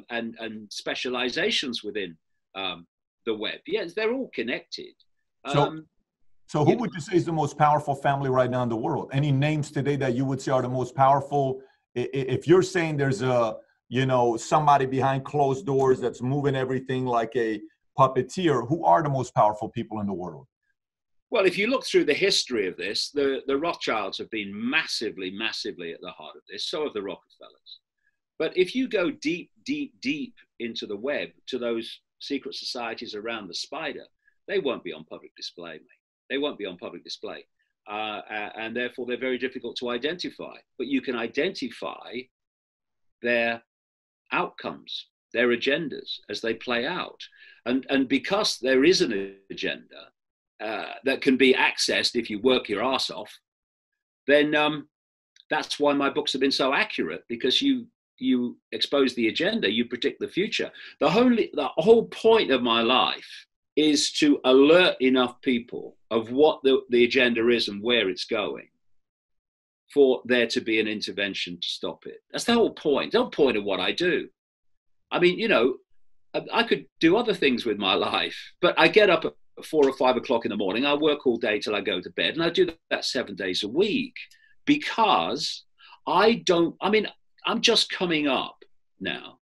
and specializations within the web. Yes, they're all connected. So who would you say is the most powerful family right now in the world? Any names today that you would say are the most powerful? If you're saying there's somebody behind closed doors that's moving everything like a puppeteer, who are the most powerful people in the world? Well, if you look through the history of this, the Rothschilds have been massively, massively at the heart of this. So have the Rockefellers. But if you go deep, deep, deep into the web to those secret societies around the spider, they won't be on public display, mate. They won't be on public display. And therefore, they're very difficult to identify. But you can identify their outcomes, their agendas as they play out. And because there is an agenda that can be accessed if you work your ass off, then that's why my books have been so accurate, because you expose the agenda, you predict the future. The whole point of my life is to alert enough people of what the agenda is and where it's going for there to be an intervention to stop it. That's the whole point of what I do. I mean, you know, I could do other things with my life, but I get up at 4 or 5 o'clock in the morning, I work all day till I go to bed, and I do that 7 days a week, because I'm just coming up now,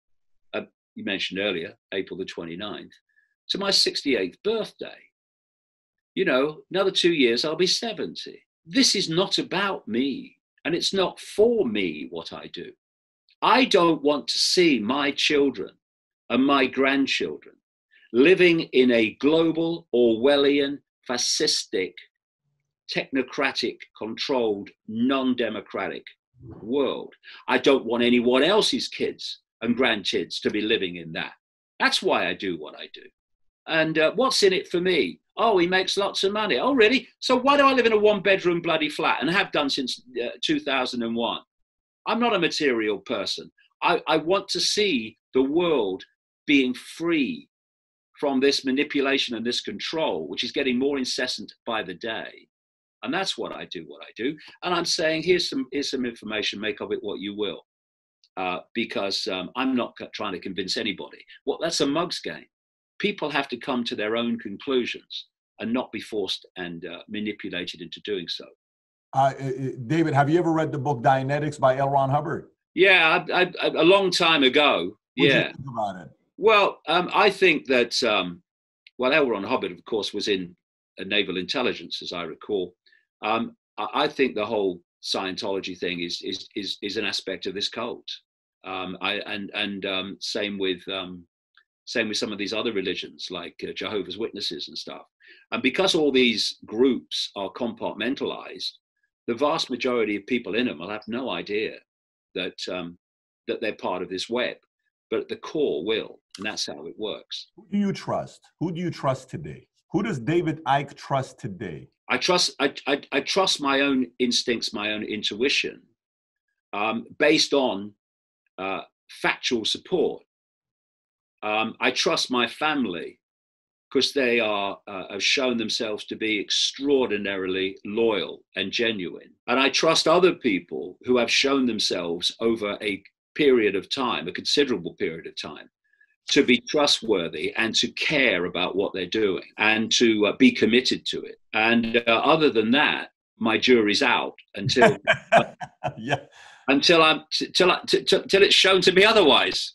you mentioned earlier, April the 29th, to my 68th birthday. You know, another 2 years, I'll be 70. This is not about me, and it's not for me what I do. I don't want to see my children and my grandchildren living in a global, Orwellian, fascistic, technocratic, controlled, non-democratic world. I don't want anyone else's kids and grandkids to be living in that. That's why I do what I do. And what's in it for me? Oh, he makes lots of money. Oh, really? So why do I live in a 1-bedroom bloody flat, and have done since 2001? I'm not a material person. I want to see the world being free from this manipulation and this control, which is getting more incessant by the day. And that's what I do, And I'm saying, here's some information, make of it what you will. Because I'm not trying to convince anybody. Well, that's a mug's game. People have to come to their own conclusions and not be forced and manipulated into doing so. David, have you ever read the book Dianetics by L. Ron Hubbard? Yeah, a long time ago. What yeah. do you think about it? Well, I think that, L. Ron Hubbard, of course, was in naval intelligence, as I recall. I think the whole Scientology thing is an aspect of this cult. Same with some of these other religions like Jehovah's Witnesses and stuff. And because all these groups are compartmentalized, the vast majority of people in them will have no idea that they're part of this web, but at the core will, and that's how it works. Who do you trust? Who do you trust today? Who does David Icke trust today? I trust my own instincts, my own intuition, based on factual support. I trust my family because they have shown themselves to be extraordinarily loyal and genuine. And I trust other people who have shown themselves over a period of time, a considerable period of time, to be trustworthy and to care about what they're doing and to be committed to it. And other than that, my jury's out until until it's shown to be otherwise.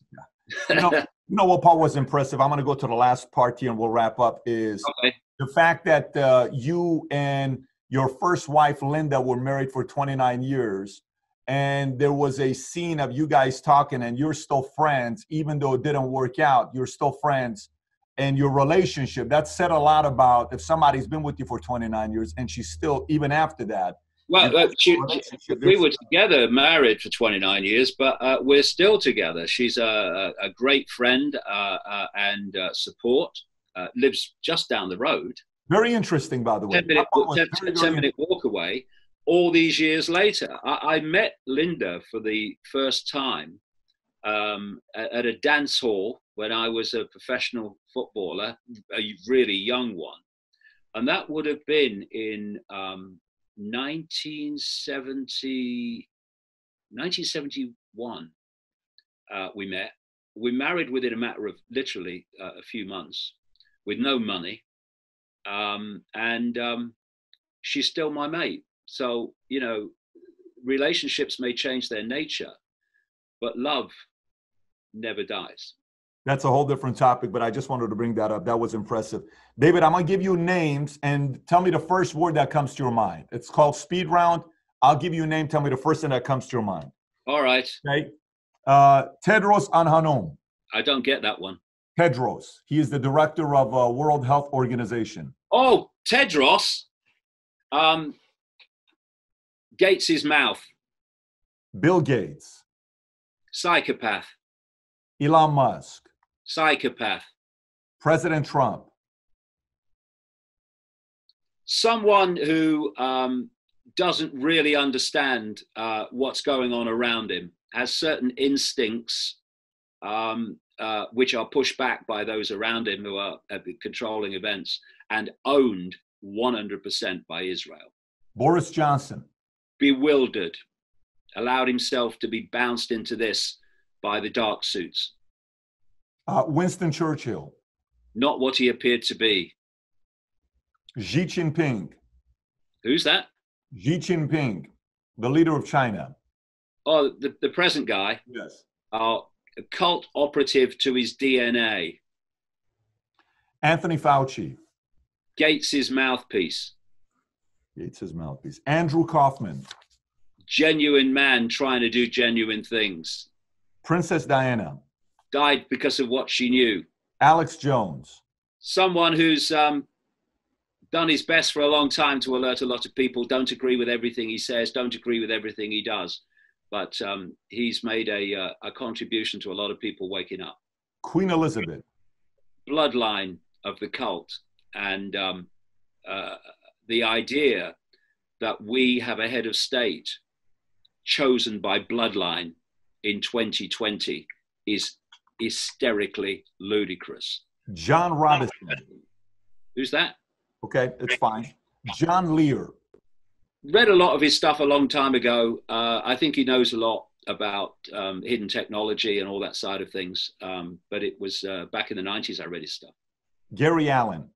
You know what part was impressive? I'm going to go to the last part here and we'll wrap up, is the fact that you and your first wife, Linda, were married for 29 years. And there was a scene of you guys talking and you're still friends, even though it didn't work out, you're still friends. And your relationship, that said a lot about if somebody's been with you for 29 years and she's still, even after that. Well, we were together, married for 29 years, but we're still together. She's a great friend and support, lives just down the road. Very interesting, by the way. 10-minute walk away. All these years later, I met Linda for the first time at a dance hall when I was a professional footballer, a really young one. And that would have been in 1971. We met. We married within a matter of literally a few months with no money. She's still my mate. So, you know, relationships may change their nature, but love never dies. That's a whole different topic, but I just wanted to bring that up. That was impressive. David, I'm going to give you names and tell me the first word that comes to your mind. It's called speed round. I'll give you a name. Tell me the first thing that comes to your mind. All right. Okay. Tedros Adhanom. I don't get that one. Tedros. He is the director of World Health Organization. Oh, Tedros. Gates's mouth. Bill Gates. Psychopath. Elon Musk. Psychopath. President Trump. Someone who doesn't really understand what's going on around him, has certain instincts which are pushed back by those around him who are controlling events, and owned 100% by Israel. Boris Johnson. Bewildered, allowed himself to be bounced into this by the dark suits. Winston Churchill. Not what he appeared to be. Xi Jinping. Who's that? Xi Jinping, the leader of China. Oh, the present guy. Yes. A cult operative to his DNA. Anthony Fauci. Gates's mouthpiece. Gates's mouthpiece. Andrew Kaufman. Genuine man trying to do genuine things. Princess Diana. Died because of what she knew. Alex Jones. Someone who's done his best for a long time to alert a lot of people. Don't agree with everything he says, don't agree with everything he does. But he's made a contribution to a lot of people waking up. Queen Elizabeth. Bloodline of the cult. And the idea that we have a head of state chosen by bloodline in 2020 is hysterically ludicrous. John Robinson. Who's that? Okay, it's fine. John Lear. Read a lot of his stuff a long time ago. I think he knows a lot about hidden technology and all that side of things. But it was back in the 90s I read his stuff. Gary Allen.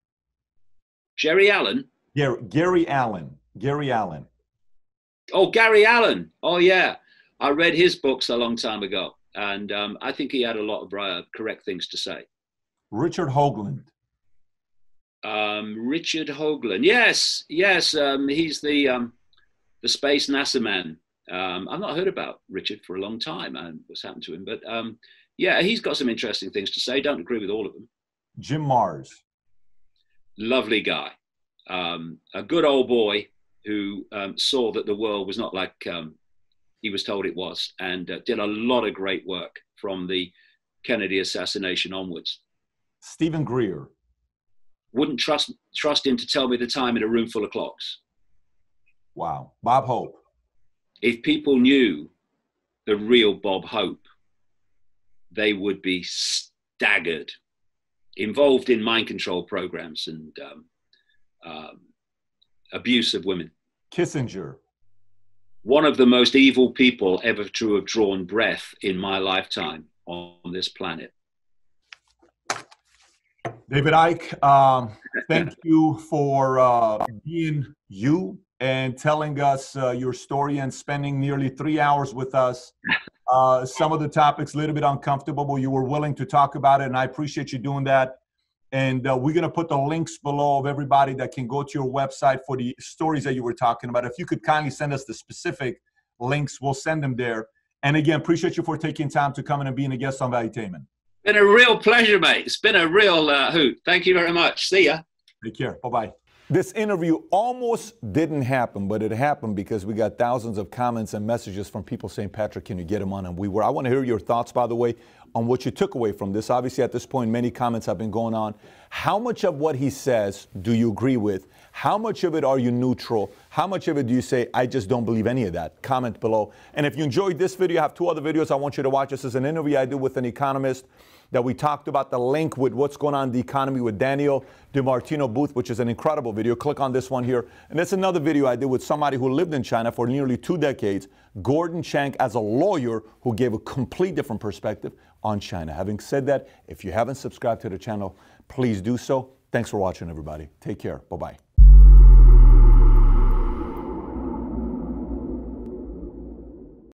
Jerry Allen? Gary Allen. Gary Allen. Oh, Gary Allen. Oh, yeah. I read his books a long time ago. And I think he had a lot of correct things to say. Richard Hoagland. Richard Hoagland. Yes. He's the space NASA man. I've not heard about Richard for a long time and what's happened to him. But yeah, he's got some interesting things to say. Don't agree with all of them. Jim Marrs. Lovely guy. A good old boy who saw that the world was not like he was told it was, and did a lot of great work from the Kennedy assassination onwards. Stephen Greer. Wouldn't trust him to tell me the time in a room full of clocks. Wow. Bob Hope. If people knew the real Bob Hope, they would be staggered. Involved in mind control programs and abuse of women. Kissinger. One of the most evil people ever to have drawn breath in my lifetime on this planet. David Icke, thank you for being you and telling us your story and spending nearly 3 hours with us. Some of the topics a little bit uncomfortable, but you were willing to talk about it, and I appreciate you doing that. And we're going to put the links below of everybody that can go to your website for the stories that you were talking about. If you could kindly send us the specific links, we'll send them there. And again, appreciate you for taking time to come in and being a guest on Valuetainment. Been a real pleasure, mate. It's been a real hoot. Thank you very much. See ya. Take care. Bye-bye. This interview almost didn't happen, but it happened because we got thousands of comments and messages from people saying, Patrick, can you get him on? And we were. I want to hear your thoughts, by the way, on what you took away from this. Obviously, at this point, many comments have been going on. How much of what he says do you agree with? How much of it are you neutral? How much of it do you say, I just don't believe any of that? Comment below. And if you enjoyed this video, I have 2 other videos I want you to watch. This is an interview I did with an economist that we talked about the link with what's going on in the economy with Daniel DiMartino Booth, which is an incredible video. Click on this one here. And that's another video I did with somebody who lived in China for nearly 2 decades, Gordon Chang, as a lawyer who gave a complete different perspective on China. Having said that, if you haven't subscribed to the channel, please do so. Thanks for watching, everybody. Take care. Bye-bye.